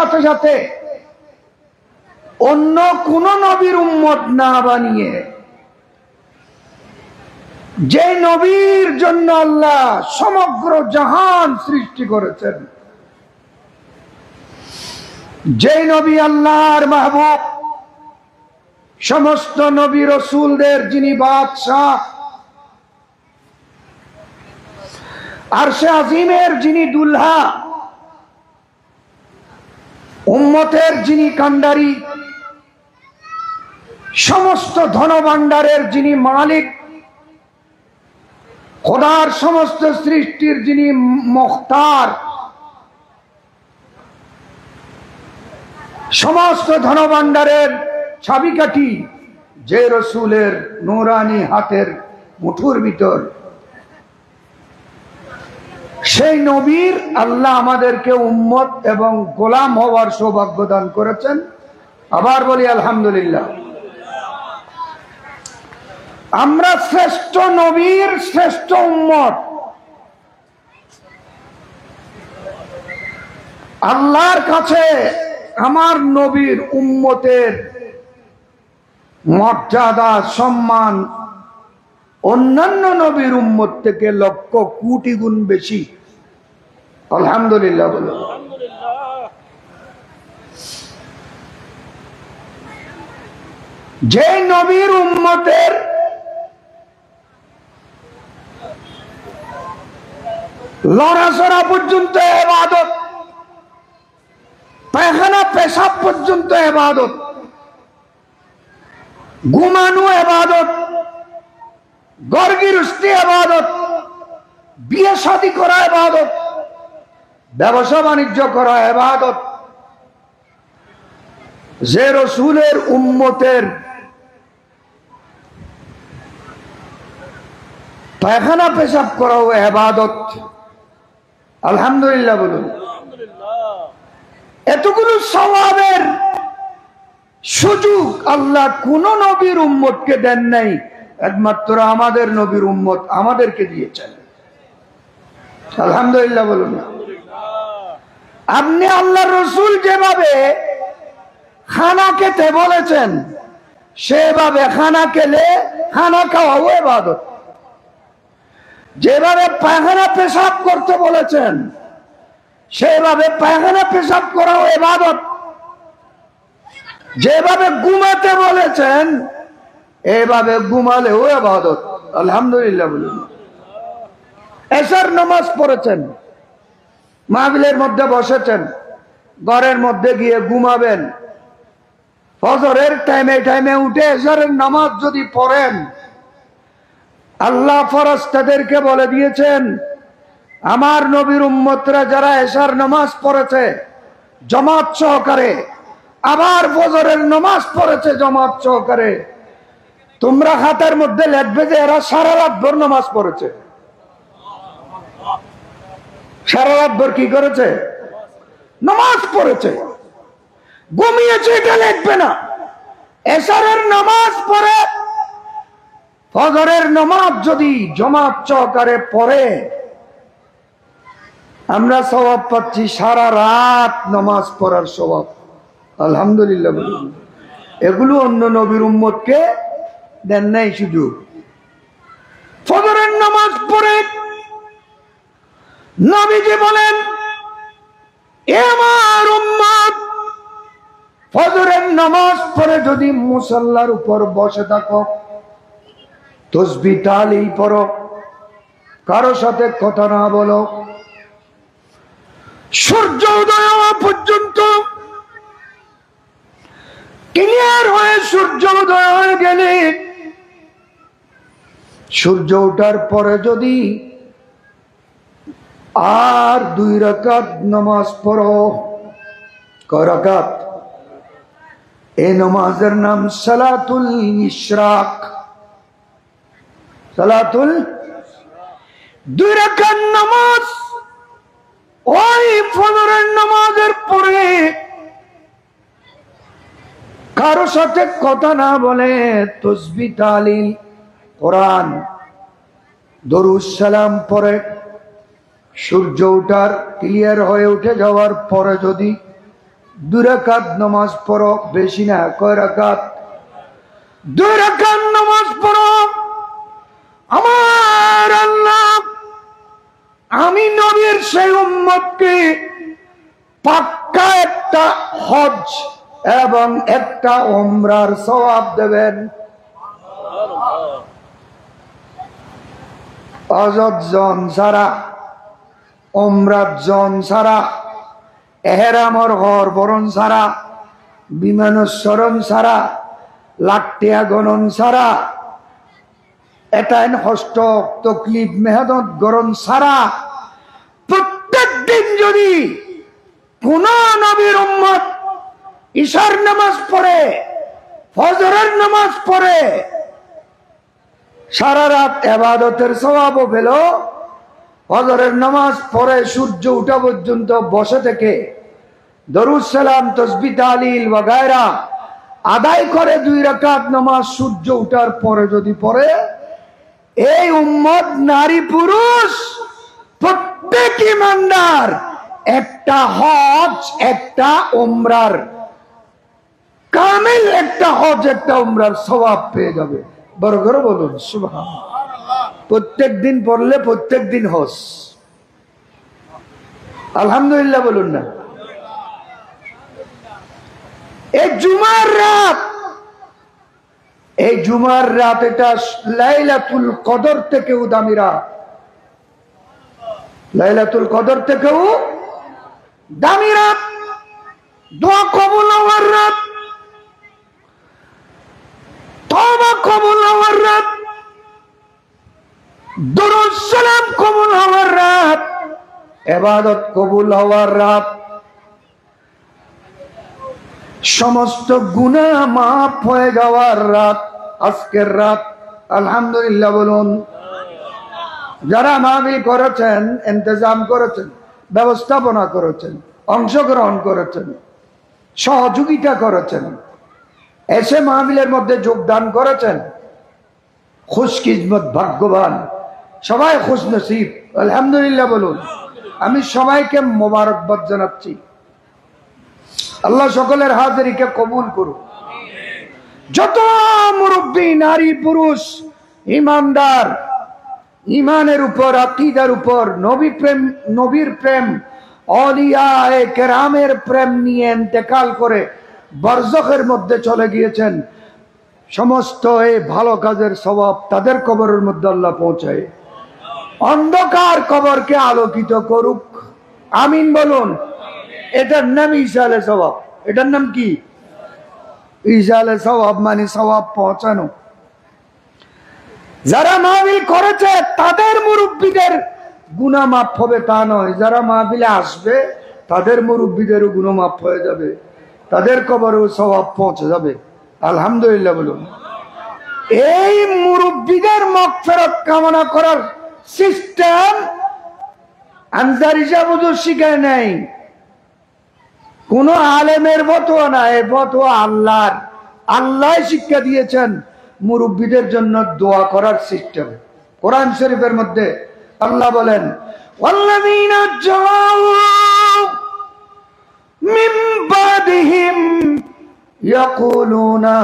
সাথে সাথে অন্য কোন নবীর উম্মত না বানিয়ে যে নবীর জন্য আল্লাহ সমগ্র জাহান সৃষ্টি করেছেন, যে নবী আল্লাহর মাহবুব, সমস্ত নবী রাসূলদের যিনি বাদশাহ, আরশে আজিমের যিনি দুলহা, উম্মতের যিনি কান্ডারি, সমস্ত ধনভাণ্ডারের যিনি মালিক, খোদার সমস্ত সৃষ্টির যিনি মুখতার, সমস্ত ধনভাণ্ডারের চাবিকাঠি যে রাসূলের নূরানি হাতের মুঠোর ভিতর, সেই নবীর আল্লাহ আমাদেরকে উম্মত এবং গোলাম হওয়ার সৌভাগ্য দান করেছেন। আবার বলি আলহামদুলিল্লাহ। আমরা শ্রেষ্ঠ নবীর শ্রেষ্ঠ উম্মত। আল্লাহর কাছে আমার নবীর উম্মতের মর্যাদা সম্মান অন্যান্য নবীর উম্মত থেকে লক্ষ কোটি গুণ বেশি। আলহামদুলিল্লাহ বলো। যে নবীর উম্মতের লড়াচড়া পর্যন্ত ইবাদত, পায়খানা পেশাব পর্যন্ত ইবাদত, ঘুমানো ইবাদত, গরগিরস্তি ইবাদত, বিয়ে শাদী করা ইবাদত, ব্যবসা বাণিজ্য করা ইবাদত, যে রাসূলের উম্মতের পায়খানা পেশাব করাও ইবাদত। আলহামদুলিল্লাহ বলুন। এতগুলো সওয়াবের সুযোগ আল্লাহ কোন নবীর উম্মতকে দেন নাই, একমাত্র আমাদের নবীর উম্মত আমাদেরকে দিয়েছেন। আলহামদুলিল্লাহ বলুন। আপনি আল্লাহর রাসূল যেভাবে খানা খেতে বলেছেন, সেভাবে খানা খেলে খানা খাওয়াও ইবাদত। যেভাবে পায়খানা পেশাব করতে বলেছেন, সেভাবে পায়খানা পেশাব করাও ইবাদত। যেভাবে ঘুমাতে বলেছেন, এভাবে ঘুমালেও ইবাদত। আলহামদুলিল্লাহ বলুন। এশার নামাজ পড়েছেন, মাহফিলের মধ্যে বসেছেন, ঘরের মধ্যে গিয়ে ঘুমাবেন, ফজরের টাইমে টাইমে উঠে এশারের নামাজ যদি পড়েন, আল্লাহ ফেরেশতাদেরকে বলে দিয়েছেন, আমার নবীর উম্মতরা যারা এশার নামাজ পড়েছে জামাত সহকারে, আবার ফজরের নামাজ পড়েছে জামাত সহকারে, তোমরা হাতের মধ্যে লিখবে যে এরা সারা রাত ভর নামাজ পড়েছে। সারা রাত ভর কি করেছে? নামাজ পড়েছে। ঘুমিয়েছে এটা লিখবে না। এশারের নামাজ পড়ে ফজরের নামাজ যদি জামাত সহকারে পড়ে, আমরা সওয়াব পাচ্ছি সারা রাত নামাজ পড়ার সওয়াব। আলহামদুলিল্লাহ বলুন। এগুলো অন্য নবীর উম্মতকে দেন নাই সুযোগ। ফজরের নামাজ পড়ে নবীজি বলেন, এ আমার উম্মত, ফজরের নামাজ পড়ে যদি মুসাল্লার উপর বসে থাকো, তাসবিহ তাহলিল পড়ো, কারো সাথে কথা না বলো, সূর্য উদয় হওয়া পর্যন্ত, ক্লিয়ার হয়ে সূর্য উদয় হয়ে গেলে, সূর্য ওঠার পরে যদি আর 2 রাকাত নামাজ পড়ো, কয় রাকাত? এই নামাজের নাম সালাতুল ইশরাক। সালাতুল 2 রাকাত নামাজ ওই ফজরের নামাজের পরে কারো সাথে কথা না বলে তাসবিহ তাহলিল কোরআন দরুদ সালাম পড়ে সূর্য ওঠার ক্লিয়ার হয়ে উঠে যাওয়ার পরে যদি 2 রাকাত নামাজ পড়ো, বেশি না। কয় রাকাত? 2 রাকাত নামাজ পড়ো। আমার আল্লাহ আমি নবীর সেই উম্মতকে পাক্কা একটা হজ এবং একটা উমরার সওয়াব দেবেন। হজত জন ছাড়া, উমরাত জন ছাড়া, এহরামর ঘর বরণ ছাড়া, বিমানস্মরণ ছাড়া, লাট্টিয়া গণন ছাড়া, এটাইন হস্ত তকলিফ মেহনত গরণ ছাড়া প্রত্যেক দিন যদি কোন নবীর উম্মত ঈশার নামাজ পড়ে, ফজরের নামাজ পড়ে, সারা রাত ইবাদতের সওয়াবও পেল, ফজরের নামাজ পড়ে সূর্য ওঠা পর্যন্ত বসে থেকে দরুদ সালাম তাসবিহ তাহলিল ওয়াগায়রা আদায় করে 2 রাকাত নামাজ সূর্য ওঠার পরে যদি পড়ে, এই উম্মত নারী পুরুষ প্রত্যেক ইমানদার একটা হজ একটা উমরার কামিল, একটা হজ একটা উমরার সওয়াব পেয়ে যাবে। বড় করে বলুন সুবহানাল্লাহ। প্রত্যেক দিন পড়লে প্রত্যেক দিন হজ। আলহামদুলিল্লাহ বলুন না। এই জুমার রাত, এই জুমার রাত এটা লাইলাতুল কদর থেকেও দামি রাত। লাইলাতুল কদর থেকেও দামি রাত, দোয়া কবুল হওয়ার রাত, তওবা কবুল হওয়ার রাত, দরুদ সালাম কবুল হওয়ার রাত, ইবাদত কবুল হওয়ার রাত, সমস্ত গুনাহ মাফ হয়ে যাওয়ার রাত আজকের রাত। আলহামদুলিল্লাহ বলুন। যারা মাহফিল করেছেন, ইন্তজাম করেছেন, ব্যবস্থাপনা করেছেন, অংশগ্রহণ করেছেন, সহযোগিতা করেছেন, এসে মাহফিলের মধ্যে যোগদান করেছেন, খুশকিসমত, ভাগ্যবান, সবাই খুশনসিব। আলহামদুলিল্লাহ বলুন। আমি সবাইকে মোবারকবাদ জানাচ্ছি। আল্লাহ সকলের হাজিরিকে কবুল করুন। যত মুরব্বী নারী পুরুষ ইমানদার, ইমানের উপর, আকীদার উপর, নবীর প্রেম, আউলিয়ায়ে কেরামের প্রেম নিয়ে ইন্তেকাল করে বরজখের মধ্যে চলে গিয়েছেন, সমস্ত এই ভালো কাজের সওয়াব তাদের কবরের মধ্যে আল্লাহ পৌঁছায়, অন্ধকার কবরকে আলোকিত করুক। আমিন বলুন। এটার নাম ইসালে সওয়াব। এটার নাম কি? ইসালে সওয়াব, মানে সওয়াব পৌঁছানো। যারা মাহফিল করেছে তাদের মুরব্বীদের গুনাহ মাফ হবে তা নয়, যারা মাহফিলে আসবে তাদের মুরব্বীদেরও গুনাহ মাফ হয়ে যাবে, তাদের কবরেও সওয়াব পৌঁছে যাবে। আলহামদুলিল্লাহ বলুন। এই মুরব্বীদের মাগফিরাত কামনা করার সিস্টেম আনসারী সাহেব হুজুর শিখায় নাই, কোন আলেমের ফতোয়া না, এই ফতোয়া আল্লাহর। আল্লাহ শিক্ষা দিয়েছেন মুরব্বীদের জন্য দোয়া করার সিস্টেম। কোরআন শরীফের মধ্যে আল্লাহ বলেন, ওয়াল্লাযীনা জাউ মিন বাদিহিম ইয়াকুলুনা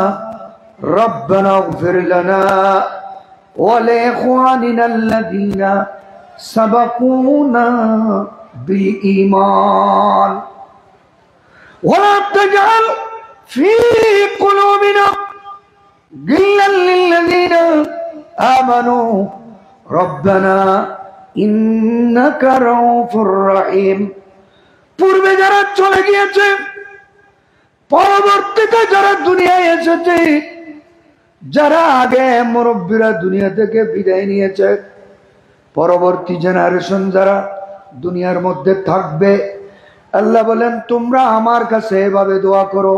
রাব্বানা ইগফির লানা ওয়া লিইখওয়ানিনা আল্লাযীনা সাবাকুনা বিল ঈমান ওয়া লা তাজআল ফি কুলুবিনা গিল্লাল লিল্লাযীনা আমানু রব্বানা ইন্নাকা রাউফুর রহিম। পূর্বে যারা চলে গিয়েছে, পরবর্তীতে যারা দুনিয়ায় এসেছে, যারা আগে মুরব্বীরা দুনিয়া থেকে বিদায় নিয়েছে, পরবর্তী জেনারেশন যারা দুনিয়ার মধ্যে থাকবে, আল্লাহ বলেন তোমরা আমার কাছে এভাবে দোয়া করো,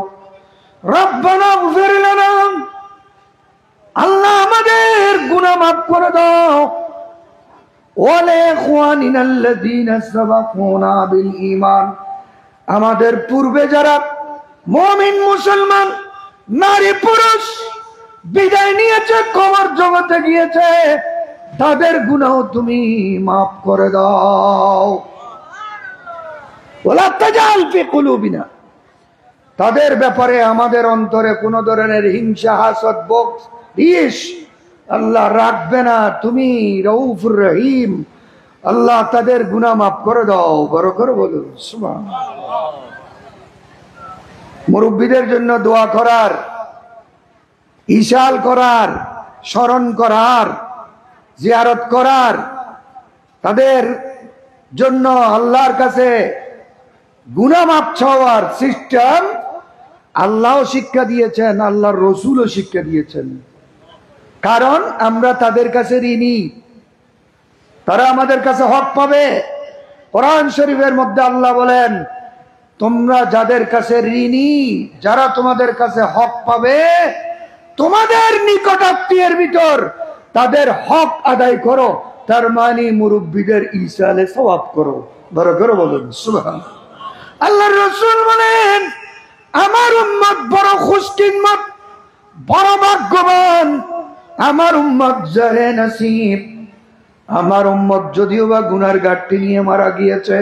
রব্বানা ইগফির লানা, আল্লাহ আমাদের গুনাহ মাফ করে দাও, ওয়া লিইখওয়ানিনা আল্লাযীনা সাবাকুনা বিল ঈমান, আমাদের পূর্বে যারা মুমিন মুসলমান নারী পুরুষ বিদায় নিয়েছে, কবর জগতে গিয়েছে, তাদের গুনাহ তুমি মাফ করে দাও। ওয়া লা তাজআল ফি কুলুবিনা, তাদের ব্যাপারে আমাদের অন্তরে কোনো ধরনের হিংসা, হাসদ, বক্স, ঈর্ষ আল্লাহ রাখবে না। তুমি রউফুর রহিম, আল্লাহ তাদের গুনাহ মাফ করে দাও। বড় করে বলুন সুবহানাল্লাহ। মুরব্বীদের জন্য দোয়া করার, ইশাল করার, স্মরণ করার, জিয়ারত করার, তাদের জন্য আল্লাহর কাছে গুনাহ মাফ চাওয়ার সিস্টেম আল্লাহও শিক্ষা দিয়েছেন, আল্লাহর রসুলও শিক্ষা দিয়েছেন। কারণ আমরা তাদের কাছে ঋণী, তারা আমাদের কাছে হক পাবে। কোরআন শরীফের মধ্যে আল্লাহ বলেন, তোমরা যাদের কাছে ঋণী, যারা তোমাদের কাছে হক পাবে, তোমাদের নিকটাত্মীয়ের ভিতর তাদের হক আদায় করো। তার মানে মুরব্বীদের ইসালে সওয়াব করো। বড় করে বলুন সুবহানাল্লাহ। আল্লাহর রাসূল বলেন, আমার উম্মত বড় খুশকিসমত, বড় ভাগ্যবান, আমার উম্মত জাহে নসিব। আমার উম্মত যদিও বা গুনার ঘাটতি নিয়ে মারা গিয়েছে,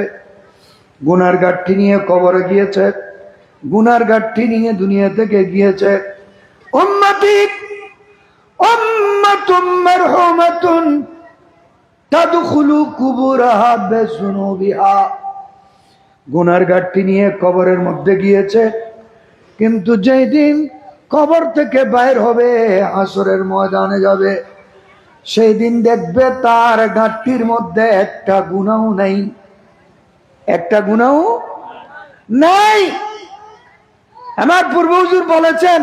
গুনার ঘাটতি নিয়ে কবরে গিয়েছে, গুনার ঘাটতি নিয়ে দুনিয়া থেকে গিয়েছে, উম্মতি উম্মাতুম মারহুমাতুন তাদখুলু কুবুরাহা বিযুনুবিহা। গুনার ঘাটতি নিয়ে কবরের মধ্যে গিয়েছে, কিন্তু যেই দিন কবর থেকে বাইর হবে, হাসরের ময়দানে যাবে, সেই দিন দেখবে তার ঘাটতির মধ্যে একটা গুনাহ নাই, একটা গুনাহ নাই। আমার পূর্ব হুজুর বলেছেন,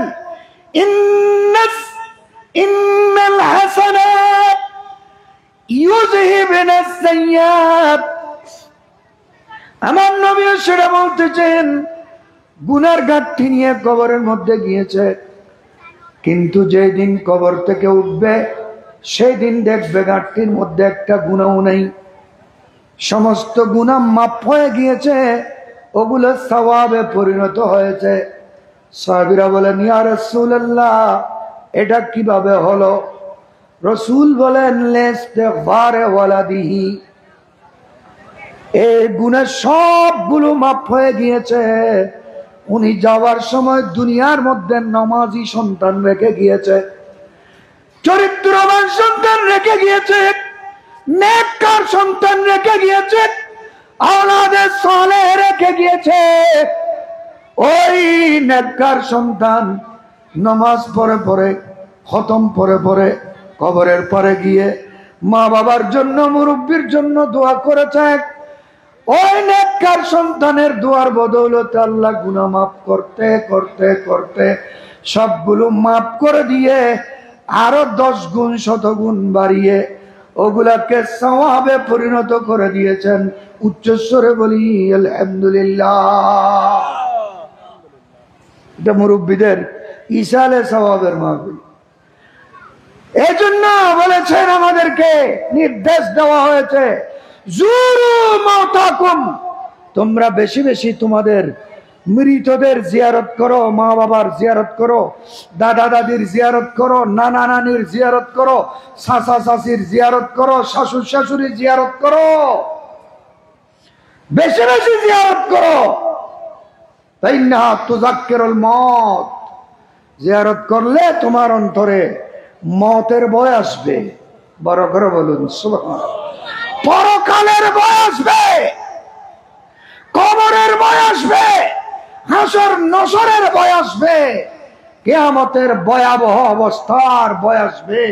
ইন্নাল হাসানাত ইউযহিবুনাস সাইয়্যাত। আমার নবীও সেটা বলতেছেন, গুনার ঘাটতি নিয়ে কবরের মধ্যে গিয়েছে, কিন্তু যেই দিন কবর থেকে উঠবে, সেই দিন দেখবে ঘাটতির মধ্যে একটা গুনাহ নাই, সমস্ত গুনাহ মাফ হয়ে গিয়েছে, ওগুলো সওয়াবে পরিণত হয়েছে। সাহাবীরা বলেন, ইয়া রাসূলুল্লাহ, এটা কিভাবে হলো? রাসূল বলেন, লিস্তিগফারে ওয়ালাদিহি, এই গুনাহ সবগুলো মাফ হয়ে গিয়েছে। উনি যাওয়ার সময় দুনিয়ার মধ্যে নামাজি সন্তান রেখে গিয়েছে, চরিত্রবান সন্তান রেখে গিয়েছে, নেককার সন্তান রেখে গিয়েছে, আওলাদে সালেহ রেখে গিয়েছে। ওই নেককার সন্তান নামাজ পড়ে পড়ে, খতম পড়ে পড়ে, কবরের পরে গিয়ে মা বাবার জন্য, মুরব্বির জন্য দোয়া করেছে। ওই নেককার সন্তানের দোয়ার বদৌলতে আল্লাহ গুনাহ মাফ করতে করতে করতে সবগুলো মাফ করে দিয়ে আরো 10 গুণ 100 গুণ বাড়িয়ে ওগুলাকে সওয়াবে পরিণত করে দিয়েছেন। উচ্চস্বরে বলি আলহামদুলিল্লাহ। এটা মুরব্বীদের ইসালে সওয়াবের মাহফিল। এই জন্য বলেছেন, আমাদেরকে নির্দেশ দেওয়া হয়েছে, জুরু মাওতাকুম, তোমরা বেশি বেশি তোমাদের মৃতদের জিয়ারত করো, মা বাবার জিয়ারত করো, দাদা দাদির জিয়ারত করো, নানা নানির জিয়ারত করো, চাচা চাচির জিয়ারত করো, শাশুড় শাশুড়ির জিয়ারত করো, বেশি বেশি জিয়ারত করো। ফাইন্নাহা তুযাক্কিরুল মউত, জিয়ারত করলে তোমার অন্তরে মওতের ভয় আসবে। বড় করে বলুন সুবহানাল্লাহ। পরকালের ভয় আসবে, কবরের ভয় আসবে, হাসর নসরের ভয় আসবে, কিয়ামতের ভয়াবহ অবস্থার ভয় আসবে।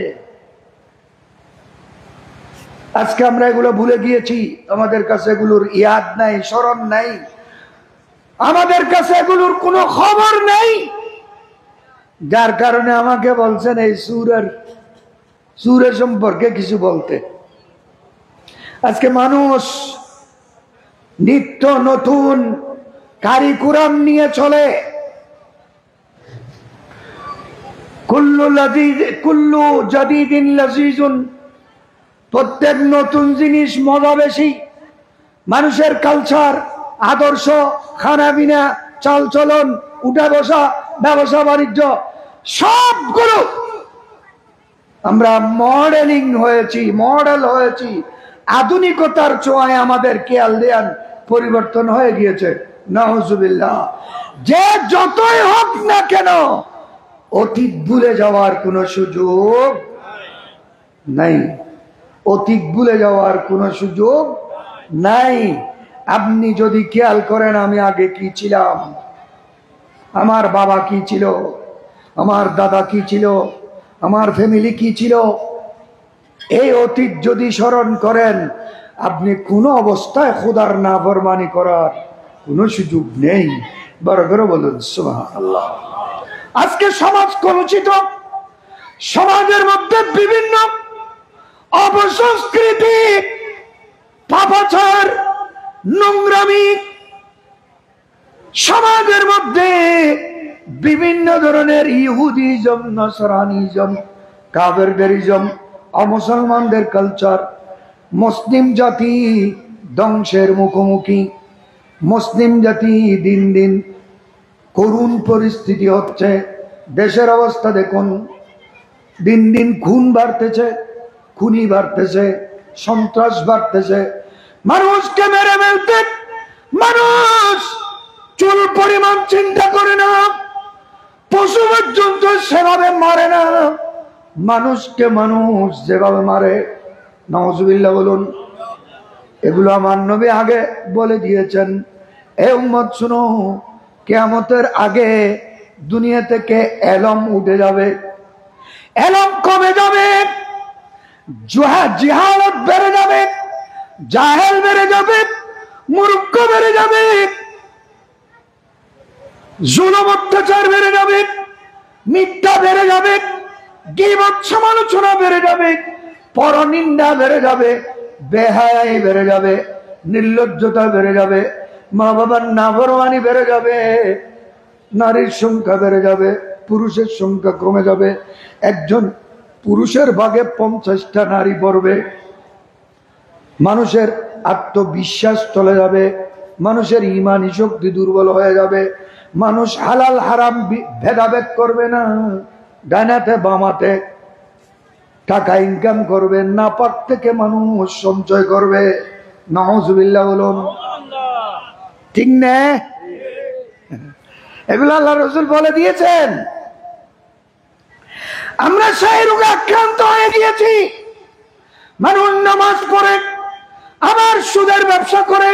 আজকে আমরা এগুলো ভুলে গিয়েছি, আমাদের কাছে এগুলোর ইয়াদ নাই, স্মরণ নাই, আমাদের কাছে এগুলোর কোনো খবর নেই। যার কারণে আমাকে বলছেন এই সূরা সম্পর্কে কিছু বলতে। আজকে মানুষ নিত্য নতুন কারিকুরাম নিয়ে চলে, কুল্লু জাদিদিন লাযীজুন, প্রত্যেক নতুন জিনিস মজা বেশি। মানুষের কালচার, আদর্শ, খানাপিনা, চালচলন, উঠা বসা, ব্যবসা বাণিজ্য, সবগুলো আমরা মডেলিং হয়েছি, মডেল হয়েছি। আধুনিকতার ছোঁয়ায় আমাদের খেয়াল দেয়ান পরিবর্তন হয়ে গিয়েছে। নাউজুবিল্লাহ। যে যতই হোক না কেন অতীত ভুলে যাওয়ার কোনো সুযোগ নাই, অতীত ভুলে যাওয়ার কোনো সুযোগ নাই। আপনি যদি খেয়াল করেন আমি আগে কি ছিলাম, আমার বাবা কি ছিল, আমার দাদা কি ছিল, আমার ফ্যামিলি কি ছিল, এই অতীত যদি স্মরণ করেন আপনি কোনো অবস্থায় খোদার নাফরমানি করার কোনো সুযোগ নেই। বড় করে বলুন সুবহানাল্লাহ। আজকে সমাজ কলুষিত, সমাজের মধ্যে বিভিন্ন অপসংস্কৃতি, পাপাচার, নোংরামি, সমাজের মধ্যে বিভিন্ন ধরনের ইহুদিজম, নসরানিজম, কাফেরদেরিজম, অমুসলমানদের কালচার, মুসলিম জাতি ধ্বংসের মুখোমুখি। মুসলিম জাতি দিন দিন করুণ পরিস্থিতি হচ্ছে। দেশের অবস্থা দেখুন, দিন দিন খুন বাড়তেছে, খুনি বাড়তেছে, সন্ত্রাস বাড়তেছে, মানুষকে মেরে ফেলতে মানুষ চুল পরিমাণ চিন্তা করে না, পশু পর্যন্ত সেভাবে মারে না, মানুষকে মানুষ যেভাবে মারে, নাউজুবিল্লাহ বলুন। এগুলো আমার নবী আগে বলে দিয়েছেন। এ উম্মত শুনো, কিয়ামতের আগে দুনিয়া থেকে এলম উঠে যাবে, এলম কমে যাবে, জিহালত বেড়ে যাবে, জাহেল বেড়ে যাবে, মূর্খ বেড়ে যাবে, জুলুম অত্যাচার বেড়ে যাবে, মিথ্যা বেড়ে যাবে, গীবত সমালোচনা বেড়ে যাবে, পরনিন্দা বেড়ে যাবে, বেহায়াই বেড়ে যাবে, নির্লজ্জতা বেড়ে যাবে, মা বাবার নাফরমানি বেড়ে যাবে, নারীর সংখ্যা বেড়ে যাবে, পুরুষের সংখ্যা কমে যাবে। একজন পুরুষের ভাগে 50টা নারী পড়বে। মানুষের আত্মবিশ্বাস চলে যাবে, মানুষের ইমানি শক্তি দুর্বল হয়ে যাবে, মানুষ হালাল হারাম ভেদাভেদ করবে না, ডানাতে বামাতে টাকা ইনকাম করবে, নাপাক থেকে মানুষ সঞ্চয় করবে। নাউজুবিল্লাহ বলুন, ঠিক না? এগুলো আল্লাহ রাসূল বলে দিয়েছেন। আমরা সেই রোগে আক্রান্ত হয়ে গিয়েছি। মানুষ নামাজ পড়ে আবার সুদের ব্যবসা করে,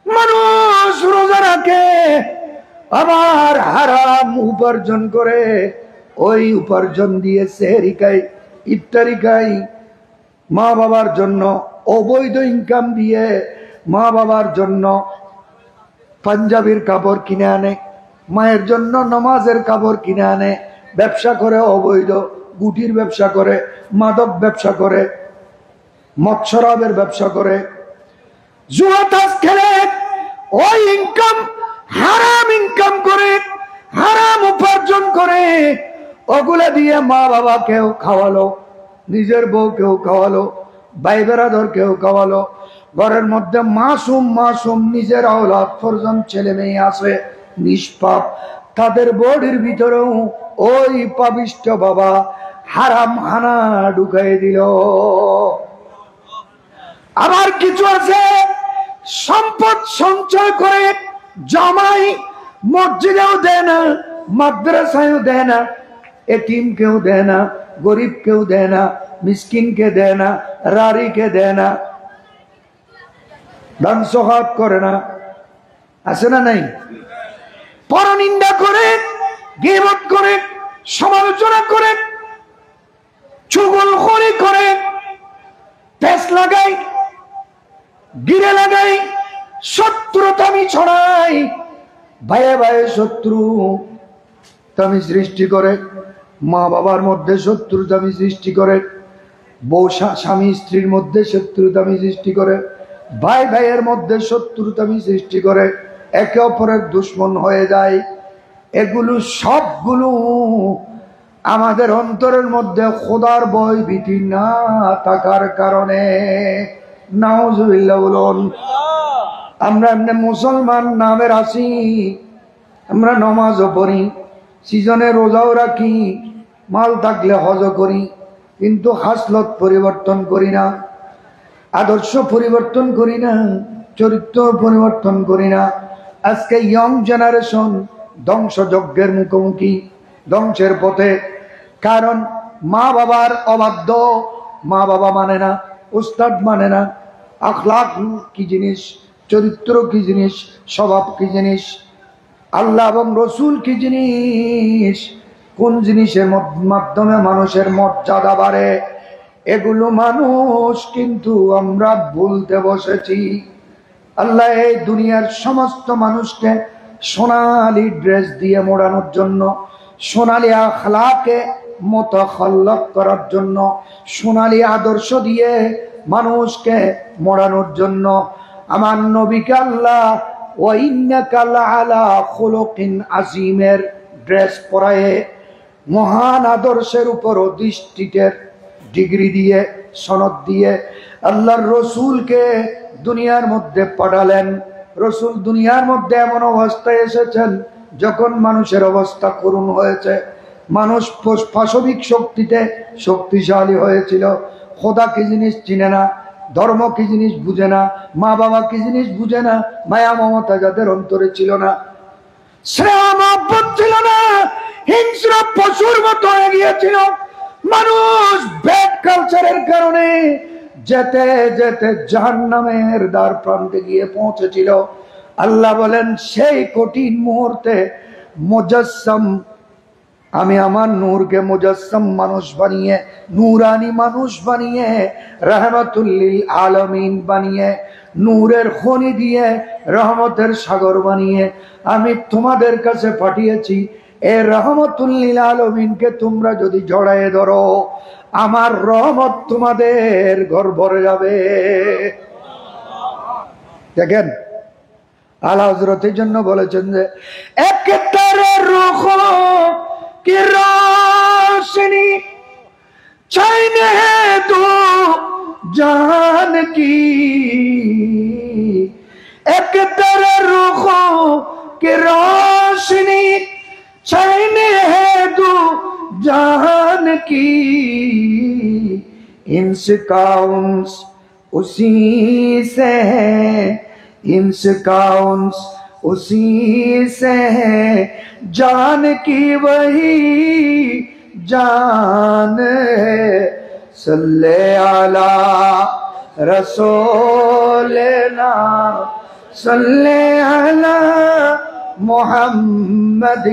মানুষ রোজা রাখে আবার হারাম উপার্জন করে, ওই উপার্জন দিয়ে সেহরি খায়, ইফতারি খায়, মা বাবার জন্য অবৈধ ইনকাম দিয়ে মা বাবার জন্য পাঞ্জাবির কাপড় কিনে আনে, মায়ের জন্য নামাজের কাপড় কিনে আনে, ব্যবসা করে অবৈধ, গুটির ব্যবসা করে, মাদক ব্যবসা করে, মৎস্যরাবের ব্যবসা করে, জুয়া তাস খেলে, ওই ইনকাম হারাম ইনকাম করে, হারাম উপার্জন করে, ওগুলা দিয়ে মা বাবাকেও খাওয়ালো, নিজের বউকেও খাওয়ালো, ভাই বেরাদরকেও খাওয়ালো। ঘরের মধ্যে মাসুম মাসুম নিজের আওলাদ পর্যন্ত ছেলে মেয়ে আছে নিষ্পাপ, তাদের বডির ভিতরেও ওই পাবিষ্ট বাবা হারাম হানা ঢুকাই দিল। আবার কিছু আছে সম্পদ সঞ্চয় করে জমাই, মসজিদেও দেয় না, মাদ্রাসায়ও দেয় না, এতিমকেও দেয় না, গরিবকেও দেয় না, মিসকিনকে দেয় না, রারিকে দেয় না, দান সহাব করে না, আছে না নাই? পরনিন্দা করে, গীবত করে, সমালোচনা করে, চুগলখড়ি করে, পেস লাগাই, গিরে লাগাই, শত্রুতামি ছড়াই, ভাইয়ে ভাইয়ে শত্রু তামি সৃষ্টি করে, মা বাবার মধ্যে শত্রুতামি সৃষ্টি করে, বউ স্বামী স্ত্রীর মধ্যে শত্রুতামি সৃষ্টি করে, ভাই ভাইয়ের মধ্যে শত্রুতামি সৃষ্টি করে, একে অপরের দুশ্মন হয়ে যায়। এগুলো সবগুলো আমাদের অন্তরের মধ্যে খোদার ভয় ভীতি না থাকার কারণে। নাউজুবিল্লাহ বলুন। আমরা এমনি মুসলমান নামের আছি, আমরা নমাজও পড়ি, সিজনে রোজাও রাখি, মাল থাকলে হজও করি, কিন্তু হাসলত পরিবর্তন করি না, আদর্শ পরিবর্তন করি না, চরিত্র পরিবর্তন করি না, আজকে ইয়ং জেনারেশন ধ্বংসযজ্ঞের মুখোমুখি, ধ্বংসের পথে। কারণ মা বাবার অবাধ্য, মা বাবা মানে না, উস্তাদ মানে না, আখলাক কি জিনিস, চরিত্র কি জিনিস, স্বভাব কি জিনিস, আল্লাহ এবং রসুল কি জিনিস, কোন জিনিসের মাধ্যমে মানুষের মর্যাদা বাড়ে, এগুলো মানুষ কিন্তু আমরা ভুলতে বসেছি। আল্লাহ এই দুনিয়ার সমস্ত মানুষকে সোনালী ড্রেস দিয়ে মোড়ানোর জন্য, সোনালী আখলাকে মুতাখাল্লাক করার জন্য, সোনালী আদর্শ দিয়ে মানুষকে মোড়ানোর জন্য আমার নবীকে আল্লাহ ওয়া ইন্নাকা লাআলা খুলুকিন আযীমের ড্রেস পরায়ে মহান আদর্শের উপর অধিষ্ঠিতের ডিগ্রি দিয়ে, সনদ দিয়ে আল্লাহর রসুলকে দুনিয়ার মধ্যে পাঠালেন। রসুল দুনিয়ার মধ্যে এমন অবস্থায় এসেছেন যখন মানুষের অবস্থা করুণ হয়েছে, মানুষ পাশবিক শক্তিতে শক্তিশালী হয়েছিল, খোদা কি জিনিস চিনে না, ধর্ম কি জিনিস বুঝে না, মা বাবা কি জিনিস বুঝে না, মায়া মমতা যাদের অন্তরে ছিল না, স্নেহ মহব্বত ছিল না, হিংস্র পশুর মতো হয়ে গিয়েছিল। মানুষ ব্যাড কালচারের কারণে যেতে যেতে জাহান্নামের দ্বার প্রান্তে গিয়ে পৌঁছেছিল। আল্লাহ বলেন সেই কঠিন মুহূর্তে মুজাসসাম, আমি আমার নূরকে মুজাসসাম মানুষ বানিয়ে, নূরানি মানুষ বানিয়ে, রাহমাতুল লিল আলামিন বানিয়ে, নূরের খনি দিয়ে রহমতের সাগর বানিয়ে আমি তোমাদের কাছে পাঠিয়েছি। এই রহমতুল লিল আলামিনকে তোমরা যদি জড়ায়ে ধরো, আমার রহমত তোমাদের ঘর ভরে যাবে। দেখেন আলা হযরতের জন্য বলেছেন যে এক তারে রুখ কি রোশনি চাইনে হ্যায় দো জান কি, এক তারে রুখ কি রোশনি চাইনে হ্যায় দো জান কি, ইনসকা উনস উসি সে है, इनका उन्स उसी से है, जान की वही जान है। सल्ले अला रसूलना सल्ले अला मुहम्मद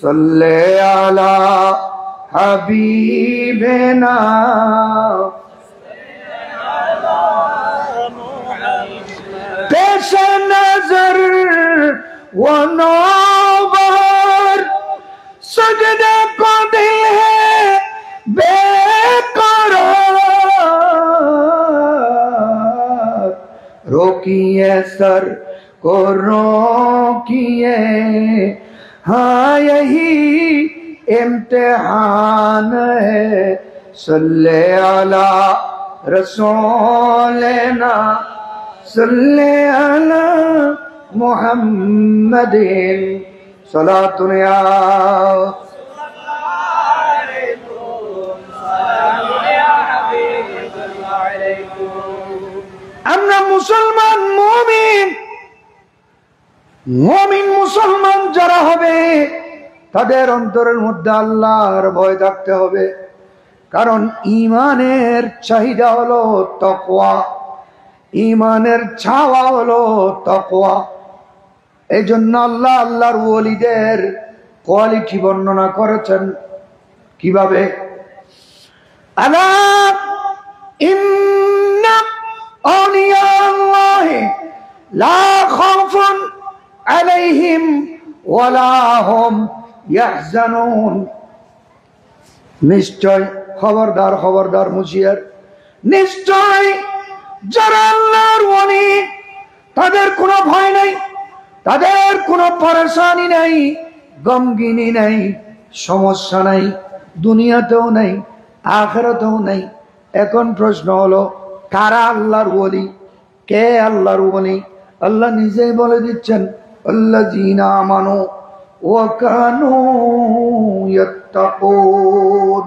सल्ले अला हबीबना। पेश नजर वो नौबर सजदे को दिल है बेकरार, रोकिए सर को रोकिए, हाँ यही इम्तिहान है। सल्ले अला रसूलना सल्ले अला मुहम्मदिन सलातुन या আমরা মুসলমান মুমিন, মুমিন মুসলমান যারা হবে তাদের অন্তরের মধ্যে আল্লাহর ভয় থাকতে হবে। কারণ ঈমানের চাহিদা হলো তাকওয়া, ঈমানের ছাওয়া হলো তাকওয়া। এই জন্য আল্লাহ আল্লাহর ওলিদের কোয়ালিটি বর্ণনা করেছেন কিভাবে, আলা ইন্না আউলিয়া আল্লাহি লা খাউফুন আলাইহিম ওয়ালা হুম ইয়াহজানুন। নিশ্চয়, খবরদার খবরদার মুশিয়ার, নিশ্চয় যারা আল্লাহর ওলি তাদের কোনো ভয় নাই, তাদের কোনো পরেশানি নাই, গমগিনি নাই, সমস্যা নাই, দুনিয়াতেও নাই, আখিরাতেও নাই। এখন প্রশ্ন হলো কারা আল্লাহর ওলি, কে আল্লাহর ওলি? আল্লাহ নিজেই বলে দিচ্ছেন আল্লাযীনা আমানু ওয়া কানু ইয়াত্তাকুন,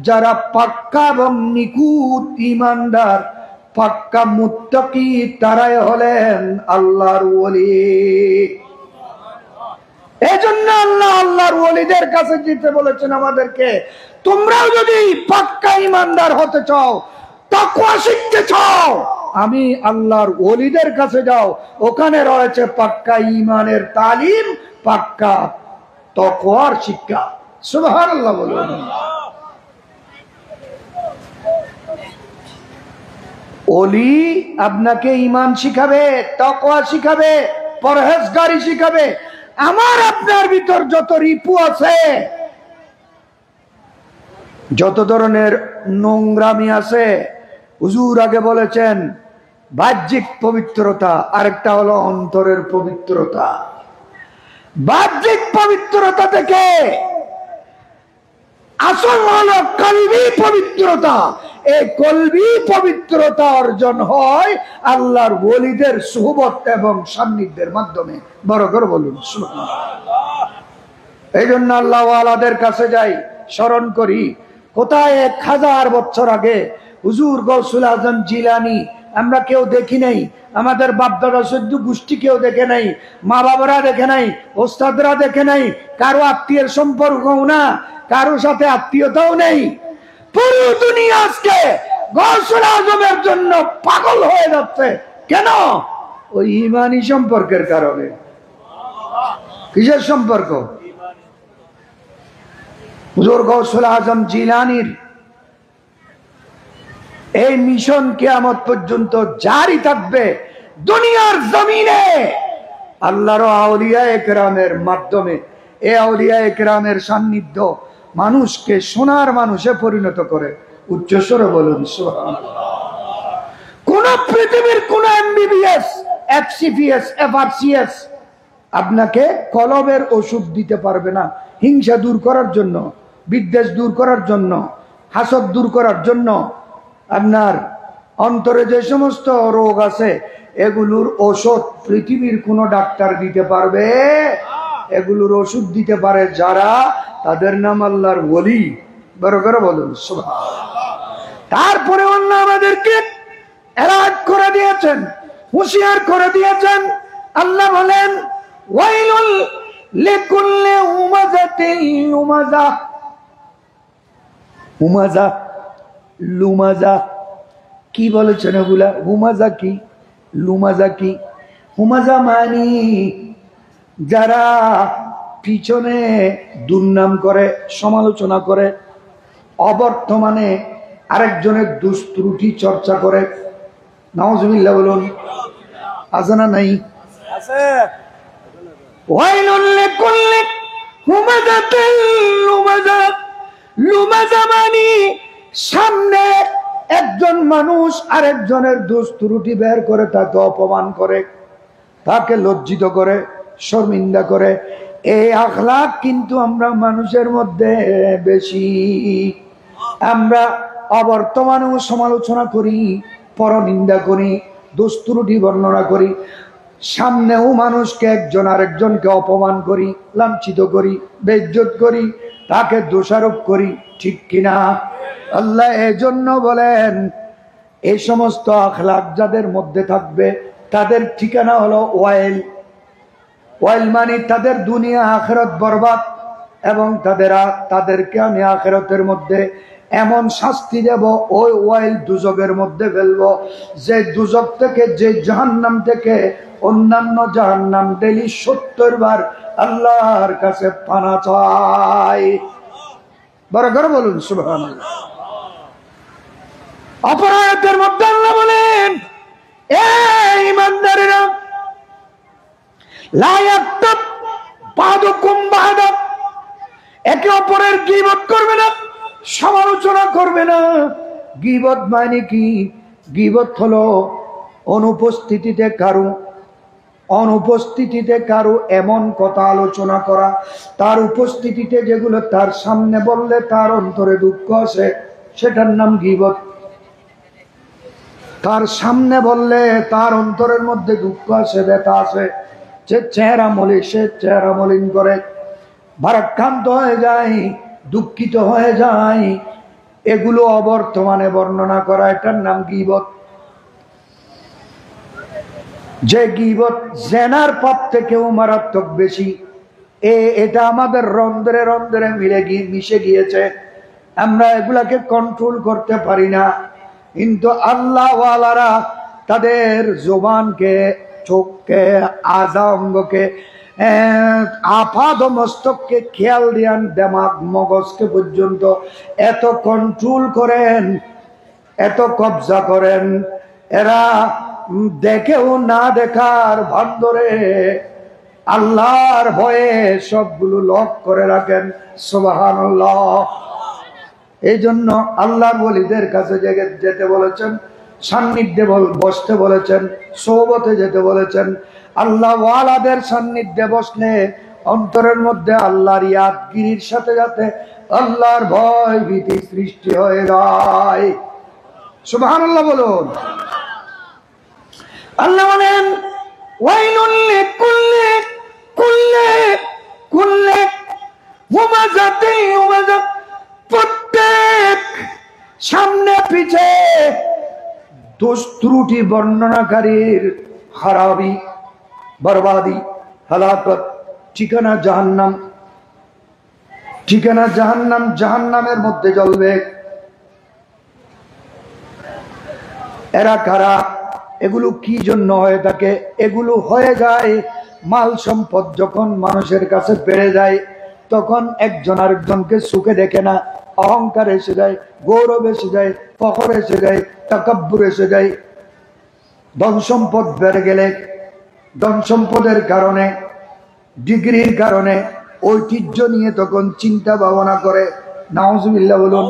যারা পাক্কা এবং নিখুঁত ঈমানদার পাক্কা মুত্তাকি তারাই হলেন আল্লাহর ওলি। এজন্য আল্লাহ আল্লাহর ওলিদের কাছে যেতে বলেছেন আমাদেরকে। তোমরাও যদি পাক্কা ঈমানদার হতে চাও, তাকওয়া শিখতে চাও, আমি আল্লাহর ওলিদের কাছে যাও, ওখানে রয়েছে পাক্কা ঈমানের তালিম, পাক্কা তাকওয়ার শিক্ষা। সুবহানাল্লাহ বলুন। ওলি আপনাকে ঈমান শিখাবে, তাকওয়া শিখাবে, পরহেজগারি শিখাবে। আমার আপনার ভিতর যত রিপু আছে, যত ধরনের নোংরামি আছে, হুজুর আগে বলেছেন বাহ্যিক পবিত্রতা, আরেকটা হলো অন্তরের পবিত্রতা। বাহ্যিক পবিত্রতা থেকে আসল হলো কলবি পবিত্রতা। এই কলবি পবিত্রতা অর্জন হয় আল্লাহর ওলিদের সুহবত এবং সান্নিধ্যের মাধ্যমে। বড় করে বলুন সুবহানাল্লাহ। এই জন্য আল্লাহ ওয়ালাদের কাছে যাই, স্মরণ করি। কোথায় 1000 বছর আগে হুজুর গৌসুল আজম জিলানী আমরা কেউ দেখি নাই, আমাদের বাপদাদা সদ্য গোষ্ঠী কেউ দেখে নাই, মা বাবারা দেখে নাই, ওস্তাদরা দেখে নাই, কারো আত্মীয়ের সম্পর্কও না, কারো সাথে আত্মীয়তাও নেই। পুরো দুনিয়া আজকে গৌসুল আজমের জন্য পাগল হয়ে যাচ্ছে। কেন? ওই ঈমানি সম্পর্কের কারণে। কিসের সম্পর্ক? হুজুর গৌসুল আজম জিলানীর এই মিশন কিয়ামত পর্যন্ত জারি থাকবে দুনিয়ার জমিনে আল্লাহর আউলিয়ায়ে কেরামের মাধ্যমে। এই আউলিয়ায়ে কেরামের সান্নিধ্য মানুষকে সোনার মানুষে পরিণত করে। উচ্চস্বরে বলুন সুবহানাল্লাহ। কোন পৃথিবীর কোন এমবিবিএস, এফসিপিএস, এফআরসিএস আপনাকে কলবের ওষুধ দিতে পারবে না। হিংসা দূর করার জন্য, বিদ্বেষ দূর করার জন্য, হাসদ দূর করার জন্য, আপনার অন্তরে যে সমস্ত রোগ আছে এগুলোর ওষুধ পৃথিবীর কোন ডাক্তার দিতে পারবে? এগুলোর ওষুধ দিতে পারে যারা, তাদের নাম আল্লাহর ওলি। বড় করে বলুন সুবহানাল্লাহ। তারপরে আল্লাহ আমাদেরকে এলার্ট করে দিয়েছেন, হুঁশিয়ার করে দিয়েছেন। আল্লাহ বলেন ওয়াইলুল লিকুল্লি হুমাযাতিন লুমাযা। হুমাযা, লুমাযা কি বলেছেন এগুলা? হুমাযা কি, লুমাযা কি? হুমাযা মানে যারা পিছনে দুর্নাম করে, সমালোচনা করে, অবর্তমানে আরেকজনের দুষ্ত্রুটি চর্চা করে। নাউজুবিল্লাহ বলুন। আছে না নাই? আছে। ওয়াইলুল লিকুল্লি হুমাযাতিন লুমাযা। লুমাযা মানে সামনে একজন মানুষ আরেকজনের দোষ ত্রুটি বের করে তাকে অপমান করে, তাকে লজ্জিত করে, শর্মিন্দা করে। এই আখলাক কিন্তু আমরা মানুষের মধ্যে বেশি। আমরা অবর্তমানেও সমালোচনা করি, পরনিন্দা করি, দোষ ত্রুটি বর্ণনা করি, সামনেও মানুষকে একজন আরেকজনকে অপমান করি, লাঞ্ছিত করি, বেইজ্জত করি, তাকে দোষারোপ করি। ঠিক কিনা? আল্লাহ এজন্য বলেন এই সমস্ত আখলাক যাদের মধ্যে থাকবে তাদের ঠিকানা হলো ওয়াইল। ওয়াইল মানে তাদের দুনিয়া আখিরাত বরবাদ, এবং তাদেরকে আমি আখিরাতের মধ্যে এমন শাস্তি দেব, ওই ওয়াইল দুজকের মধ্যে ফেলবো, যে দুজক থেকে, যে জাহান্নাম থেকে অন্যান্য জাহান্নাম ডেলি 70 বার আল্লাহর কাছে পানা চায়। বড় করে বলুন সুবহানাল্লাহ। অপরাধের মধ্যে আল্লাহ বলেন এই ইমানদারেরা লা ইয়াক্তাব বাদুকুম বাদা, একে অপরের গীবত করবে না, সমালোচনা করবে না। গীবত মানে কি? গীবত হলো অনুপস্থিতিতে কারো এমন কথা আলোচনা করা, তার উপস্থিতিতে যেগুলো তার সামনে বললে তার অন্তরে দুঃখ আসে, সেটার নাম গীবত। তার সামনে বললে তার অন্তরের মধ্যে দুঃখ আসে, ব্যথা আসে, সে চেহারা মলিন করে, ভারাক্রান্ত হয়ে যায়, দুঃখিত হয়ে যায়, এগুলো অবর্তমানে বর্ণনা করা, এটার নাম গীবত। যে গীবত জেনার পাপ থেকেও মারাত্মক বেশি। এটা আমাদের রন্ধ্রে রন্ধ্রে মিশে গিয়েছে, আমরা এগুলাকে কন্ট্রোল করতে পারি না। কিন্তু আল্লাহ ওয়ালারা তাদের জবানকে, চোখকে, আজা অঙ্গকে, আপাদ মস্তককে খেয়াল দিয়ান, দেমাগ মগজকে পর্যন্ত এত কন্ট্রোল করেন, এত কবজা করেন, এরা দেখেও না দেখার ভান ধরে আল্লাহর ভয়ে সবগুলো লক করে রাখেন। সুবহানাল্লাহ। এই জন্য আল্লাহর ওলিদের কাছে যেতে বলেছেন, সান্নিধ্যে বসতে বলেছেন, সোহবতে যেতে বলেছেন। আল্লাহ ওয়ালাদের সান্নিধ্যে বসলে অন্তরের মধ্যে আল্লাহর ইয়াদগিরির সাথে সাথে আল্লাহর ভয় ভীতি সৃষ্টি হয়ে যায়। সুবহানাল্লাহ বলুন। আল্লাহ বলেন ওয়াইলুল লিকুল্লি কুল্লি হুমাযাতিন লুমাযা, প্রত্যেক সামনে পিছে দোষ ত্রুটি বর্ণনাকারীর খারাপি, বরবাদি, হালাকত, ঠিকানা জাহান্নাম। ঠিকানা জাহান্নাম, জাহান্নামের মধ্যে জ্বলবে। এরা কারা? এগুলো কি জন্য হয়ে থাকে? এগুলো হয়ে যায় মাল সম্পদ যখন মানুষের কাছে বেড়ে যায়, তখন একজন আরেকজনকে সুখে দেখে না, অহংকার এসে যায়, গৌরব এসে যায়, ফখর এসে যায়, তাকাব্বুর এসে যায়। ধন সম্পদ বেড়ে গেলে, ধন সম্পদের কারণে, ডিগ্রির কারণে, ঐতিহ্য নিয়ে তখন চিন্তা ভাবনা করে। নাউজুবিল্লাহ বলুন।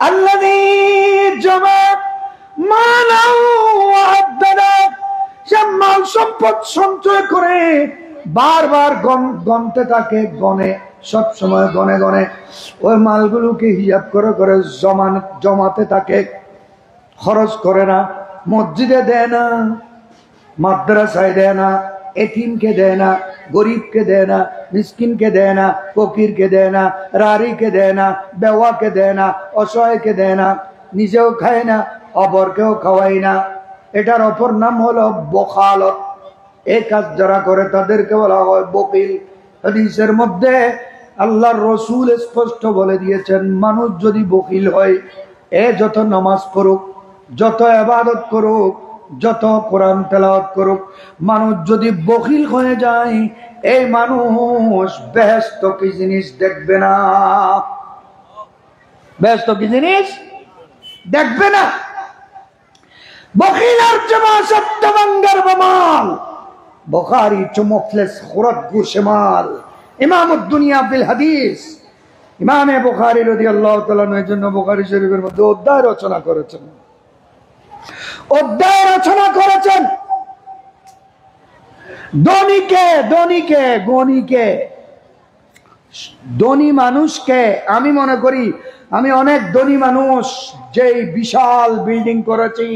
আল্লাযী জামা মালাউ ওয়া আদ্দাদা, সে মাল সম্পদ সঞ্চয় করে বারবার গণতে থাকে, গনে, সব সময় গনে গনে ওই মালগুলোকে হিসাব করে করে জমাতে থাকে। খরচ করে না, মসজিদে দেয় না, মাদ্রাসায় দেয় না, এতিমকে দেয় না, গরিবকে দেয় না, মিসকিনকে দেয় না, ফকিরকে দেয় না, রারিকে দেয় না, বেওয়াকে দেয় না, অসহায়কে দেয় না, নিজেও খায় না, অপরকেও খাওয়াই না। এটার অপর নাম হলো বখালত। এই কাজ যারা করে তাদেরকে বলা হয় বকিল। হাদিসের মধ্যে আল্লাহর রসুল স্পষ্ট বলে দিয়েছেন, মানুষ যদি বকিল হয়, যত নামাজ পড়ুক, যত ইবাদত করুক, যত কোরআন তেলাওয়াত করুক, মানুষ যদি বকিল হয়ে যায়, এই মানুষ বেহেশত কি জিনিস দেখবে না। বেহেশত কি জিনিস দেখবে না। বকিলার জমা সত্যবাঙ্গার বমাল, বুখারী চমকলেস খুরত গুশমাল। ইমামুদ দুনিয়া বিল হাদিস, ইমামে বুখারী রাদিয়াল্লাহু তাআলা এর জন্য বুখারী শরীফের মধ্যে অধ্যায় রচনা করেছেন। অধ্যায় রচনা করেছেন ধনীকে, ধনীকে, গণীকে, ধনী মানুষকে। আমি মনে করি আমি অনেক ধনী মানুষ, যেই বিশাল বিল্ডিং করেছি,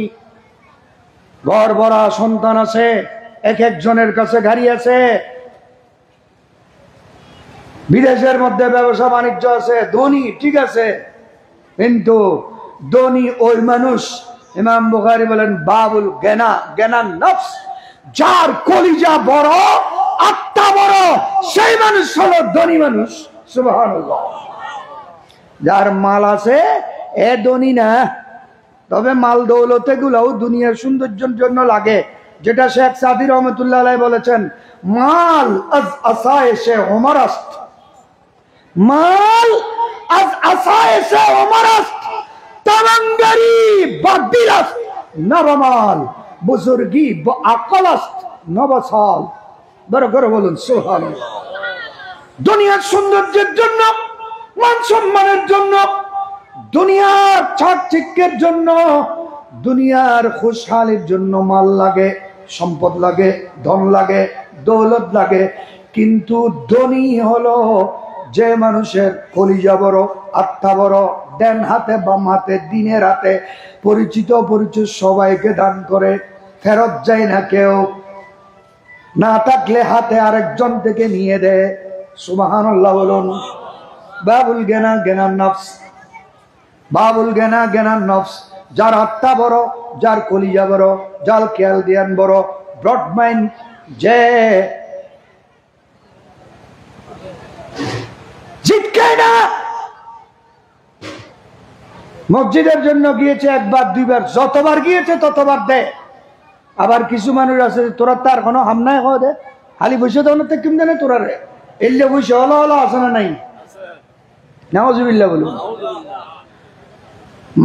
ঘর ভরা সন্তান আছে, এক একজনের কাছে গাড়ি আছে, বিদেশের মধ্যে ব্যবসা বাণিজ্য আছে, ধনী ঠিক আছে, কিন্তু ধনী ওই মানুষ, ইমাম বুখারী বলেন বাবুল গেনা, গেনা নফস, যার কলিজা বড়, আত্মা বড়, সেই মানুষ হলো ধনী মানুষ। সুবহানাল্লাহ। যার মাল আছে এ ধনী না, তবে মাল দৌলতে গুলাও দুনিয়ার সৌন্দর্যের জন্য লাগে, যেটা শেখ সাদি রহমতুল্লাহ আলাইহি বলেছেন, মাল আজ আসায়েশে ওমরাস্ত, মাল আজ আসায়েশে ওমরাস্ত, তামাঙ্গারি বাদিলাস্ত নবমাল, বুজুর্গি আকলাস্ত নবসাল। বড় করে বলুন সুবহানাল্লাহ। দুনিয়ার সৌন্দর্যের জন্য, মান সম্মানের জন্য, দুনিয়ার চাকচিক্যের জন্য, দুনিয়ার খুশহালির জন্য মাল লাগে, সম্পদ লাগে, ধন লাগে, দৌলত লাগে। কিন্তু ধনী হলো যে মানুষের কলিজা বড়, আত্মা বড়, ডান হাতে বাম হাতে, দিনের হাতে, পরিচিত অপরিচিত সবাইকে দান করে, ফেরত যায় না কেউ, না থাকলে হাতে আরেকজন থেকে নিয়ে দেয়। সুবহানাল্লাহ বলুন। বাবুল গেনা, গেনার নফস, বাবুল গেনা, গেনার নফস, যার আত্মা বড়, যার কলিজা বড়, যার খেয়াল জ্ঞান বড়, ব্রড মাইন্ড, যে জিতকায় না। মসজিদের জন্য গিয়েছে একবার দুইবার, যতবার গিয়েছে ততবার দেয়। আবার কিছু মানুষ আছে তোরা তার কোনো হামনায় হওয়া দে, খালি বসে তো অনেক কেমন জানে তোরা রে এলে বসে হলো হলো আছে না নাই? নাউজুবিল্লাহ বলুন।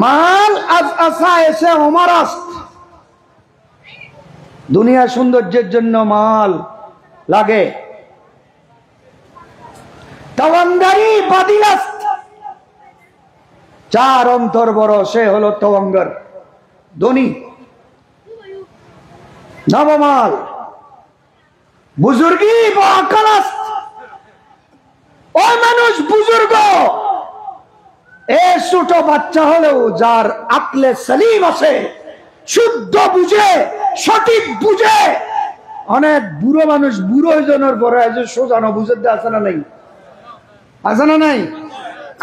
মাল আজ আসা এসে ওমারাস্ত, দুনিয়া সৌন্দর্যের জন্য মাল লাগে। তওয়াঙ্গারি বাদিলাস্ত, চার অন্তর বড় সে হলো তওয়াঙ্গার, ধনী নবমাল। বুজুর্গি বাকালাস্ত, ওই মানুষ বুজুর্গ, এ ছোট বাচ্চা হলেও যার আকলে সলিম আছে, শুদ্ধ বুঝে, সঠিক বুঝে। অনেক বুড়ো মানুষ বুড়ো জনের পরে সোজানো বুঝে আছে না নাই? আছে না নাই?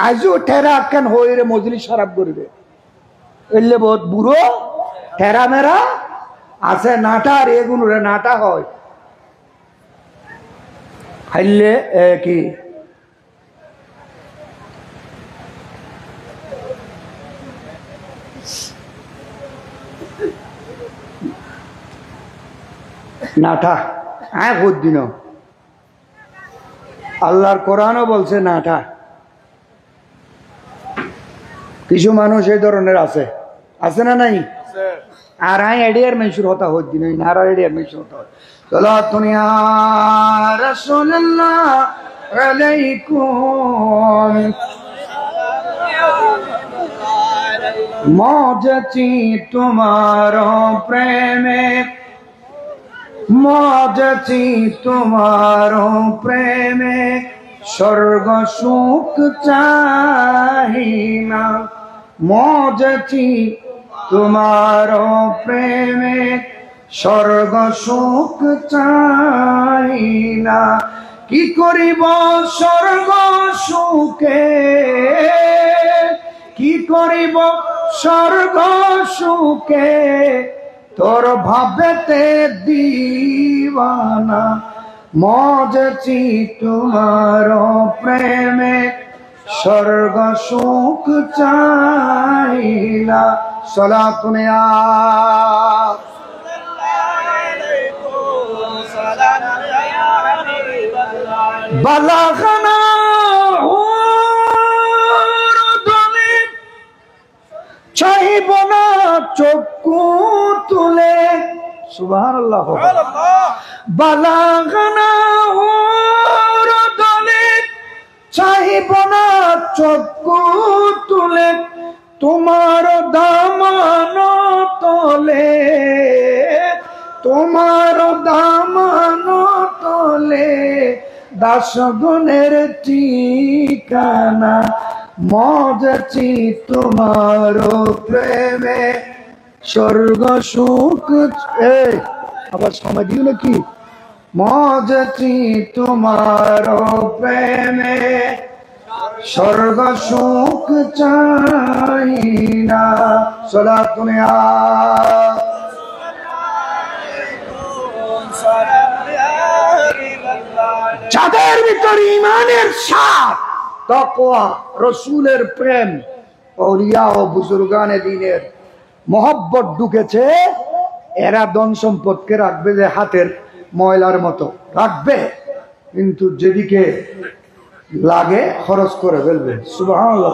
আজও ঠেরা কেন হয়ে রে মজলিস খারাপ করবে, এলে বহুত বুড়ো ঠেরা মেরা আছে, নাটা আর এগুলো রে নাটা হয় খাইলে কি নাটা হ্যাঁ ভোট দিন। আল্লাহর কোরআনও বলছে নাটা। কিছু মানুষ এই ধরনের আছে, আছে না নাই? আর এডিয়ার মেশুর হতা হত দিন আর এডিয়ার মেশুর হতা হয়। সালাতুন ইয়া রাসূলুল্লাহ আলাইকুম মজচি তোমার প্রেমে, মজচি তোমার প্রেমে, স্বর্গ সুখ চাহি না। মজচি তোমার প্রেমে, স্বর্গ সুখ চাহি না। কি করিব স্বর্গ সুখে, কি করিব স্বর্গ সুখে, তোর ভাবেতে দিওয়ানা। মজচি তোমার প্রেমে, স্বর্গ সুখ চাই না। সালাতুন ইয়া বালাগনা হুরদলে, চাইব না চক্ষু তুলে। সুবহানাল্লাহ। বালাগনা হুরদলে, চাইব না চক্ষু তুলে, তোমার দামান তলে, তোমার দামান তলে, দাসগণের ঠিকানা। মজচি তোমার প্রেমে, স্বর্গ সুখ। আবার সময় দিও নাকি? মজচি তোমার প্রেমে, স্বর্গ সুখ চাই না। সালাতুন ইয়া যাদের ভিতর ইমানের সাথ, তাকওয়া, রসুলের প্রেম, আউলিয়া ও বুজুর্গানে দ্বীনের মহব্বত ঢুকেছে, এরা ধন সম্পদকে রাখবে যে হাতের ময়লার মতো রাখবে, কিন্তু যেদিকে লাগে খরচ করে ফেলবে। সুবহানাল্লাহ।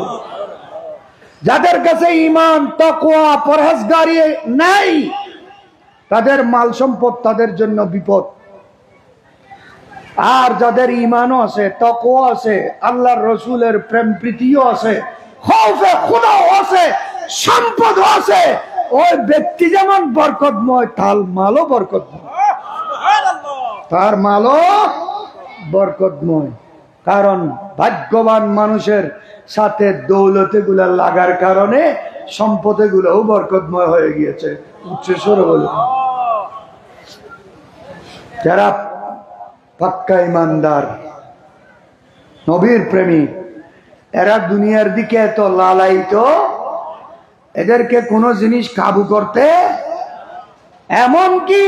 যাদের কাছে ঈমান, তাকওয়া, পরহেজগারি নাই, তাদের মাল সম্পদ তাদের জন্য বিপদ। আর যাদের ঈমানও আছে, তাকওয়া আছে, আল্লাহর রসুলের প্রেম প্রীতিও আছে, খৌফে খুদাও আছে, সম্পদও আছে, ওই ব্যক্তি যেমন বরকতময়, তার মালও বরকতময়, তার মালও বরকতময়। কারণ ভাগ্যবান মানুষের সাথে দৌলতে গুলা লাগার কারণে সম্পদে গুলাও বরকতময় হয়ে গিয়েছে। উচ্চস্বরে বলুন। যারা পাক্কা ইমানদার, নবীর প্রেমী, এরা দুনিয়ার দিকে এত লালায়িত, এদেরকে কোনো জিনিস কাবু করতে, এমনকি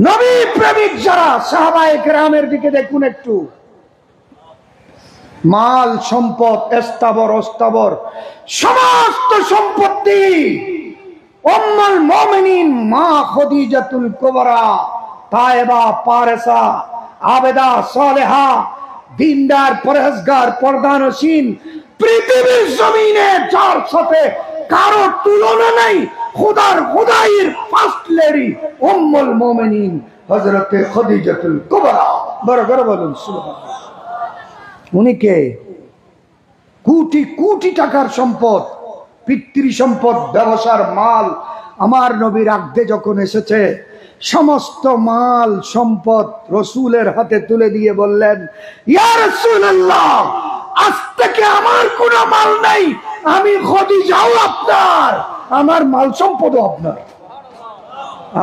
নবী প্রেমিক যারা সাহাবায়ে কেরামের দিকে দেখুন একটু, মাল সম্পদ স্থাবর অস্থাবর সমস্ত সম্পত্তি উম্মুল মুমিনিন মা খাদিজাতুল কুবরা, তায়েবা, পারেসা, আবেদা, সালেহা, দিনদার, পরহেজগার, পর্দানশীন, পৃথিবীর জমিনে যার সাথে কারো তুলনা নাই, খোদার খোদাইয়ের ফার্স্ট লেডি উম্মুল মুমিনিন হযরতে খাদিজাতুল কুবরা। বড় করে বলুন সুবহানাল্লাহ। উনি কে? কোটি কোটি টাকার সম্পদ, পিতৃ সম্পদ, ব্যবসার মাল আমার নবীর আগদে যখন এসেছে, সমস্ত মাল সম্পদ রসুলের হাতে তুলে দিয়ে বললেন, ইয়া রাসূলুল্লাহ, আজ থেকে আমার কোনো মাল নাই, আমি খাদিজাও আপনার, আমার মাল সম্পদও আপনার,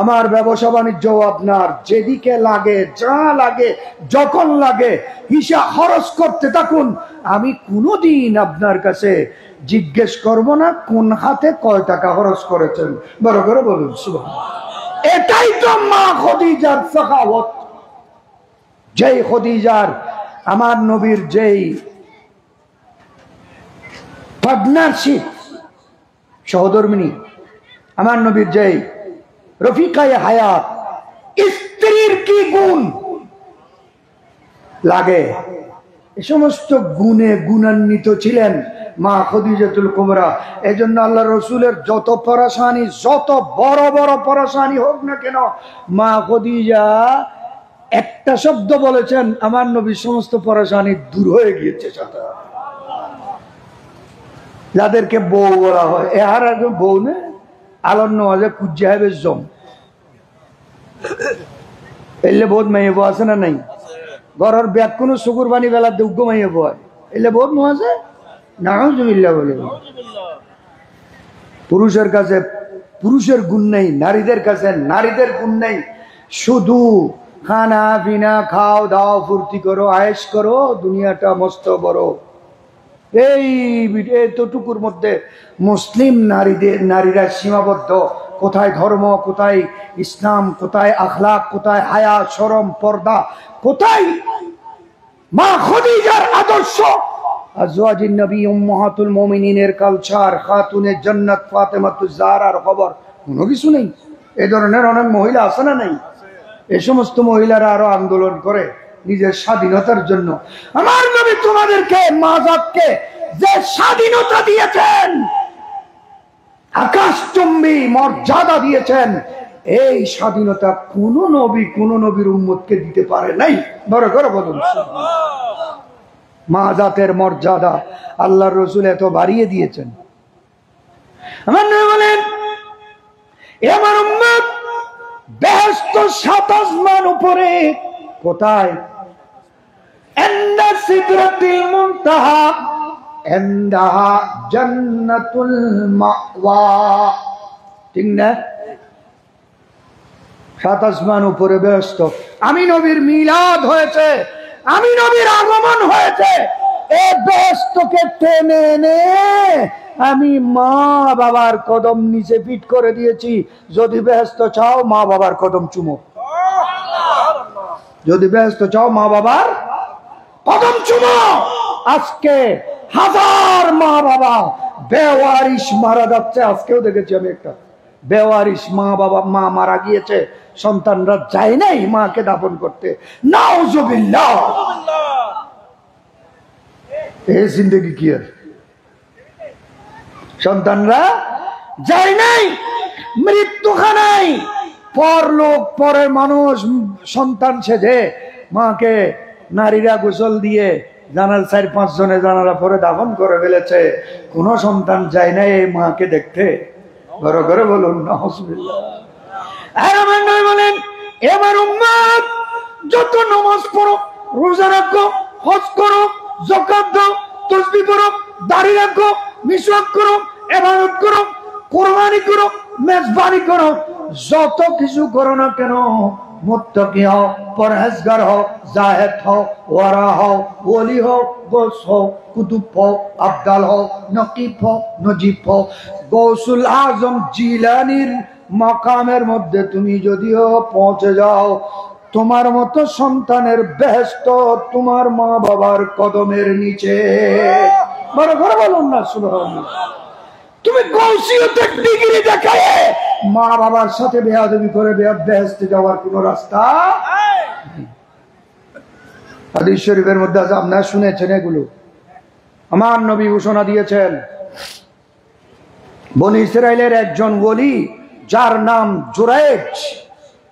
আমার ব্যবসা বাণিজ্যও আপনার, যেদিকে লাগে যা লাগে যখন লাগে হিসাব খরচ করতে থাকুন, আমি কোনোদিন আপনার কাছে জিজ্ঞেস করব না কোন হাতে কয় টাকা খরচ করেছেন। বড় করে বলুন সুবহানাল্লাহ। এটাই তো মা খাদিজার সাখাওয়াত। যেই খাদিজার আমার নবীর যেই পার্টনারশিপ, সহধর্মিনী, আমার নবীর যেই রফিকায়ে হায়াত, স্ত্রীর কি গুণ লাগে, এই সমস্ত গুণে গুণান্বিত ছিলেন মা খাদিজাতুল কুবরা। এজন্য আল্লাহ রসুলের যত পরেশানি, যত বড় বড় পরেশানি হোক না কেন, মা খাদিজা একটা শব্দ বলেছেন, আমার নবীর সমস্ত পরেশানি দূর হয়ে গিয়েছে। যাদেরকে বউ বলা হয়, এহার একজন বউ নে আলোর নওয়াজে কুজ্জাহেবের জম এলে বহুত মাইয়ে বউ আছে না নাই? ঘরের ব্যাগ কোনো শুকুর বানি বেলা দুগ্গ মাইয়ে বয় এলে বহুত নো আছে। নাউজুবিল্লাহ বলে। পুরুষের কাছে পুরুষের গুণ নেই, নারীদের কাছে নারীদের গুণ নেই। শুধু খানা পিনা, খাও দাও, ফুর্তি করো, আয়েশ করো, দুনিয়াটা মস্ত বড়। এই এতটুকুর মধ্যে মুসলিম নারীরা সীমাবদ্ধ। কোথায় ধর্ম, কোথায় ইসলাম, কোথায় আখলাক, কোথায় হায়া, শরম, পর্দা, কোথায় মা খাদিজার আদর্শ, আজওয়াজুন নবী উম্মাহাতুল মুমিনিনের কালচার, খাতুনে জান্নাত ফাতেমাতুজ জাহরার খবর কোনো কিছু নেই। এই ধরনের অনেক মহিলা আছে না নাই? এই সমস্ত মহিলারা আরো আন্দোলন করে নিজের স্বাধীনতার জন্য। আমার নবী তোমাদেরকে, মাজাতকে যে স্বাধীনতা দিয়েছেন, আকাশচুম্বী মর্যাদা দিয়েছেন, এই স্বাধীনতা কোন নবী কোন নবীর উম্মতকে দিতে পারে নাই। বড় করে বলুন মাজাতের মর্যাদা আল্লাহর রাসূল এত বাড়িয়ে দিয়েছেন। আমার নবী বলেন, আমার উম্মত বেহেশত ৭ আসমান উপরে। কোথায়? ইনদা সিদরাতিল মুনতাহা ইনদাহা জান্নাতুল মাওয়া। ঠিক না? ৭ আসমান উপরে বেহেশত। আমি নবীর মিলাদ হয়েছে, আমি নবীর আগমন হয়েছে। এই বেহেশতকে টেনে এনে আমি মা বাবার কদম নিচে পিট করে দিয়েছি। যদি বেহেশত চাও মা বাবার কদম চুমো, যদি বেহেশত চাও মা বাবার কদম চুমো। আজকে হাজার মা বাবা বেওয়ারিশ মারা যাচ্ছে। আজকেও দেখেছি আমি একটা বেওয়ারিশ মা বাবা, মা মারা গিয়েছে, সন্তানরা যায় নাই মাকে দাফন করতে। নাউজুবিল্লাহ। এই জিন্দেগি কি আর? সন্তানরা যায় নাই মৃত্যুখানায়। পরলোক, পরের মানুষ সন্তান সেজে মাকে নারীরা গোসল দিয়ে জানার ৪-৫ জনে জানালা পরে দাফন করে ফেলেছে। কোন সন্তান যায় নাই এই মাকে দেখতে। ঘরে ঘরে বলুন নাউজুবিল্লাহ। আর আমার নবী বলেন, এবার উম্মত যত নামাজ পড়ো, রোজা রাখো, হজ করো, যাকাত দাও, তাসবিহ পড়ো, দাড়ি রাখো, মিসওয়াক করো, ইবাদত করো, কুরবানি করো, মেজবানি করো, যত কিছু করো না কেন, মুত্তাকি হও, পরহেজগার হও, জাহেদ হও, ওয়ারা হও, ওলি হও, গোস হও, কুতুব হও, আবদাল হও, নকিব হও, নজিব হও, গৌসুল আজম জিলানির মাকামের মধ্যে তুমি যদিও পৌঁছে যাও, তোমার মতো সন্তানের বেহেশত তোমার মা বাবার কদমের নিচে। বড় করে বলুন না সুবহানাল্লাহ। তুমি গৌসিয়তের ডিগ্রি দেখায় মা বাবার সাথে বেয়াদবি করে বেহেশতে যাওয়ার কোন রাস্তা হাদিস শরীফের মধ্যে আছে, আপনারা শুনেছেন এগুলো। আমার নবী ঘোষণা দিয়েছেন, বনী ইসরাইলের একজন ওলি যার নাম জুরাইজ,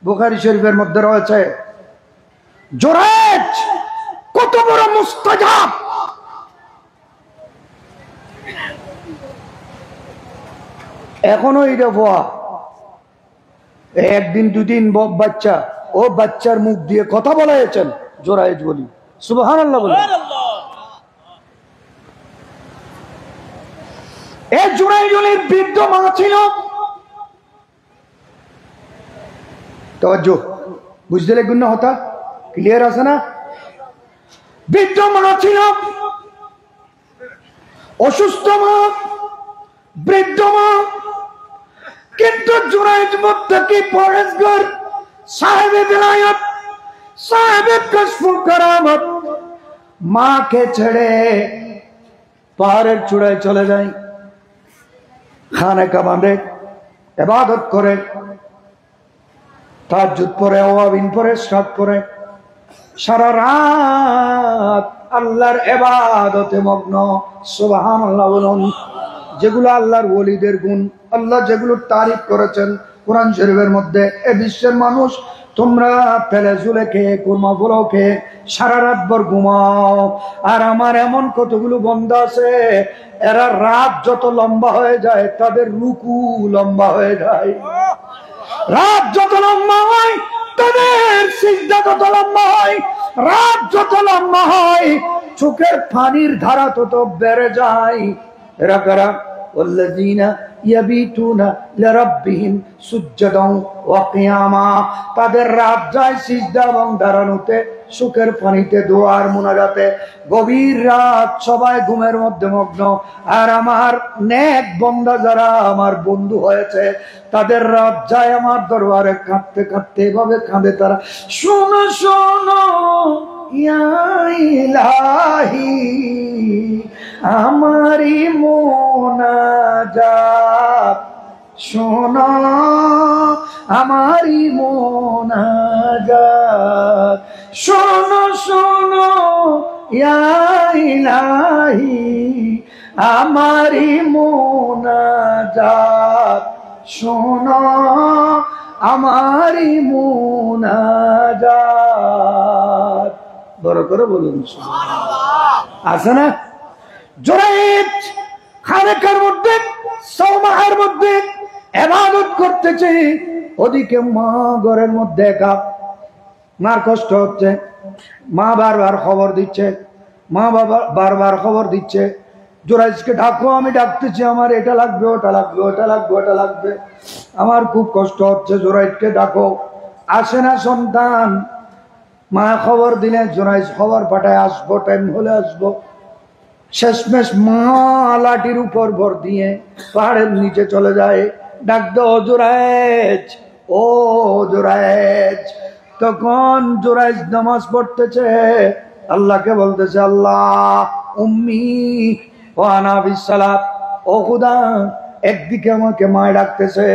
বুখারী শরীফের মধ্যে রয়েছে। জুরাইজ কত বড় মুস্তাজাব! এখনো এটা ভুয়া। একদিন দুদিন বাচ্চা, ও বাচ্চার মুখ দিয়ে কথা বলাইছেন জুরাইজ বলি, সুবহানাল্লাহ বলি। এই জুরাইজ বলির বৃদ্ধ মা ছিল, তওয়াজ্জুহ, বুঝতে লাগবে না, হতা ক্লিয়ার আছে না? বৃদ্ধ মা ছিল, অসুস্থ মা, বৃদ্ধ মা, কিন্তু জুরাইজ মুত্তাকি পরহেজগার সাহেবে বিলায়ত সাহেবে কশফুল কারামত মাকে ছেড়ে পাহাড়ের চূড়ায় চলে যায়, খানে কাবাবে ইবাদত করে, তাহাজ্জুদ পড়ে, আওয়াবিন পড়ে, সাত পড়ে, সারা রাত আল্লাহর ইবাদতে মগ্ন। সুবহানাল্লাহ বলুন। যেগুলো আল্লাহর ওলিদের গুণ, আল্লাহ যেগুলো তারিফ করেছেন কোরআন শরীফের মধ্যে, এ বিশ্বের মানুষ তোমরা পেলে ঝুলে খেয়ে, কুরমা পোলাও খেয়ে সারা রাত ভর ঘুমাও, আর আমার এমন কতগুলো বান্দা আছে এরা রাত যত লম্বা হয়ে যায় তাদের রুকু লম্বা হয়ে যায়, রাত যত লম্বা হয় তাদের সিজদা তত লম্বা হয়, রাত যত লম্বা হয় চোখের পানির ধারা তত বেড়ে যায়। এরা কারা? ওয়াল্লাযীনা ইয়াবিতুনা লিরাব্বিহিম সুজদান ওয়া কিয়ামা, তাদের রাত যায় সিজদা এবং দাঁড়ানোতে, সুখের পানিতে, দোয়ার মুনাজাতে, গভীর রাত সবাই ঘুমের মধ্যে মগ্ন। আর আমার নেক বান্দা যারা আমার বন্ধু হয়েছে তাদের রাত যায় আমার দরবারে কাঁদতে কাঁদতে, এভাবে কাঁদে তারা, শোনো শোনো ইয়া ইলাহি আমারি মোনাজাত, শোনো আমারি মোনাজাত, শোনো শোনো ইয়া ইলাহি আমারি মোনাজাত, শোনো আমারি মোনাজাত। বড় করে বলুন সুবহানাল্লাহ। আছে না? জুরাইজ খানেকার মধ্যে, সওমার মধ্যে ইবাদত করতেছে, ওদিকে মা ঘরের মধ্যে একা, মার কষ্ট হচ্ছে, মা বারবার খবর দিচ্ছে, মা বাবা বারবার খবর দিচ্ছে, জুরাইজকে ডাকো, আমি ডাকতেছি, আমার এটা লাগবে, ওটা লাগবে, ওটা লাগবে, ওটা লাগবে, আমার খুব কষ্ট হচ্ছে, জুরাইজকে ডাকো। আসে না সন্তান। মা খবর দিলে জুরাইজ খবর পাঠায়, আসবো, টাইম হলে আসবো। শেষমেশ মা লাঠির উপর ভর দিয়ে পাহাড়ের নিচে চলে যায়, ডাক দো জুরাইজ, ও জুরাইজ। তখন জুরাইজ নামাজ পড়তেছে, আল্লাহকে বলতেছে, আল্লাহ উম্মি ওয়া আনা বিসসালাত, ও খোদা, একদিকে আমাকে মা ডাকতেছে,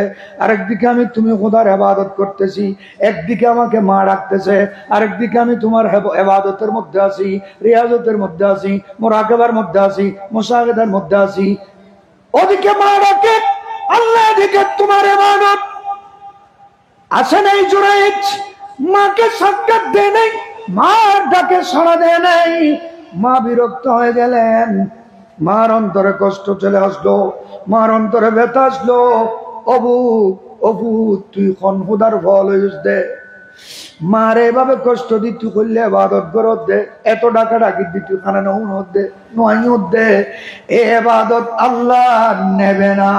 আরেকদিকে আমি তুমি খোদার ইবাদত করতেছি, একদিকে আমাকে মা ডাকতেছে, আরেকদিকে আমি তোমার ইবাদতের মধ্যে আছি, রিয়াজতের মধ্যে আছি, মুরাকাবার মধ্যে আছি, মুশাহাদার মধ্যে আছি। ওদিকে মা ডাকে, আল্লাহ এদিকে তোমার ইবাদত। আসে নাই জুরাইজ, মাকে সাক্ষাৎ দেয় নাই, মার ডাকে সাড়া দেয় নাই। মা বিরক্ত হয়ে গেলেন, মার অন্তরে কষ্ট চলে আসলো, মার অন্তরে ব্যথা আসলো। অবু অবু তুই খন খুদার ফল হইস দে, মার এভাবে কষ্ট দি তুই করলে এবাদত করত দে, এত ডাকা ডাকি দি তুই খানা নহুন দে, নোয়াইত দে, এ এবাদত আল্লাহ নেবে না।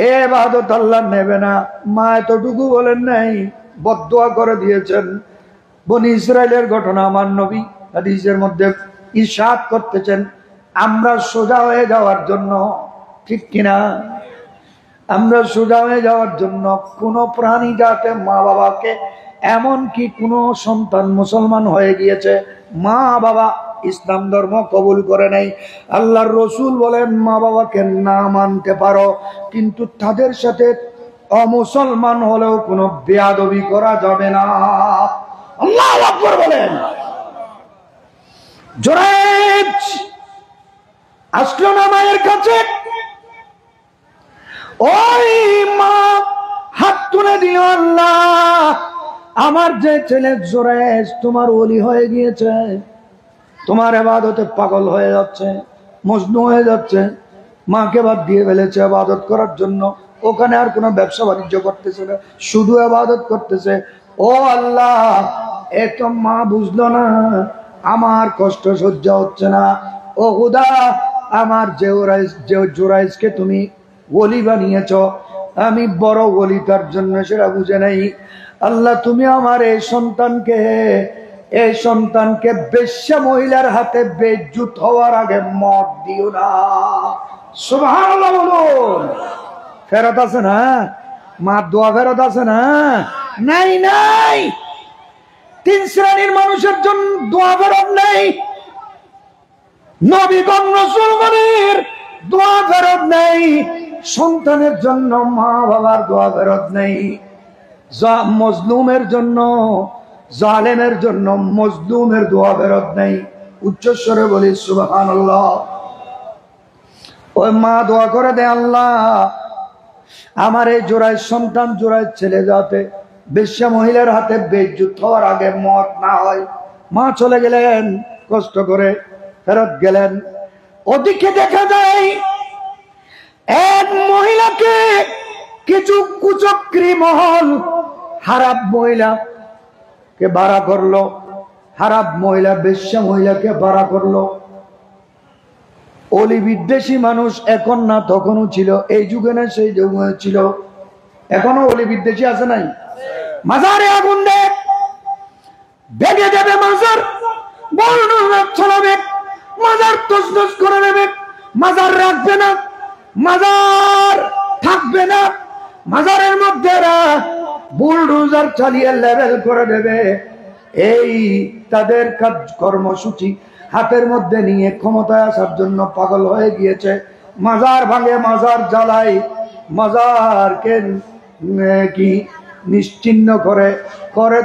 এ ইবাদত আল্লাহ নেবে না। মা এতটুকু বলেন নাই, বদদুয়া করে দিয়েছেন। বনি ইসরাইলের ঘটনা আমার নবী হাদিসের মধ্যে ইরশাদ করতেছেন, আমরা সোজা হয়ে যাওয়ার জন্য, ঠিক কিনা, আমরা সোজা হয়ে যাওয়ার জন্য কোন প্রাণী যাতে মা বাবাকে, এমন কি কোন সন্তান মুসলমান হয়ে গিয়েছে, মা বাবা ইসলাম ধর্ম কবুল করে নাই, আল্লাহর রসুল বলেন মা বাবাকে না মানতে পারো, কিন্তু তাদের সাথে অমুসলমান হলেও কোনো বেয়াদবি করা যাবে না। আল্লাহু আকবার বলেন। জুরাইজ আসলো না মায়ের কাছে, ওই মা হাত তুলে দিও, আল্লাহ আমার যে ছেলে জুরাইজ তোমার ওলি হয়ে গিয়েছে, তোমার ইবাদতে পাগল হয়ে যাচ্ছে, মজনু হয়ে যাচ্ছে, মাকে বাদ দিয়ে ফেলেছে ইবাদত করার জন্য, ওখানে আর কোনো ব্যবসা বাণিজ্য করতেছে না, শুধু ইবাদত করতেছে। ও আল্লাহ, এত মা বুঝলো না আমার কষ্ট সহ্য হচ্ছে না, ও খুদা আমার যে জুরাইজকে তুমি ওলি বানিয়েছ, আমি বড় ওলি, তার জন্য সেটা বুঝে নাই। আল্লাহ তুমি আমার এই সন্তানকে বেশ্যা মহিলার হাতে বেইজ্জত হওয়ার আগে মত দিও না। সুবহানাল্লাহ বলুন। ফেরত আছে না মা দোয়া, ফেরত আছে না? নাই নাই, 3 শ্রেণীর মানুষের জন্য দোয়া ফেরত নেই। নবীগণ রাসূলগণের দোয়া ফেরত নেই, সন্তানের জন্য মা বাবার দোয়া ফেরত নেই, মজলুমের জন্য, জালেমের জন্য মজলুমের দোয়া ফেরত নেই। উচ্চস্বরে বলি সুবহানাল্লাহ। ওই মা দোয়া করে দে, আল্লাহ আমার এই জোড়ায় সন্তান, জোড়ায় ছেলে যাতে বেশ্যা মহিলার হাতে বেইজ্জত হওয়ার আগে মত না হয়। মা চলে গেলেন, কষ্ট করে ফেরত গেলেন। ওদিকে দেখা যায় এক মহিলাকে কিছু কুচক্রী মহল হারাব মহিলাকে ভাড়া করলো, হারাব মহিলা বেশ্যা মহিলাকে ভাড়া করলো। অলি বিদ্বেষী মানুষ এখন না, তখনও ছিল, এই যুগে না সেই যুগে ছিল, এখনো অলি বিদ্বেষী আছে নাই? মাজারে আগুন দেয়, ভেঙে দেবে মাজার, চালাবে মাজার, তসনস করে দেবে, মাজার রাখবে না, মাজার থাকবে না, মাজারের মধ্যে বুলডোজার চালিয়ে লেভেল করে দেবে। এই তাদের কাজ কর্মসূচি হাতের মধ্যে নিয়ে ক্ষমতায় আসার জন্য পাগল হয়ে গিয়েছে। মাজার ভাঙে, মাজার জ্বালায়, মাজারকে কি নিশ্চিহ্ন করে,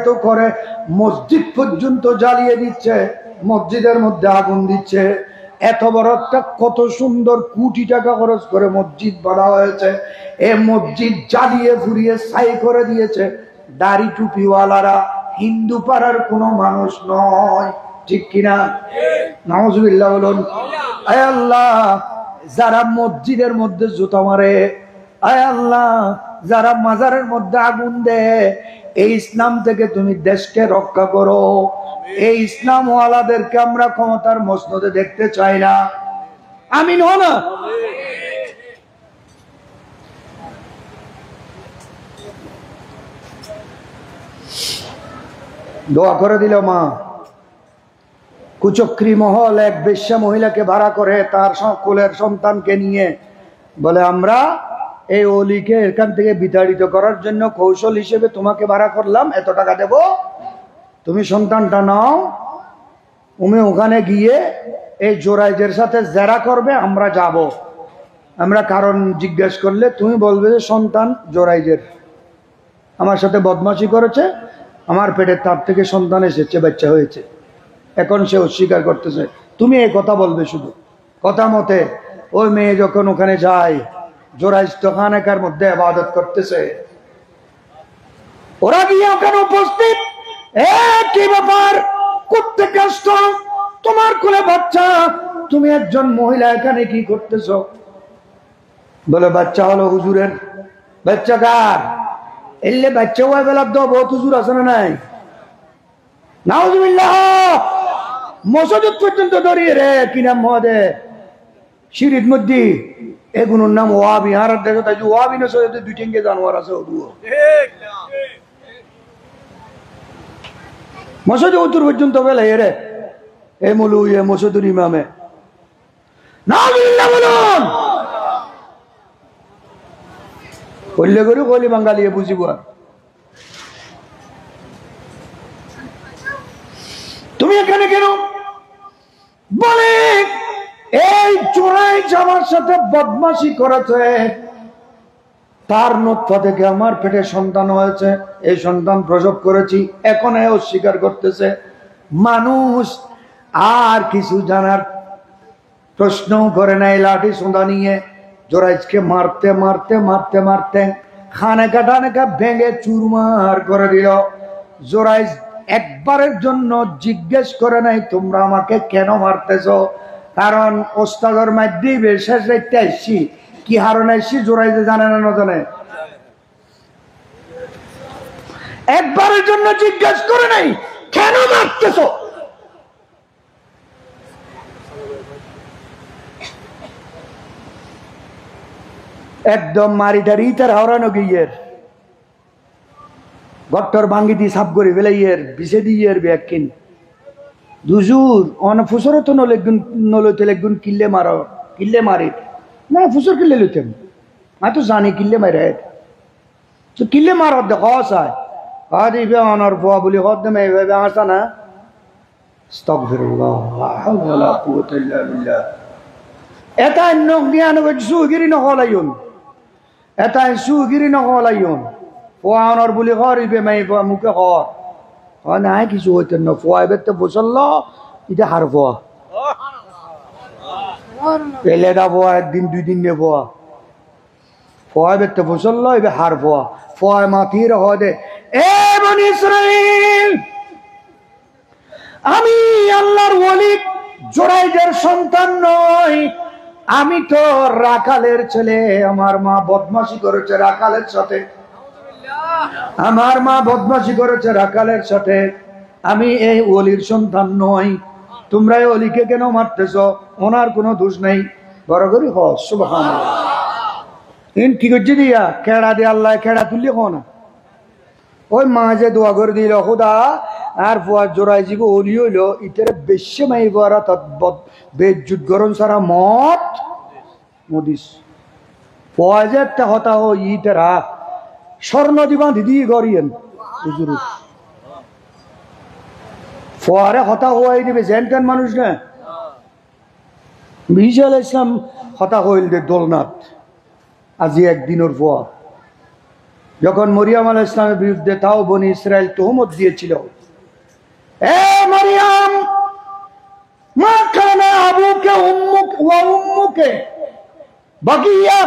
তো করে মসজিদ পর্যন্ত জ্বালিয়ে দিচ্ছে, মসজিদের মধ্যে আগুন দিচ্ছে। এত বড় একটা, কত সুন্দর, কোটি টাকা খরচ করে মসজিদ বানা হয়েছে, এ মসজিদ জ্বালিয়ে ফুরিয়ে ছাই করে দিয়েছে। দাড়ি টুপিওয়ালারা হিন্দু পাড়ার কোনো মানুষ নয়, ঠিক কিনা? নাউজুবিল্লাহ বলুন। আয় আল্লাহ, যারা মসজিদের মধ্যে জুতা মারে, আয় আল্লাহ যারা মাজারের মধ্যে আগুন দেয়, এই ইসলাম থেকে তুমি দেশকে রক্ষা করো। এই ইসলাম ওয়ালাদেরকে আমরা ক্ষমতার মসনদে দেখতে চাই না। আমিন হো না? দোয়া করে দিল মা। কুচক্রী মহল এক বেশ্যা মহিলাকে ভাড়া করে তার কোলের সন্তানকে নিয়ে বলে, আমরা এই অলিকে এখান থেকে বিতাড়িত করার জন্য কৌশল হিসেবে তোমাকে ভাড়া করলাম, এত টাকা দেব, তুমি সন্তানটা নাও, তুমি ওখানে গিয়ে এই জোরাইজের সাথে জেরা করবে, আমরা যাব, আমরা কারণ জিজ্ঞেস করলে তুমি বলবে যে সন্তান জোরাইজের, আমার সাথে বদমাশি করেছে, আমার পেটের তার থেকে সন্তান এসেছে, বাচ্চা হয়েছে, এখন সে অস্বীকার করতেছে, তুমি এই কথা বলবে শুধু। কথা মতে ওই মেয়ে যখন ওখানে যায়, জোরাইজ তো খানেকার মধ্যে ইবাদত করতেছে, ওরা গিয়ে ওখানে উপস্থিত, কি ব্যাপার, করতে কষ্ট, তোমার কোলে বাচ্চা, তুমি একজন মহিলা এখানে কি করতেছো? বলে বাচ্চা হলো হুজুরের। বাচ্চা কার? এলে বাচ্চা হয়ে বেলার তো বহুত হুজুর আছে না নাই? নাউজুবিল্লাহ, মসজিদ পর্যন্ত দড়িয়ে রে, কি নাম মহাদে, শিরিত মধ্যে এগুলোর নাম ওয়াবি। আর দেখো তাই ওয়াবি না সে দুই টিঙ্গে জানোয়ার আছে ওদুও মসজিদ উত্তর পর্যন্ত বেলা এরে এ মুলু এ মসজিদুল ইমামে নাউজুবিল্লাহ বলুন কইলে করে কইলে বাঙালি বুঝিব। আর তুমি এখানে কেন বলে এই চোরাই আমার সাথে বদমাশি করেছে, তার নূতফা থেকে আমার পেটে সন্তান হয়েছে, এই সন্তান প্রসব করেছি, এখন অস্বীকার করতেছে। মানুষ আর কিছু জানার প্রশ্ন করে নাই, লাঠি সোঁদা নিয়ে জোরাইজকে মারতে মারতে মারতে মারতে খানে কাটানেকা ভেঙে চুরমার করে দিল। জোরাইজ একবারের জন্য জিজ্ঞেস করে নাই তোমরা আমাকে কেন মারতেছ, কারণ ওস্তাদের মাধ্যমে শেষ রাইতে আসছি, কি হারণ আসছি জোরাইজে জানে না না জানে, একবারের জন্য জিজ্ঞেস করে নাই কেন মারতেছ। একদম মারিটারি তার হাওড়ানো গিয়ের গট্টর ভাঙ্গি দিয়ে সাপ করে ফেলে ইয়ের বিষে দিয়ে ব্যাকিন দুজুর অন ফুসর তো নলইতে লেগুন কিল্লে মারো কিল্লে মারি না ফুসর কিল্লে লইতেন আমি তো জানি কিল্লে মারে তো কিল্লে মার দেখ চায় আজ ইবে অনর পোয়া বলি হদ্দমে এইভাবে আসা না আস্তাগফিরুল্লাহ লা হাওলা ওয়ালা কুওয়াতা ইল্লা বিল্লাহ। এটা নখ দিয়া নগে সুগিরি নহলাইন, এটা সুগিরি নহলাইন পোয়া অনর বলি ঘর ইবে মাই মুখে ঘর নাই কিছু হইতেন না। পোয়া এবার তো বসল এটা হার পোয়া পেলেটা পোয়া একদিন দুই দিন নে পোয়া পোয়া এবার তো বসল এবার হার পোয়া পোয়া মাথির হয় দে এ বনি ইসরাইল আমি আল্লাহর ওলি জোরাইজের সন্তান নই, আমি তো রাখালের ছেলে। আমার মা বদমাশি করেছে রাখালের সাথে, আমার মা বদমাশি করেছে রাখালের সাথে, আমি এই ওলির সন্তান নই। তোমরা এই ওলিকে কেন মারতেছ, ওনার কোনো দোষ নেই। বড় করি হ সুবহানাল্লাহ ইন কি করছি দিয়া খেড়া দিয়ে আল্লাহ খেড়া তুললি হ না। ওই মা যে দোয়া করে দিল খুদা আর ফুয়ার জোড়াই জীব ওলি হইল ইতারে বেশি মাই বারা তৎবত বেজুত গরম সারা মত মদিস ফুয়া যে একটা হতা ও ইতারা স্বর্ণ দিবা দিদি গরিয়েন হুজুর ফুয়ারে হতা হওয়াই দিবে জেনটেন মানুষ না। ঈসা আলাইহিস সালাম হতা হইল দে দোলনাথ আজি একদিনের ফুয়া যখন মরিয়ম আলাইহিস সালামের বিরুদ্ধে তাও বনি ইসরাইল তোহমত দিয়েছিল, এ মরিয়ম মা কানা আবুকে ওয়া উম্মুকে বাকিয়া,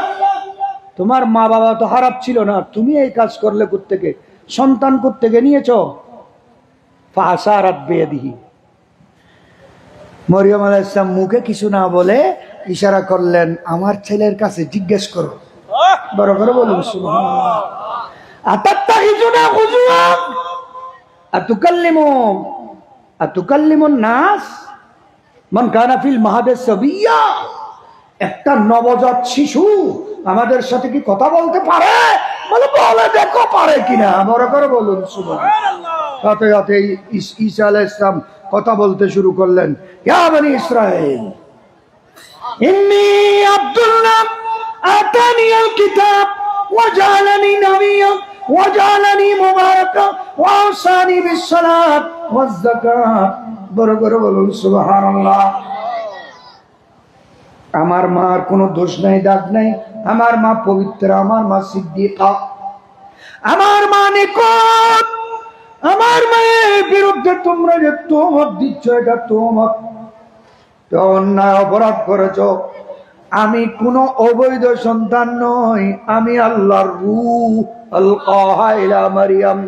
তোমার মা বাবা তো খারাপ ছিল না, তুমি এই কাজ করলে কোত্থেকে, সন্তান কোত্থেকে নিয়েছো। ফাসারাত বিয়াদিহি, মরিয়ম আলাইহিস সালাম মুখে কিছু না বলে ইশারা করলেন আমার ছেলের কাছে জিজ্ঞেস করো। বড় করে বলুন সুবহানাল্লাহ। আতাত্তাখিজুনা হুজুয়ান আতুকাল্লিমুন নাস মান কানা ফিল মাহাদিস সাবিয়্যা, একটা নবজাত শিশু আমাদের সাথে কি কথা বলতে পারে, বলে বলে দেখো পারে কিনা। বড় করে বলুন সুবহানাল্লাহ। সাথে সাথে ঈসা আলাইহিস সালাম কথা বলতে শুরু করলেন, ইয়া বনি ইসরাইল ইন্নী আব্দুল্লাহ আতানিয়াল কিতাব ওয়া জাআলানি নাবিয়্যান ওয়া জাআলানি মুবারাকান ওয়া আওসানি বিস সালাত ওয়াজ যাকাত। বড় করে বলুন সুবহানাল্লাহ। আমার মার কোনো দোষ নাই দাগ নাই, আমার মা পবিত্র, আমার মা সিদ্দিকা, আমার মা নিকট। আমার মায়ের বিরুদ্ধে তোমরা যে তোহমত দিচ্ছ এটা তোহমত, অন্যায় অপরাধ করেছ। আমি কোন অবৈধ সন্তান নই, আমি আল্লাহর রূহ আলকাহা ইলা মারিয়াম,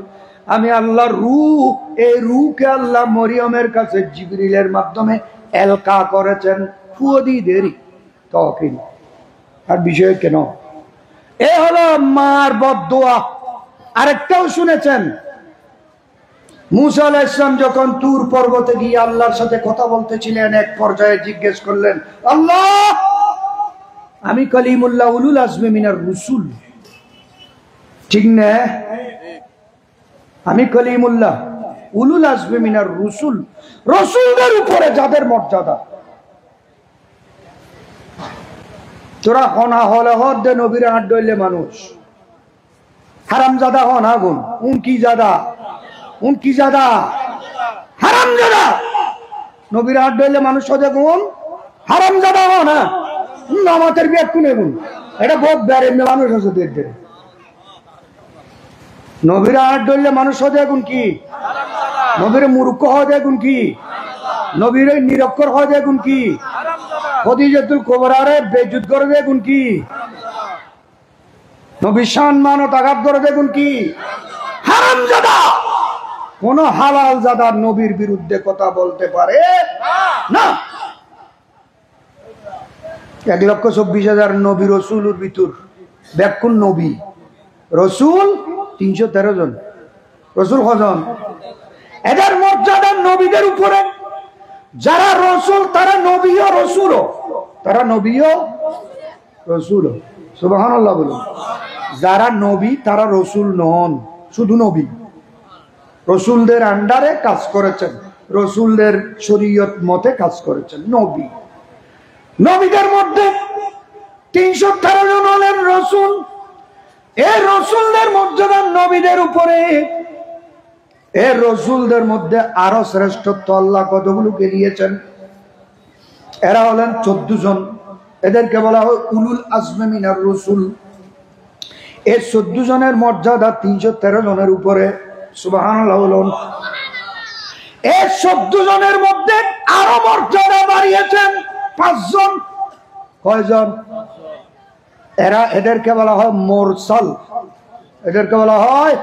আমি আল্লাহর রূহ। এই রূহকে আল্লাহ মরিয়মের কাছে জিবরিলের মাধ্যমে এলকা করেছেন। ফুয়দি দেরি তকিন আর বিষয় কেন এ হলো মার বদদোয়া। আরেকটাও শুনেছেন, মুসা আলাইহিস সালাম যখন তুর পর্বতে গিয়ে আল্লাহর সাথে কথা বলতেছিলেন, এক পর্যায়ে জিজ্ঞেস করলেন, আল্লাহ আমি কলিমুল্লাহ উলুল আজমি মিনার রসুল, ঠিক না? আমি কলিমুল্লাহ উলুল আজমি মিনার রসুল, রসুলদের উপরে যাদের মর্যাদা। তোরা হনা হলে হদ দে নবীর হাত ডইলে মানুষ হারামজাদা হন আগুন, উনকি জাদা হারামজাদা। নবীর হাত ডইলে মানুষ হদে গুণ হারামজাদা হন। হ্যাঁ, আমাদের বিয়ে কোনে গুণ, এটা বহুত বেড়ে মানুষ আছে দেখবে। নবীর হাত ডইলে মানুষ হদে গুণ কি? নবীর মূর্খ হয় দেখুন কি? নবীর নিরক্ষর হয় দেখুন কি? খদিজাতুল কুবরারে বেইজ্জত করে দেখুন কি? নবীর সম্মান ও আঘাত করে দেখুন কি? হারামজাদা। কোন হালাল জাদা নবীর বিরুদ্ধে কথা বলতে পারে না। 1,24,000 নবী রসুলের ভিতর ব্যাকুল নবী রসুল 313 জন। রসুল কজন? এদের মর্যাদা নবীদের উপরে। যারা রসুল তারা নবীও রসুল, তারা নবীও রসুল। সুবহানাল্লাহ বলুন। যারা নবী তারা রসুল নন, শুধু নবী। রসুলদের আন্ডারে কাজ করেছেন, রসুলদের শরীয়ত মতে কাজ করেছেন নবী। নবীদের মধ্যে 313 জন হলেন রসুল। এই রসুলদের মর্যাদা নবীদের উপরে। এর রসুলদের মধ্যে আরো শ্রেষ্ঠত্ব আল্লাহ কতগুলোকে দিয়েছেন। এরা হলেন 14 জন। এদেরকে বলা হয় উলুল আজমি মিনার রসুল। এই 14 জনের মর্যাদা 313 জনের উপরে। সুবহানাল্লাহ বলুন। এই 14 জনের মধ্যে আরো মর্যাদা বাড়িয়েছেন 5 জন। কয়জন? এদেরকে বলা হয় মুরসাল। এদেরকে বলা হয়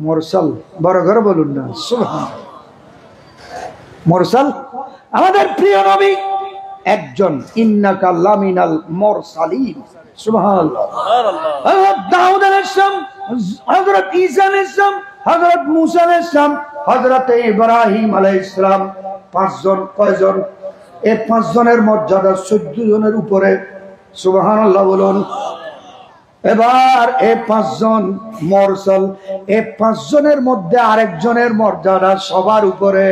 মুরসাল। বড় করে বলুন না সুবহানাল্লাহ। মুরসাল আমাদের প্রিয় নবী একজন। ইন্নাকা লামিনাল মুরসালিন। সুবহানাল্লাহ। হযরত দাউদ আলাইহিস সালাম, হযরত ঈসা আলাইহিস সালাম, হযরত মুসা আলাইহিস সালাম, হযরত ইব্রাহিম আলাইহিস সালাম 5 জন। কয়জন? এই 5 জনের মর্যাদা 14 জনের উপরে। সুবহানাল্লাহ বলুন। এবার এই 5 জন মুরসাল, এই 5 জনের মধ্যে আরেকজনের মর্যাদা সবার উপরে।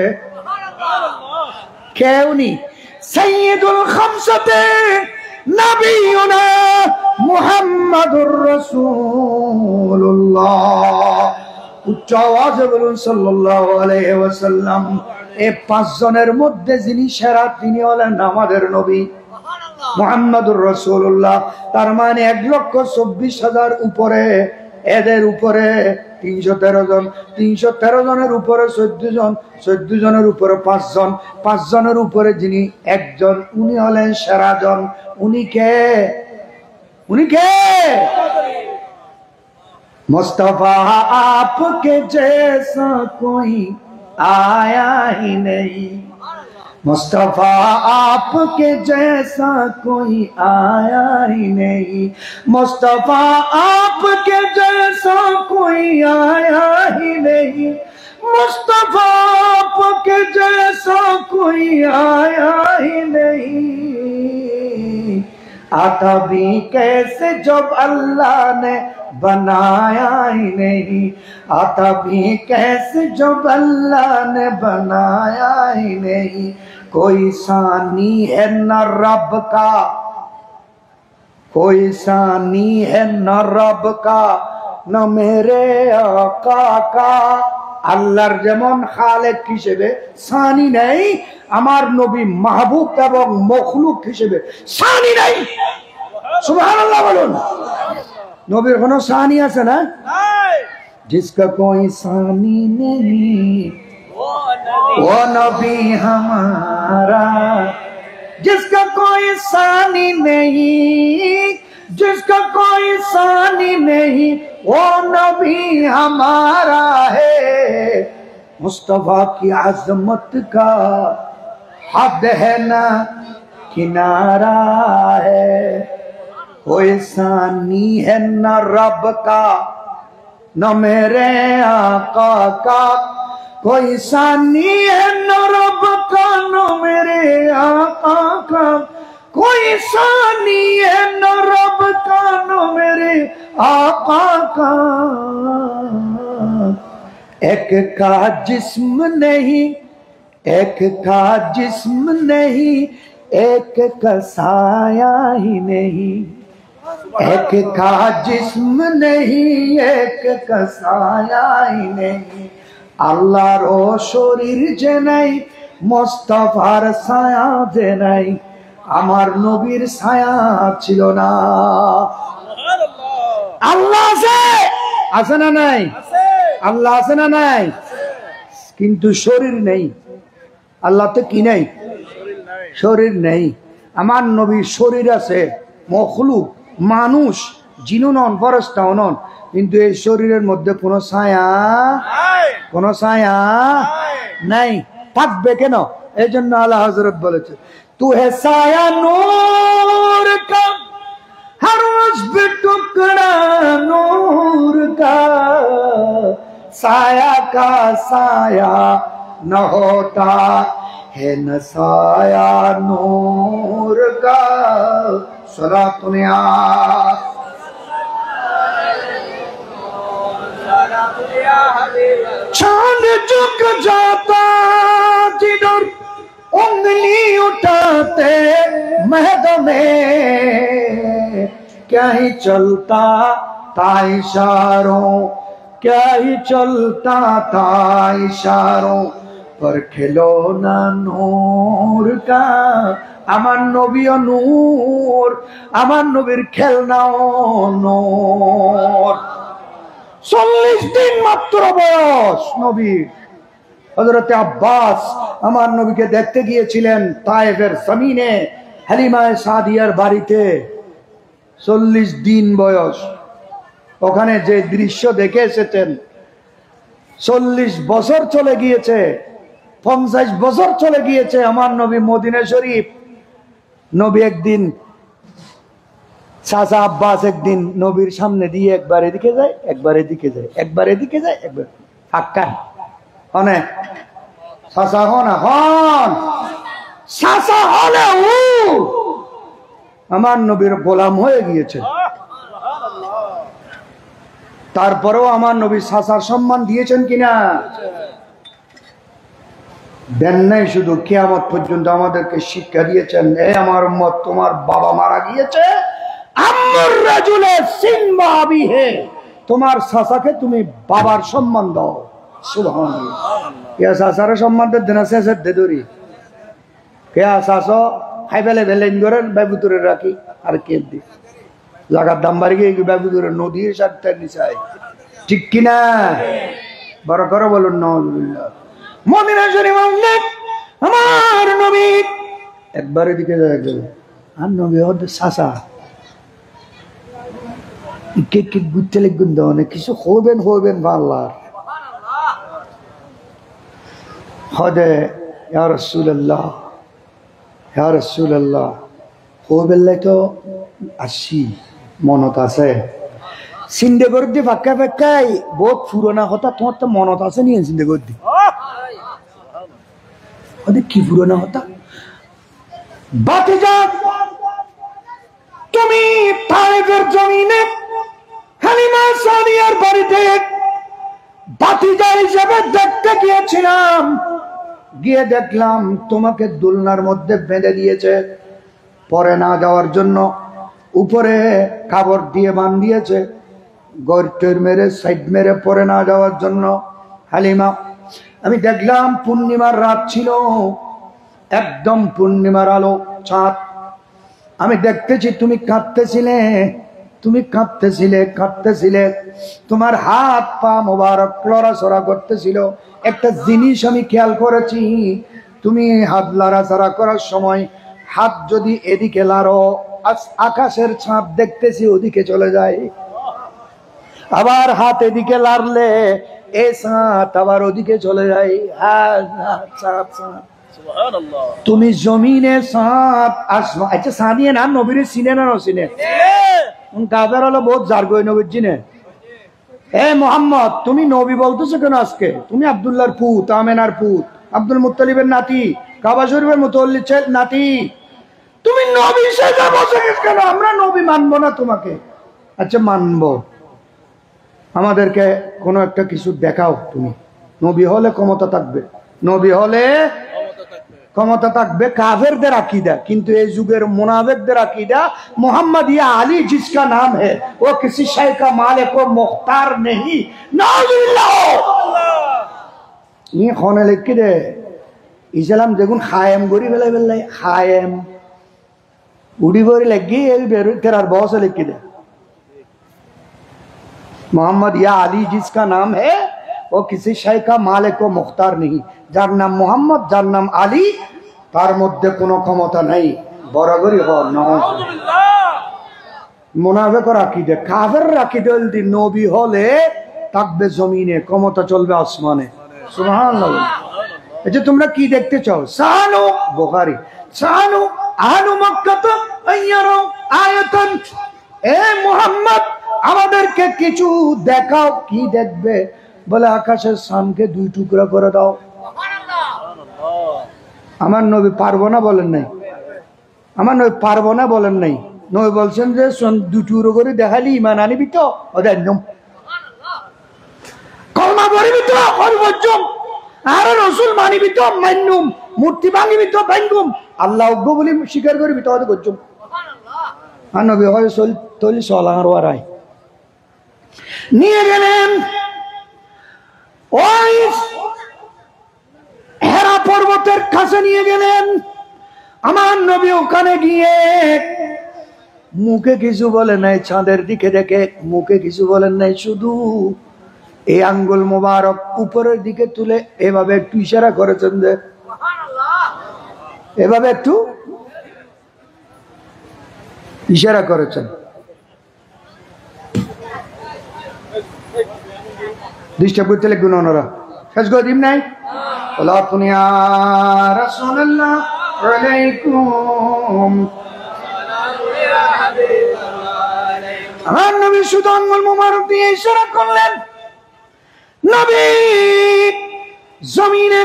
কেউ নেই। সাইয়্যিদুল খামসাতে নবিয়ুনা মুহাম্মাদুর রাসূলুল্লাহ। উচ্চ আওয়াজে বলুন সাল্লাল্লাহু আলাইহি ওয়াসাল্লাম। এই 5 জনের মধ্যে যিনি সেরা তিনি হলেন আমাদের নবী মুহাম্মাদুর রাসূলুল্লাহ। তার মানে 1,24,000 উপরে। এদের উপরে 313 জন। 313 জনের উপরে 14 জন। 14 জনের উপরে 5 জন। 5 জনের উপরে যিনি একজন, উনি হলেন সেরা জন। উনি কে? উনি কে? মুস্তাফা आपके जैसा कोई आया ही नहीं। मुस्तफा आपके जैसा कोई आया ही नहीं। मुस्तफा आपके जैसा कोई आया ही नहीं। मुस्तफा आपके जैसा कोई आया ही नहीं। आता भी कैसे जब अल्लाह ने बनाया ही नहीं। आता भी कैसे जब अल्लाह ने बनाया ही नहीं। कोई सानी है न रब का, कोई सानी है न रब का, न मेरे आका का। আল্লাহর যেমন খালেক হিসেবে সানি নেই, আমার নবী মাহবুব এবং মখলুক হিসেবে সানি নেই। সুবহানাল্লাহ বলুন। নবীর কোনো সানি আছে না? जिसका कोई सानी नहीं वो नबी हमारा। जिसका कोई सानी नहीं, जिसका कोई सानी नहीं वो नबी हमारा है। मुस्तफा की अजमत का हद है ना किनारा है। कोई सानी है न रब का, न मेरे आका का। कोई सानी है न रब का, न मेरे आका का। कोई सानी है न रब का न मेरे आका का, एक का जिस्म नहीं, एक का जिस्म नहीं, एक का साया ही नहीं, एक का जिस्म नहीं, एक का साया ही नहीं। আল্লাহর ও শরীর যে নাই, মোস্তফার ছায়া যে নাই, আমার নবীর ছায়া ছিল না। আল্লাহ আছে, আছে না নাই? আল্লাহ আছে না নাই? কিন্তু শরীর নেই। আল্লাহ তো কি নাই? শরীর নেই। আমার নবীর শরীর আছে, মখলুক মানুষ, জিনু নন, ফেরেশতাও নন, কিন্তু এই শরীরের মধ্যে কোনো ছায়া, কোনো ছায়া নাই। থাকবে কেন? এই জন্য আল্লাহ হযরত বলেছে, তু হে ছায়া নূর কা, হর উসবে টুকরা নূর কা, ছায়া কা ছায়া न होता है न साया नूर का। सलातुन या चांद झुक जाता जिधर उंगली उठाते महद में, क्या ही चलता था इशारों, क्या ही चलता था इशारों पर खिलौना नूर का। আমার নবীও নূর, আমার নবীর খেলনাও নূর। 40 দিন মাত্র বয়স নবীর। হযরত আব্বাস আমার নবীকে দেখতে গিয়েছিলেন তায়েফের জমিনে, হালিমা সাদিয়ার বাড়িতে। 40 দিন বয়স। ওখানে যে দৃশ্য দেখে এসেছেন, 40 বছর চলে গিয়েছে, 50 বছর চলে গিয়েছে। আমার নবী মদিনা শরীফ। নবী একদিন, চাচা আব্বাস একদিন নবীর সামনে দিয়ে একবার এদিকে যায়, একবার এদিকে যায়, একবার এদিকে যায়, একবার ফাঁকা হনে চাচা হন হন চাচা হলে আমার নবীর গোলাম হয়ে গিয়েছে। তারপরেও আমার নবী চাচার সম্মান দিয়েছেন কিনা? দেন নাই, শুধু কিয়ামত পর্যন্ত আমাদেরকে শিক্ষা দিয়েছেন, এ আমার উম্মত, তোমার বাবা মারা গিয়েছে, আম্মুর রাজুলে সিনবা আবিহে, তোমার চাচাকে তুমি বাবার সম্মান দাও। সুবহানাল্লাহ। ইয়া চাচারে সম্মান দে না, শেষে দে দরি কেয়া চাচো খাই ফেলে বেলেন করে বাবুতুরে রাখি আর কে দি লাগার দাম বাড়ি গিয়ে বাবুতুরে নদীর সাথে নিচাই, ঠিক কিনা? বড় করে বলুন নাউজুবিল্লাহ। মদিনা শরীফ আমার নবী একবার এদিকে যায় গেল, আর নবী ওদের চাচা কে কে গুতে লিখুন দাও, অনেক কিছু হবেন হবেন আল্লাহ হদে ইয়া রাসূলুল্লাহ, ইয়া রাসূলুল্লাহ হবেন তো আসি মনত আছে। চিন্তা করে দি ফাঁকা ফাঁকাই বহুত পুরোনা কথা, তোমার তো মনত আছে নিয়ে চিন্তা করে দি কি পুরোনো হতা। বাতিজা তুমি তায়েফের জমিনে হালিমা সাদিয়ার বাড়িতে বাতিজা হিসেবে দেখতে গিয়েছিলাম, গিয়ে দেখলাম তোমাকে দোলনার মধ্যে বেঁধে দিয়েছে পরে না যাওয়ার জন্য, উপরে কাপড় দিয়ে বাঁধিয়েছে, গর্তের মেরে সাইড মেরে পরে না যাওয়ার জন্য। হালিমা, আমি দেখলাম পূর্ণিমার রাত ছিল, একদম পূর্ণিমার আলো, চাঁদ। আমি দেখতেছি তুমি কাঁদতেছিলে, তুমি কাঁদতেছিলে, কাঁদতেছিলে, তোমার হাত পা মোবারক লড়াচড়া করতেছিল। একটা জিনিস আমি খেয়াল করেছি, তুমি হাত লড়াচড়া করার সময় হাত যদি এদিকে লাড়ো, আকাশের চাঁদ দেখতেছি ওদিকে চলে যায়, আবার হাত এদিকে লাড়লে এই চাঁদ আবার ওদিকে চলে যায়। তুমি জমিনে চাঁদ আসবো। আচ্ছা সানিয়ে না নবীরে চিনে না নচিনে? কাদের হলো বহুত জার্গই নবীর চিনে। এ মোহাম্মদ, তুমি নবী বলতেছো কেন আজকে? তুমি আব্দুল্লাহর পুত, আমেনার পুত, আব্দুল মুত্তালিবের নাতি, কাবা শরীফের মুতাল্লিদ নাতি, তুমি নবী সেজে বসে গেছ কেন? আমরা নবী মানবো না তোমাকে। আচ্ছা মানবো, আমাদেরকে কোনো একটা কিছু দেখাও। তুমি নবী হলে ক্ষমতা থাকবে, নবী হলে ক্ষমতা থাকবে। কাফেরদের আকীদা, কিন্তু এই যুগের মুনাফিকদের আকীদা मोहम्मद या अली जिसका नाम है वो किसी शय का मालिक व मुख्तार नहीं। नाउजुबिल्लाह ये खोने लिख दे ইসলাম দেখুন খায়েম গরি বেলাই বেলাই খায়েম উড়ি গরি লাগি এই বের তেরার বস লিখ দে मोहम्मद या अली जिसका नाम है वो किसी शय का मालिक व मुख्तार नहीं। যার নাম মোহাম্মদ, যার নাম আলী, তার মধ্যে কোনো ক্ষমতা নাই। বরাবরই হ নাউজুবিল্লাহ। মুনাফিকরা আকীদা, কাফেররা আকীদা দি নবী হলে থাকবে জমিনে, ক্ষমতা চলবে আসমানে। সুবহানাল্লাহ। এই যে তোমরা কি দেখতে চাও? সানু বুখারী সানু আহলু মক্কা আইয়ারু আয়াতান, এ মুহাম্মদ আমাদেরকে কিছু দেখাও। কি দেখবে? বলে আকাশের সানকে দুই টুকরা করে দাও। আমার নবী পারবো না বলেন নাই, আমার নবী পারবো না বলেন নাই। নবী বলছেন যে দুই টুকরো করে দেখালি ইমান আনিবি তো, ওদের কলমা পড়িবি তো হরবজ্জম, আর রাসূল মানিবি তো মান্নুম, মূর্তি ভাঙিবি তো ভাঙ্গুম, আল্লাহ অজ্ঞ বলি স্বীকার করবি তো গজ্জম। আর নবী হয় তলি সলার ওয়ারাই নিয়ে গেলেন ওই হেরা পর্বতের কাছে নিয়ে গেলেন। আমার নবী ওখানে গিয়ে মুখে কিছু বলেন নাই, চাঁদের দিকে দেখে মুখে কিছু বলেন নাই, শুধু এই আঙ্গুল মোবারক উপরের দিকে তুলে এভাবে একটু ইশারা করেছেন, যে এভাবে একটু ইশারা করেছেন। ডিস্টার্ব করতে লিখবেন ওনারা, শেষ করে দিন নাই। আমার নবী শুধু আঙ্গুল মোবারক দিয়ে ইশারা করলেন। নবী জমিনে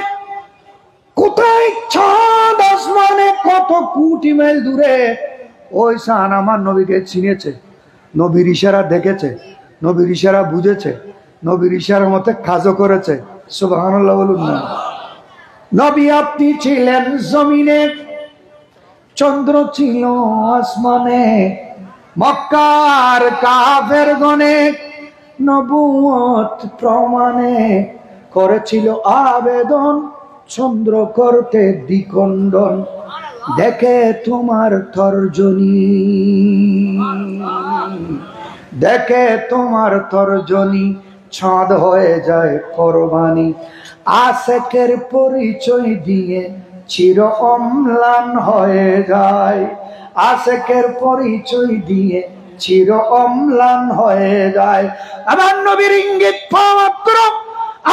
কোথায়, চাঁদ আসমানে কত কোটি মাইল দূরে, ওই চাঁদ আমার নবীকে চিনেছে, নবীর ইশারা দেখেছে, নবীর ইশারা বুঝেছে, নবীর ইশারার মতে কাজও করেছে। সুবহানাল্লাহ বলুন না। নবী আপনি ছিলেন জমিনে, চন্দ্র ছিল আসমানে, মক্কার কাফের গণে নবুয়ত প্রমাণে করেছিল আবেদন, চন্দ্র করতে দ্বিখণ্ডন, দেখে তোমার তর্জনী, দেখে তোমার তর্জনী, চাঁদ হয়ে যায় কোরবানি। আশেকের পরিচয় দিয়ে চির অম্লান হয়ে যায়, আশেকের পরিচয় দিয়ে চির অম্লান হয়ে যায়। আমার নবীর ইঙ্গিত পাওয়া মাত্র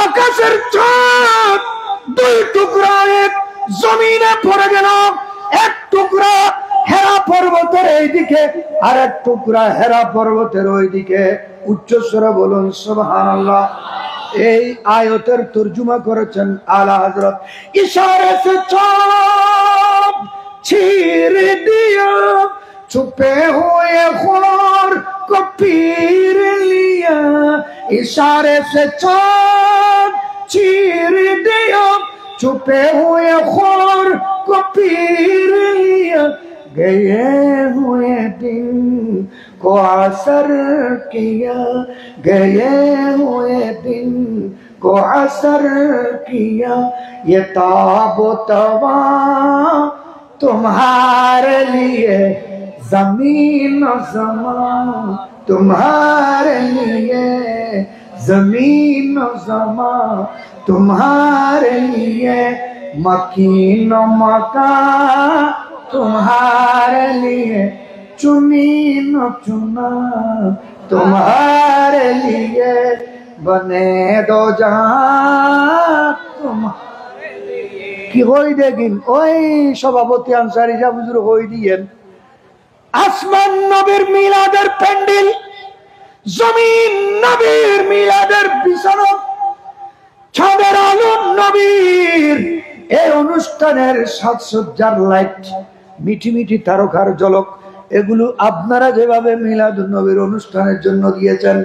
আকাশের চাঁদ দুই টুকরা এক জমিনে পড়ে গেল। এক টুকরা হেরা পর্বতের এইদিকে, আর এক টুকরা হেরা পর্বতের ওইদিকে। উচ্চস্বরে বলুন সুবহানাল্লাহ। এই আয়াতের তরজমা করেছেন আলা হযরত। ইশারে সে চাঁদ चीर दिया, छुपे हुए खौर को पीर लिया, इशारे से चाँद चीर दिया, छुपे हुए खौर को पीर लिया, गए हुए दिन को असर किया, गए हुए दिन को असर किया, ये ताबो तवा तुम्हारे लिए जमीन ज़मा, तुम्हारे लिए जमीन ज़मा, तुम्हारे लिए मकीन मका, तुम्हारे लिए चुनीन चुना, तुम्हारे लिए बने दो जहां, तुम्हारे लिए কি হই দেখিন। ওই সভাপতি আনসারী সাহেব হুজুর হই দিয়েন। আসমান নবীর মিলাদের প্যান্ডেল, জমিন নবীর মিলাদের বিছানা, চাঁদের আলো নবীর এই অনুষ্ঠানের সাজসজ্জার লাইট, মিঠি মিঠি তারকার ঝলক। এগুলো আপনারা যেভাবে মিলাদুন নবীর অনুষ্ঠানের জন্য দিয়েছেন,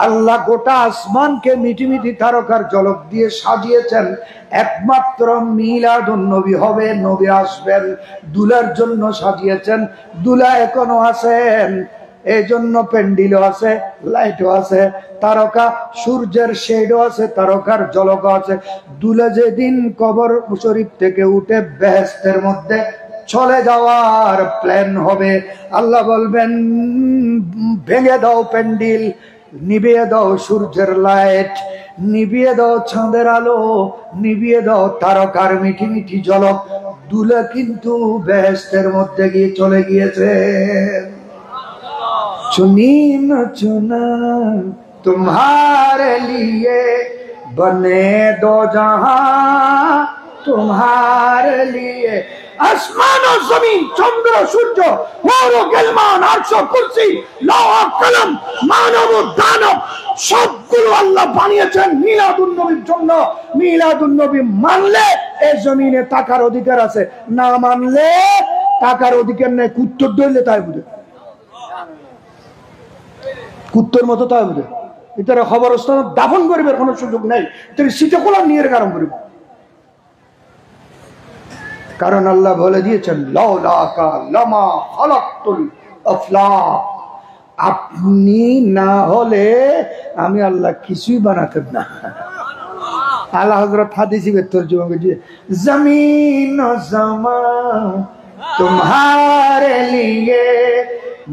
আল্লাহ গোটা আসমানকে মিঠি মিঠি তারকার ঝলক দিয়ে সাজিয়েছেন। একমাত্র মিলাদুন নবী হবে, নবী আসবেন, দুলার জন্য সাজিয়েছেন। দুলা এখনো আছেন, এই জন্য প্যান্ডেলও আছে, লাইটও আছে, তারকা সূর্যের শেডও আছে, তারকার ঝলকও আছে। দুলা যেদিন কবর শরীফ থেকে উঠে বেহেশতের মধ্যে চলে যাওয়ার প্ল্যান হবে, আল্লাহ বলবেন ভেঙে দাও প্যান্ডেল, নিভিয়ে দাও সূর্যের লাইট, নিভিয়ে দাও চাঁদের আলো, নিভিয়ে দাও তারকার মিঠি মিঠি ঝলক। দুলা কিন্তু বেহেশতের মধ্যে গিয়ে চলে গিয়েছে। चुनी न चुना तुम्हारे लिए बने दो जहां तुम्हारे लिए। आसमान और जमीन, चंद्र सूर्य, नूर व गिलमान, अर्श व कुर्सी, लौह व कलम, मानव व दानव সবগুলো আল্লাহ বানিয়েছেন মিলাদুন নবীর জন্য। মিলাদুন নবী মানলে এই জমিনে টাকার অধিকার আছে, না মানলে টাকার অধিকার নেই। কুত্তর দইলে তাই বুঝে, কুত্তর মতো তাই বুঝে। এটার খবরস্থান দাফন করিবার কোনো সুযোগ নেই, তিনি শীতে কোলা নিয়ে কারণ করিব। কারণ আল্লাহ বলে দিয়েছেন লাউলাকা লামা খালাকতুল আফলাক, আপনি না হলে আমি আল্লাহ কিছুই বানাতেন না। আল্লাহ হযরত হাদিসে তরজমা করেছে জমিন ও জামা तुम्हारे लिए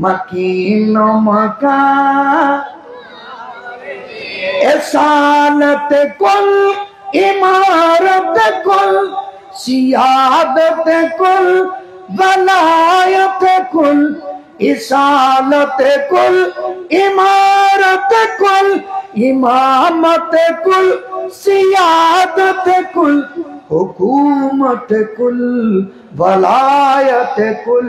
मकीन मकान एसानत कुल इमारत कुल सियादत कुल वलायत कुल इसालत कुल इमारत कुल इमामत कुल सियादत कुल हुकूमत कुल वलायत कुल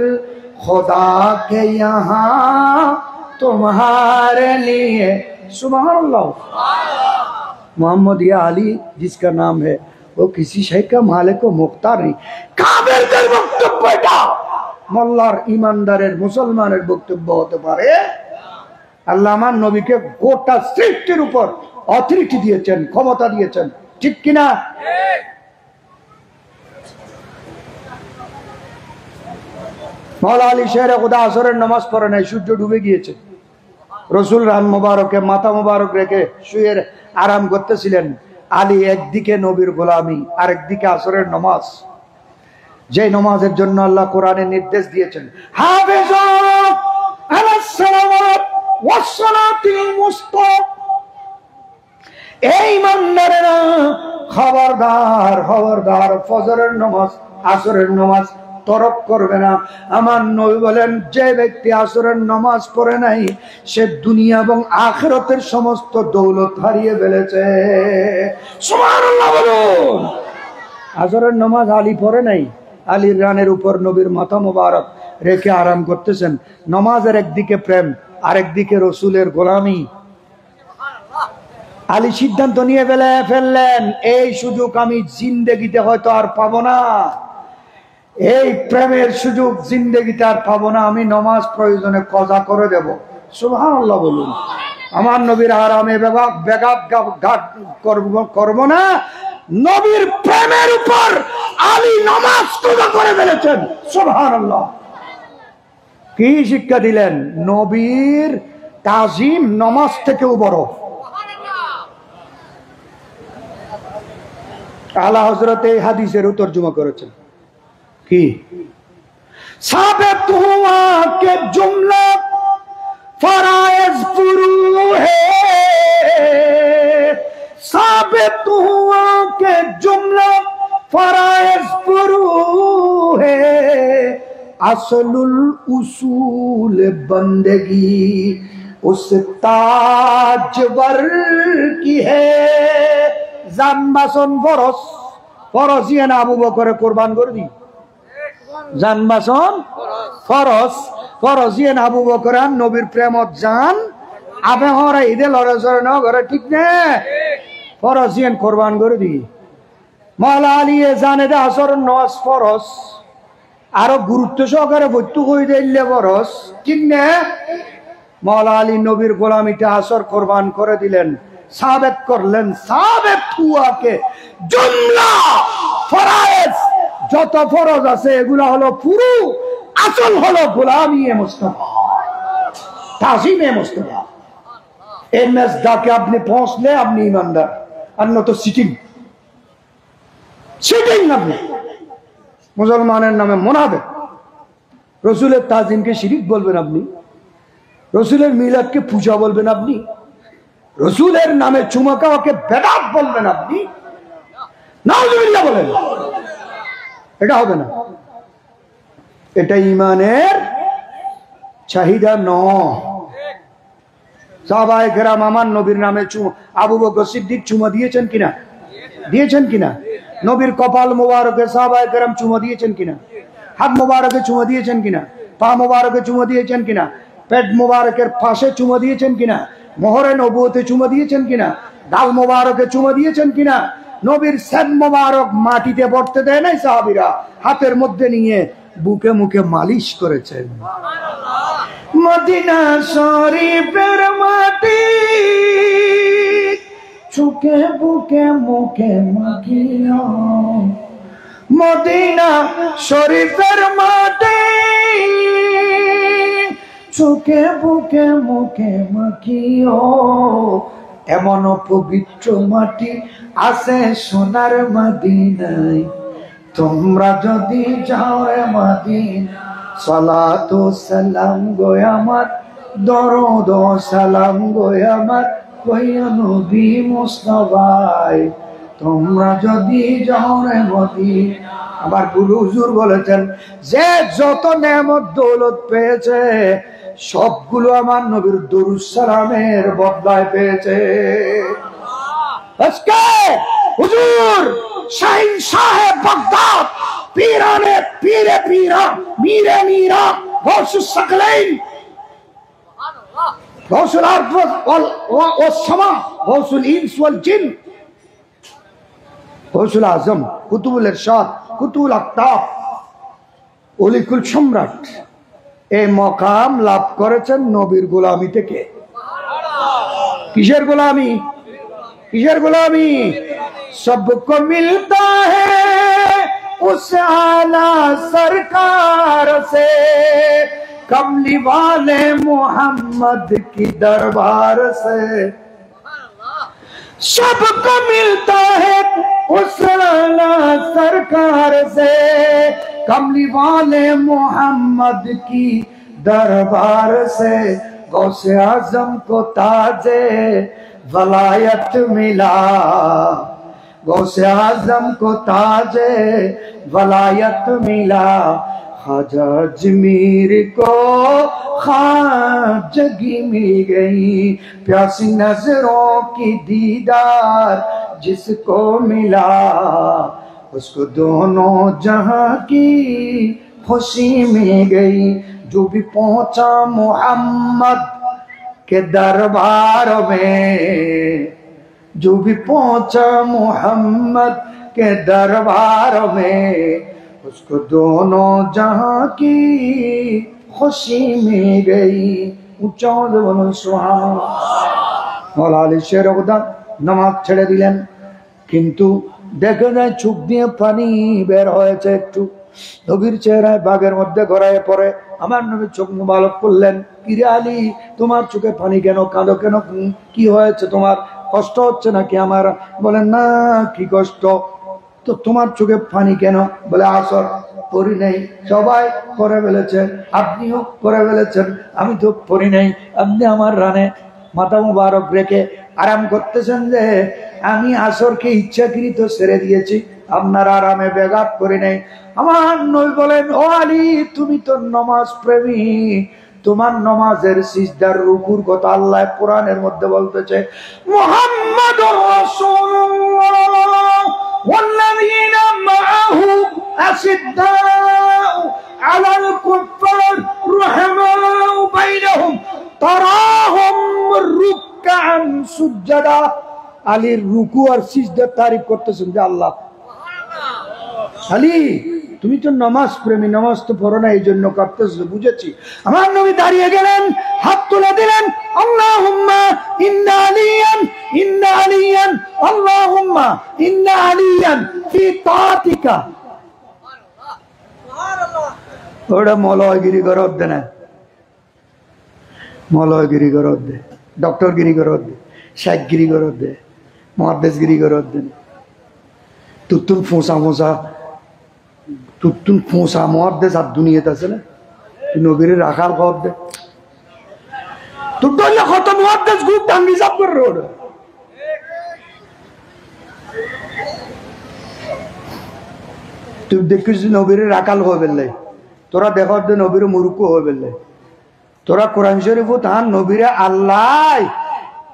खुदा के यहाँ तुम्हारे लिए। सुभान अल्लाह। मोहम्मद या अली जिसका नाम है वो किसी शय का मालिक व मुख्तार नहीं। काफिरদের বক্তব্য এটা, মোল্লার ইমানদারের মুসলমানের বক্তব্য হতে পারে। আল্লাহ আমার নবীকে গোটা সৃষ্টির উপর অথরিটি দিয়েছেন, ক্ষমতা দিয়েছেন, ঠিক কিনা? মৌলা আলী শেরে খুদা আসরের নামাজ পড়ে নাই, সূর্য ডুবে গিয়েছে। রসুল রান মোবারকে মাথা মোবারক রেখে শুয়ে আরাম করতেছিলেন। আলী একদিকে নবীর গোলামি, আরেকদিকে আসরের নামাজ, যে নামাজের জন্য আল্লাহ কোরআনে নির্দেশ দিয়েছেন হাফিজু আলাস সালাওয়াত ওয়াস সালাতিল মুস্তা। এই ইমানদারেরা খবরদার খবরদার, ফজরের নামাজ আসরের নামাজ তরক করবে না। আমার নবী বলেন যে ব্যক্তি আসরের নামাজ পড়ে নাই সে দুনিয়া এবং আখিরাতের সমস্ত দৌলত হারিয়ে ফেলেছে। সুবহানাল্লাহ বলুন। আসরের নামাজ আলী পড়ে নাই, আলীর রানের উপর নবীর মাথা মোবারক রেখে আরাম করতেছেন। নামাজের একদিকে প্রেম, আরেকদিকে রসুলের গোলামি। আলী সিদ্ধান্ত নিয়ে ফেললেন এই সুযোগ আমি জিন্দেগিতে হয়তো আর পাবো না, এই প্রেমের সুযোগ জিন্দেগিতে আর পাবো না, আমি নামাজ প্রয়োজনে কজা করে দেব। সুবহানাল্লাহ বলুন। আমার নবীর আরামে ব্যাঘাত করব না, নবীর প্রেমের উপর আলী নামাজ কজা করে ফেলেছেন। সুবহানাল্লাহ। কি শিক্ষা দিলেন? নবীর তাজিম নামাজ থেকেও বড়। আলা হযরত এই হাদিসের তরজমা করেছেন কি साबित हुआ के जुमला फराइज पुरू है, साबित हुआ के जुमला फराइज पुरू है, असलुल उसूल बंदगी उस ताजवर की है। জানবাসন ফরজ, ফরজ ইয়ান আবু বকর কুরবান করে দি। জানবাসন ফরজ, ফরজ ইয়ান আবু বকর নবীর প্রেমত জান আবে হরে ঈদে লড়াচড়া ন করে, ঠিক না? ফরজ ইয়ান কুরবান করে দি। মাওলা আলী জানে দে আসর নামাজ ফরজ, আরো গুরুত্ব সহকারে বৈতু হয়ে দিলে বরস ঠিক না। মওলা আলী নবীর গোলামিতে আসর কোরবান করে দিলেন, সাবেত করলেন। সাবেত হুয়াকে জুমলা ফরায়েজ যত ফরজ আছে এগুলা হলো পুরো, আসল হলো গোলামি এ মুস্তাফা, তাজিমে মুস্তাফা। এর মেজদাকে আপনি পৌঁছলে আপনি ইমানদার, আর নত সিটিং সিটিং আপনি মুসলমানের নামে মোনাফেক। রসুলের তাজিমকে শিরিক বলবেন আপনি, রসুলের মিলাদকে পূজা বলবেন আপনি, রসুলের নামে চুমা খাওয়াকে বেদাত বলবেন আপনি, নাউজুবিল্লাহ বলেন। এটা হবে না, এটা ইমানের চাহিদা নয়। সাহাবায়ে কেরাম আমার নবীর নামে আবু বকর সিদ্দিক চুমা দিয়েছেন কিনা? দিয়েছেন কিনা? নবীর কপাল মোবারকে সাহাবায়ে কেরাম চুমা দিয়েছেন কিনা? হাত মোবারকে চুমা দিয়েছেন কিনা? পা মোবারকে চুমা দিয়েছেন কিনা? পেট মোবারকের পাশে চুমা দিয়েছেন কিনা? মোহরে নবুয়তে চুমা দিয়েছেন কিনা? গাল মোবারকে চুমা দিয়েছেন কিনা? নবীর সেদ মোবারক মাটিতে পড়তে দেয় নাই সাহাবীরা, হাতের মধ্যে নিয়ে বুকে মুখে মালিশ করেছেন। মদিনা শরীফের মাটি চুকে বুকে মুখে মাখিও, মদিনা শরীফের মাটি চুকে বুকে মুখে মাখিও। এমন পবিত্র মাটি আছে সোনার মদিনায়, তোমরা যদি যাও রে মদিনা, সালাতু সালাম গো আমার, দরুদ ও সালাম গো আমার, কইয়া নবী মুস্তাফায়, তোমরা যদি যাও রে মদিনা। আবার গুরু হুজুর বলেছেন যে যত নেয়ামত দৌলত পেয়েছে সবগুলো আমার নবীর দরুদ সালামের বদলায় পেয়েছে। আজকে হুজুর শাহিন সাহেব বাগদাদ, পীরানে পীরে পীরা, মীরে মীরা, গৌসুস সাকলাইন, গৌসুল আরদ ওয়াস সামা, গৌসুল ইনস ওয়াল জিন, গৌসুল আজম, কুতুবুল ইরশাদ, কুতুবুল আকতাব, অলিকুল সম্রাট, এই মকাম লাভ করেছেন নবীর গোলামি থেকে। কিসের গোলামি? কিসের গোলামি? सबको मिलता है उस आला सरकार से, कमली वाले मोहम्मद की दरबार से। सबको मिलता है उस आला सरकार से, कमली वाले मोहम्मद की दरबार से। गौसे आजम को ताजे वलायत मिला, गौसे आजम को ताजे वलायत मिला, ख्वाजा अजमीर को ख्वाजगी मिल गई, प्यासी नजरों की दीदार जिसको मिला, उसको दोनों जहां की खुशी मिल गई। जो भी पहुंचा मोहम्मद के दरबार में, जो भी पहुंचा मोहम्मद के दरबार में, उसको दोनों जहां की खुशी मिल गई। ऊंचा बोलो सुभान। मौला आली शेर खुदा नामाज ছেড়ে দিলেন, কিন্তু দেখে যায় চোখ দিয়ে পানি বের হয়েছে একটু। নবীর চেহারায় বাগের মধ্যে গড়ায় পড়ে। আমার নবী চোখ মুবারক করলেন, কিরে আলী তোমার চোখে পানি কেন? কাঁদো কেন? কি হয়েছে তোমার? কষ্ট হচ্ছে নাকি আমার? বলেন না, কি কষ্ট? তো তোমার চোখে পানি কেন? বলে আসর পড়ি নাই, সবাই করে ফেলেছে, আপনিও করে ফেলেছেন, আমি তো পড়ি নাই। আপনি আমার রানে মাথা মুবারক রেখে আরাম করতেছেন যে আমি আসরকে ইচ্ছাকৃত ছেড়ে দিয়েছি, আপনার আরামে ব্যাঘাত করি নাই। আমার নবী বলেন, ও আলী তুমি তো নামাজ প্রেমী, তোমার নামাজের সিজদার রুকুর কথা আল্লাহ কোরআনের মধ্যে বলতেছে, মুহাম্মাদুর রাসূলুল্লাহ ওয়াল্লাযীনা মাআহু আশিদ্দাউ আলাল কুফার রাহমাউ বাইনাহুম তারাহুম রুকআন সুজদা। আলীর রুকু আর সিজদার তারিফ করতেছেন যে আল্লাহ, আলী তুমি তো নামাজ প্রেমী, নামাজ তো পড়ো না, এই জন্য কাঁপতেছো, বুঝেছি। আমার নবী দাঁড়িয়ে গেলেন, হাত তুলে দিলেন, আল্লাহুম্মা ইন্না আলিয়ান, ইন্না আলিয়ান, আল্লাহুম্মা ইন্না আলিয়ান ফি তাআতিকা। ওটা মলয়গিরি করত দে না, মলয়গিরি করত দে, ডক্টরগিরি করত দে, শেখগিরি করত দে, মুহাদ্দিসগিরি করত দে। তুতুন ফোঁসা ফোঁসা, তুতুন ফোঁসা মুহাদ্দিস আর দুনিয়াতে আছে না, নবীর রাখাল কর দে। তুই তো কত মুহাদ্দিস গ্রুপ টাঙ্গি সাপ করে রোড। তুই দেখিস নবীর রাখাল হয়ে বেললে, তোরা দেখার দে নবীর মুরুক্ষ হয়ে বেললে। তোরা কোরআন শরীফ তাহার নবীরে আল্লাহ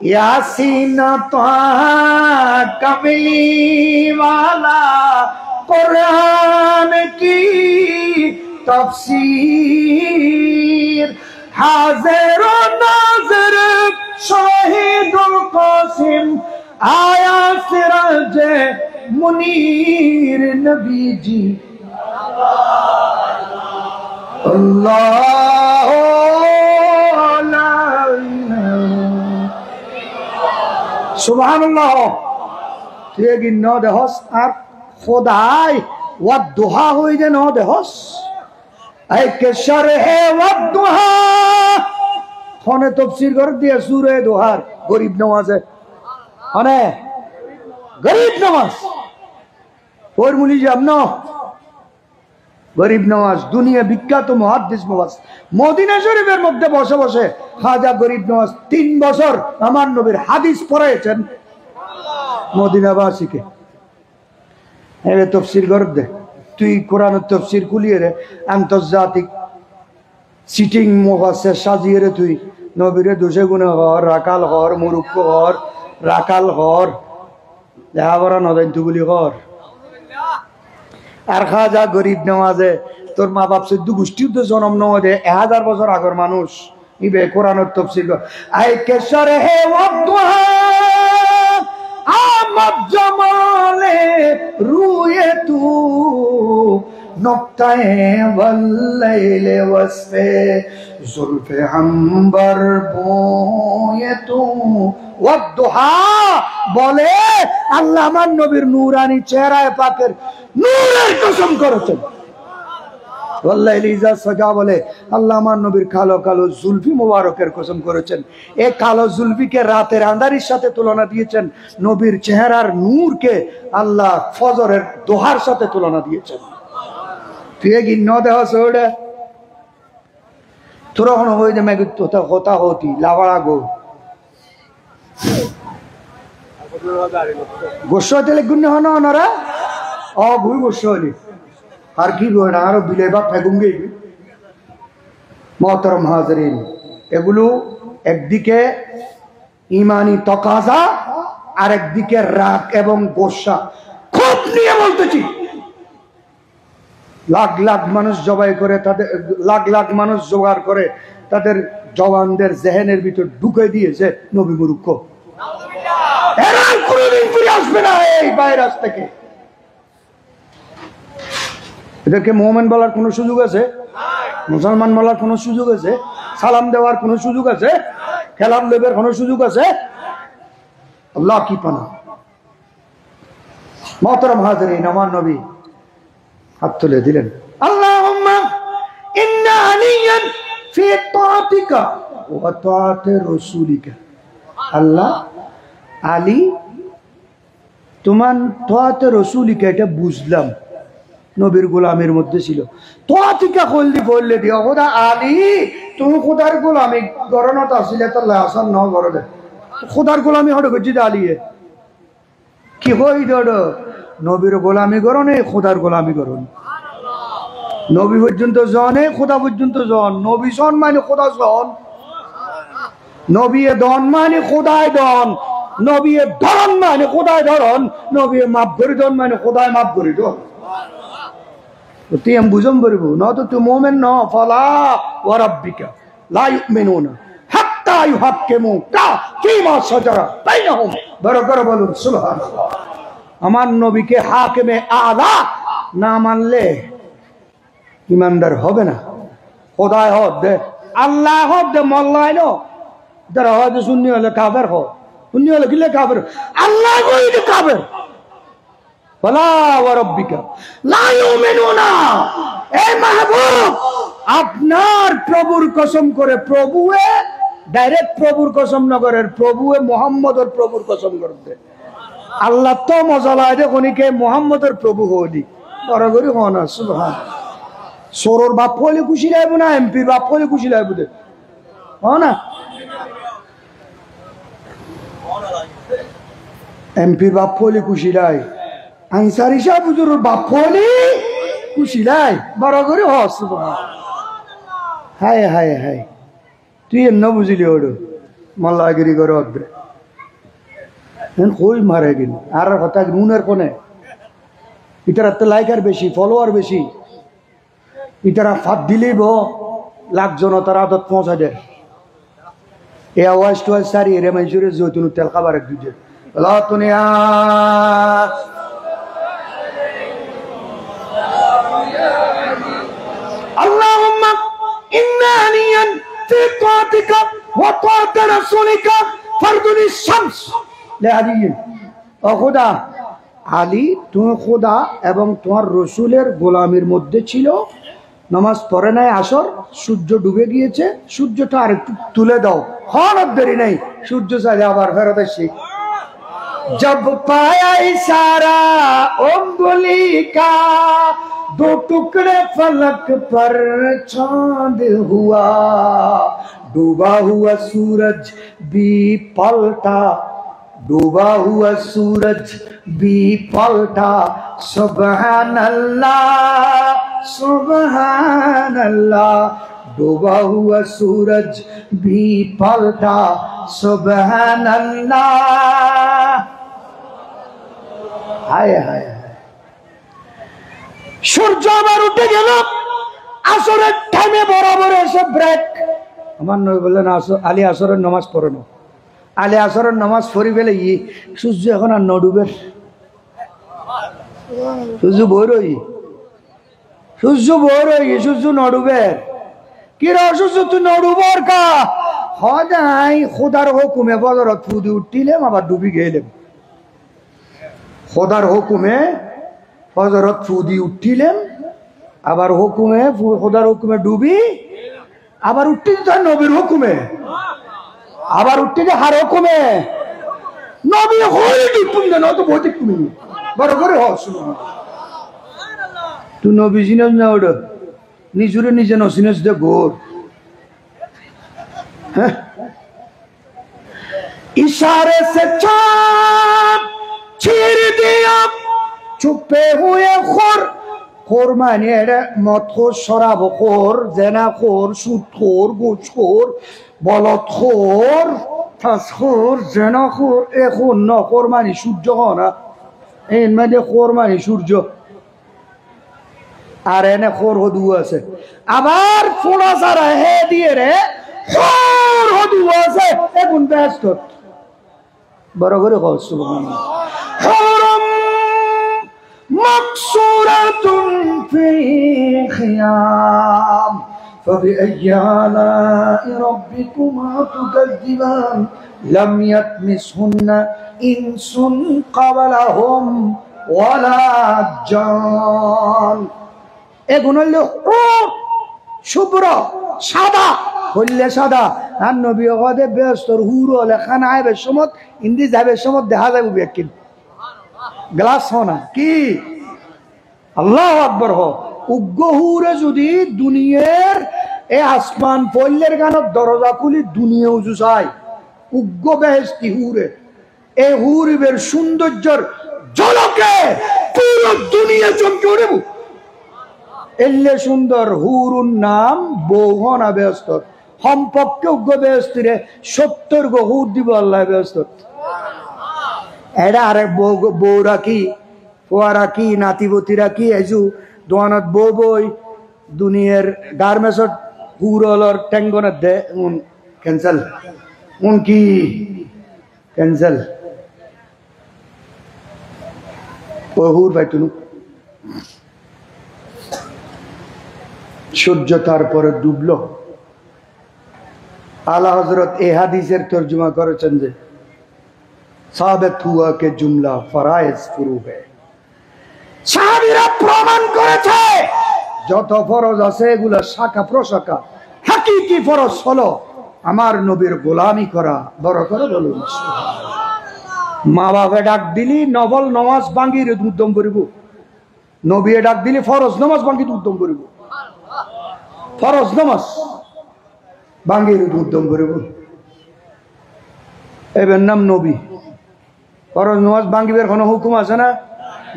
ইয়াসিন তাহা কামিলিওয়ালা कुरान की तफसीर हाजिर नाज़िर शाहिदुल कासिम आया सिराज मुनीर नबी जी अल्लाह सुभानअल्लाह। तुझे गिनो देहस आर खुदाई वद्दुहा हुई जे नो देहस ऐ के शरहे वद्दुहा खाने तफसीर कर दिया सूरे दुहार गरीब नवाज है अने गरीब नवाज और मुली जामनो गरीब नवाज दुनिया विख्यात मुहाद्दिस नवाज मदीना शरीफের মধ্যে বসে বসে খাজা গরিব নওয়াজ 3 বছর আমার নবীর হাদিস পড়াইছেন মদিনাবাসীকে। এবে তফসির কর দে, তুই কোরআনের তফসির খুলিয়ে রে, আন্তর্জাতিক সিটিং মুফাসসির সাজিয়ে রে, তুই নবীরে দোষে গুণে হর, রাকাল হর, মুরুক্ষ হর, রাকাল হর, দেখা করা নদাইতুগুলি হর। আর খাজা গরিব নওয়াজে তোর মা বাপ সদ্য গোষ্ঠীর তো জন্ম নেওয়া দে 1000 বছর আগের মানুষ ইবে কোরআনের তফসির কর। আই কেশরে হে ওয়াদুহা आमद जमाले रूए तू नक्ताए वल्लैले वस्फे जुल्फे अंबर बोए तू वद्दुहा बोले अल्लाह मान नबीर नूरानी चेहरा पाकेर नूरेर कसम करेছেন वल्लाइलिजा सजा बोले अल्लाह मान नबीर कालो कालो जुल्फी मुबारकेर कसम करेছেন। এই কালো जुल्फीকে রাতের আঁধারির সাথে তুলনা দিয়েছেন, নবীর চেহারার নূরকে আল্লাহ ফজরের দোহার সাথে তুলনা দিয়েছেন। তুই কি ন দেহস ওটা তোরা হন হই যে মেঘ তোতা হতা হতি লাওড়া গো গোসতে লেগুন হন ওনারা অ ভুই গোসলি আর কি বড় আরো বিলেবা ফেগুঙ্গে। মোহতরম হাজরিন, এগুলো একদিকে ইমানি তকাজা আর একদিকে রাগ এবং গোসা। খুব নিয়ে বলতেছি, লাখ লাখ মানুষ জবাই করে, তাদের লাখ লাখ মানুষ জোগাড় করে তাদের জওয়ানদের জেহেনের ভিতর ঢুকে দিয়েছে নবী মুরুক্ষ। এরা কোনদিন ফিরে আসবে না এই ভাইরাস থেকে। এদেরকে মোমেন বলার কোন সুযোগ আছে? মুসলমান বলার কোন সুযোগ আছে? সালাম দেওয়ার কোন সুযোগ আছে? খেলাম দেবের কোন সুযোগ আছে? আল্লাহ কি পানা। মোহতরম হাজিরিন, আমার নবী হাত তুলে দিলেন, আল্লাহুম্মা ইন্না আলিয়ান ফি তাআতিকা ওয়া তাআতি রাসূলিকা। আল্লাহ আলী তোমার তাআতি রাসূলিকা, এটা বুঝলাম নবীর গোলামের মধ্যে ছিল। তোয়াতিকা কইলি বললে দিও খোদা আলী তুমি খোদার গোলামি গরনত আসলে তো লাসান ন গর দে খোদার গোলামি হড় গজি আলিয়ে কি হই দড় নবীর গোলামি করনে খোদার গোলামি করন। নবী পর্যন্ত জনে খোদা পর্যন্ত জন। নবী জন মানে খোদা জন, নবী দন মানে খোদায় দন, নবী ধরন মানে খোদায় ধরন, নবী মাপ করে দন মানে খোদায় মাপ করে দন। তুই আমি বুঝম বলবো না তো তুই মোমেন ন ফলা ওয়া রাব্বিকা লা ইউমিনুনা হাত্তা ইউহাক্কিমুকা ফীমা শাজারা বাইনাহুম। বড় করে বলুন সুবহানাল্লাহ। আমার নবীকে হাকিমে আলা না মানলে ইমানদার হবে না। খোদায় হদ দে, আল্লাহ হদ দে, মল্লায় ন যারা হয়তো শূন্য হলে কাবের হ, শূন্য হলে কিলে কাবের, আল্লাহ কইলে কাবের। ফালা ওয়া রাব্বিকা লা ইউমিনুনা। এই মাহবুব, আপনার প্রভুর কসম করে, প্রভুয়ে ডাইরেক্ট প্রভুর কসম না করে, প্রভুয়ে মোহাম্মদের প্রভুর কসম করতে। আল্লাহ তো মজা লাগে কোনিকে মোহাম্মদের প্রভু হদি বড় করে হন। সুবহান। সরোর বাপ হলে খুশি লাগবে না, এমপির বাপ হলে খুশি লাগবে দে, না? এমপির বাপ হলে খুশি লাই, আনসারি শাহ হুজুরের বাপ হলে খুশি লাই বড় করে হ। সুবহান। হায় হায় হায়, তুই এমন বুঝলি ওড়ো মল্লাগিরি করে অদ্রে কই মারে গেল। আর কথা নুনের কোনে ইতারা তো লাইকার বেশি, ফলোয়ার বেশি, ইতারা ফাঁদ দিলেই ব লাখ জনতার আদত পৌঁছা দেয়। এ আওয়াজ টোয়াজ সারি রে মাইজুরে জৈতুন তেল খাবার এক দুজে লাতুনিয়া আল্লাহুম্মা ইন্নানিয়ান ফি তাআতিকা ওয়া তাআতি রাসূলিকা ফারদুনিস শামস লাদিন। ও খোদা, আলী তুমি খোদা এবং তোমার রসুলের গোলামির মধ্যে ছিল, নামাজ পড়ে নাই আসর, সূর্য ডুবে গিয়েছে, সূর্যটা আর একটু তুলে দাও। হঠাৎ দেরি নেই, সূর্য চাইলে আবার ফেরত আসি। जब पाया इशारा उंगली का, दो टुकड़े फलक पर चांद हुआ, डूबा हुआ सूरज भी पलटा, डूबा हुआ सूरज भी पलटा, सुबहान अल्लाह सुबहान अल्लाह, डूबा हुआ सूरज भी पलटा, सुबहान अल्लाह। हाय हाय, সূর্য আবার উঠে গেল, আসরের টাইমে বরাবর এসে ব্রেক। আমার নবী বললেন আলী আসরের নামাজ পড়ে না। আলী আসরের নামাজ পড়ি ফেলে সূর্য এখন আর নডুবের, সূর্য বৈরই, সূর্য বৈরই, সূর্য নডুবের। কি রে সূর্য তুই নডুবর কা? হদাই খোদার হুকুমে বজরত ফুদি উঠিলাম আবার ডুবি গেলাম। খোদার হুকুমে ফজরত ফুদি উঠিলেন, আবার হুকুমে খোদার হুকুমে ডুবি, আবার উঠতে তো নবীর হুকুমে, আবার উঠতে হার হুকুমে নবী হয়ে ডুবুন না তো বহুত তুমি বড় করে হ। তুই নবী জিনস না ওড নিজুরে নিজে নসিনস দে গোর। হ্যাঁ, ইশারে সে চাঁদ ছিড় দিয়া চুপে হুয়ে খোর। খোর মানে মদ খোর, শরাব খোর, জেনা খোর, সুদ খোর, গুজ খোর, বলদ খোর, ফাঁস খোর, জেনা খোর। এ খোর ন খোর মানে সূর্য না, এই মানে খোর মানে সূর্য। আর এনে খোর হদু আছে, আবার ফোড়া সারা হে দিয়ে রে খোর হদু আছে। এখন ব্যস্ত বড় করে কও সুবহানাল্লাহ। مقصورة في خيام فبأي آلاء ربكما تكذبان لم يطمثهن إنس قبلهم ولا جان। এগুলো হলো শুভ্র সাদা, হইলে সাদা। আর নবী ওদের ব্যস্তর হুরো লেখান আইবের সময় ইন্দি যাবে সময় দেখা যাবে ব্যক্তি গ্লাস হনা কি আল্লাহ আকবর হ। উগ্র হুরে যদি দুনিয়ার এ আসমান পল্লের গানত দরজা খুলি দুনিয়া উজু চাই, উগ্র বেহেস্তি হুরে, এ হুরিবের সৌন্দর্যের ঝলকে পুরো দুনিয়া চমকে উঠেব। এলে সুন্দর হুরুর নাম বৌহনা ব্যস্ত, সম্পর্কে উগ্র বেহস্তিরে 70 গো হুর দিব আল্লাহ ব্যস্ত। এটা আরেক বউ রাখি, পোয়া রাখি, নাতিবতী রাখি, এজু দোয়ানত বউ বই দুনিয়ার গার্মেন্টসত হুরলর ট্যাঙ্গনত দে উন ক্যান্সেল, উন কি ক্যান্সেল। ও হুর ভাই তুনু সূর্য তারপরে ডুবল। আলা হযরত এ হাদিসের তর্জমা করেছেন যে সাবিত হুয়া কে জুমলা ফরায়েজ ফুরু হ্যায়। সাহাবীরা প্রমাণ করেছে যত ফরজ আছে এগুলা শাখা প্রশাখা, হাকিকি ফরজ হলো আমার নবীর গোলামি করা। বড় করে বলুন মা বাবা ডাক দিলি নফল নামাজ ভাঙ্গির উদ্যম করিব, নবী ডাক দিলি ফরজ নামাজ ভাঙ্গির উদ্যম করিব, ফরজ নামাজ ভাঙ্গির উদ্যম করিব। এবার নাম নবী। ফরজ নামাজ ভাঙ্গিবের কোনো হুকুম আছে না?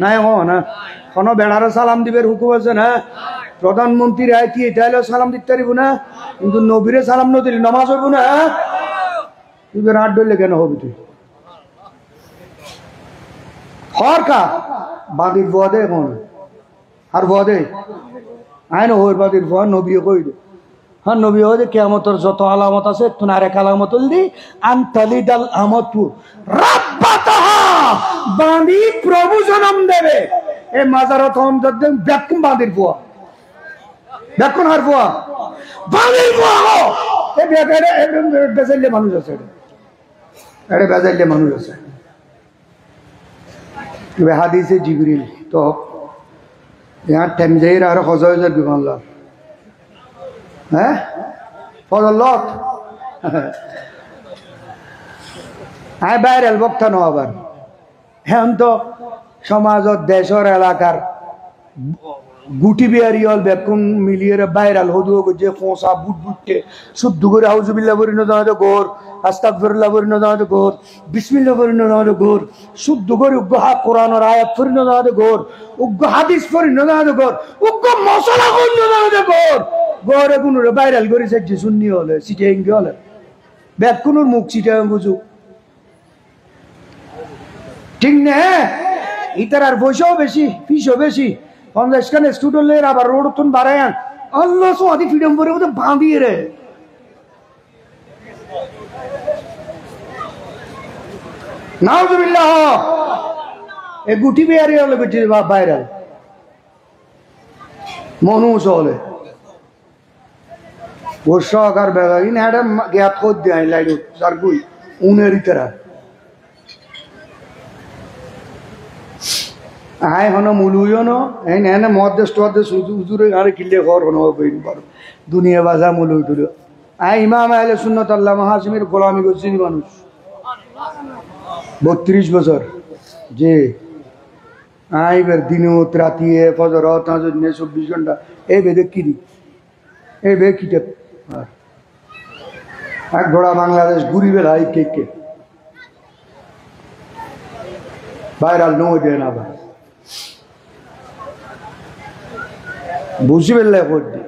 নাই হ না। কোনো বেড়ারে সালাম দিবের হুকুম আছে না? প্রধানমন্ত্রীর আইতি এটা হলে সালাম দিতে পারিব না, কিন্তু নবীরে সালাম ন দিলি নামাজ হইব না। তুই হাট ধরলে কেন হবি? তুই হর কা বাদির বুয়া দে কোন আর বুয়া দে আইন হইর বাদির বুয়া নবী কই দে। হ্যাঁ নবী হয় যে কিয়ামতের যত আলামত আছে তুই আরেক আলামত দি আনতালিদাল আমতু রাব্বাতাহা, বাঁধি প্রভু জন্ম দেবে। এই মাজারত আমদাদ ব্যাকুম বাঁধির বুয়া, ব্যাকুন আর বুয়া বাঁধির বুয়া হো। এই বেজাইলে মানুষ আছে, এটা বেজাইলে মানুষ আছে। হাদিসে জিবরিল তো यहाँ टेमजेर और खजाइजर বিমান লাভ হ্যাঁ ফজলত আয় বাইরেল বক্তা ন আবার হ্যাঁ তো সমাজত দেশের এলাকার গুটি বিহারি হল বেকুন মিলিয়ে বাইরাল হদু যে ফোঁসা বুট বুটতে শুদ্ধ করে হাউজুবিল্লাহ বরি না জানাতে গোর, আস্তাগফিরুল্লাহ বরি না জানাতে গোর, বিসমিল্লাহ বরি না জানাতে গোর, শুদ্ধ করে উগ্গহা কোরআনের আয়াত পড়ি না জানাতে গোর, উগ্গ হাদিস পড়ি না জানাতে গোর, উগ্গ মশলা করি না জানাতে গোর। গোরে কোনরে বাইরাল করে যে সুন্নি হলে সিটে ইঙ্গি হলে বেকুনুর মুখ সিটে বুঝু ঠিক না। ইতার আর পয়সাও বেশি, ফিসও বেশি। 50 খান স্টুডেন্টের আবার রোড তুন বাড়ায় আল্লাহ সোয়াদি ফ্রিডম করে মতো বাঁধিয়ে রে। নাউজুবিল্লাহ এ গুটি বিহারি হলে বেটি বাইরাল মনুষ হলে ওর সহকার বেলা ইন হ্যাঁ গ্যাপ খোঁজ দেয় লাইট সার গুই উনের ইতারা আয় হন মুলুইও ন এই না মধ্যে স্টোয়াদে উজুরে আরে কিল্লে ঘর হন কইন পারো দুনিয়া বাজা মুলুই তুলো। আয় ইমাম আহলে সুন্নাত আল্লাহ মাহাসিমের গোলামি করছেন মানুষ 32 বছর যে আইবার দিনে রাতি ফজর 24 ঘন্টা এই বেদে কি দি এই বে কি এক ঘোড়া বাংলাদেশ ঘুরি বেলা এই কে ভাইরাল নয় দেয় না ভাই বুঝি বেললে করতে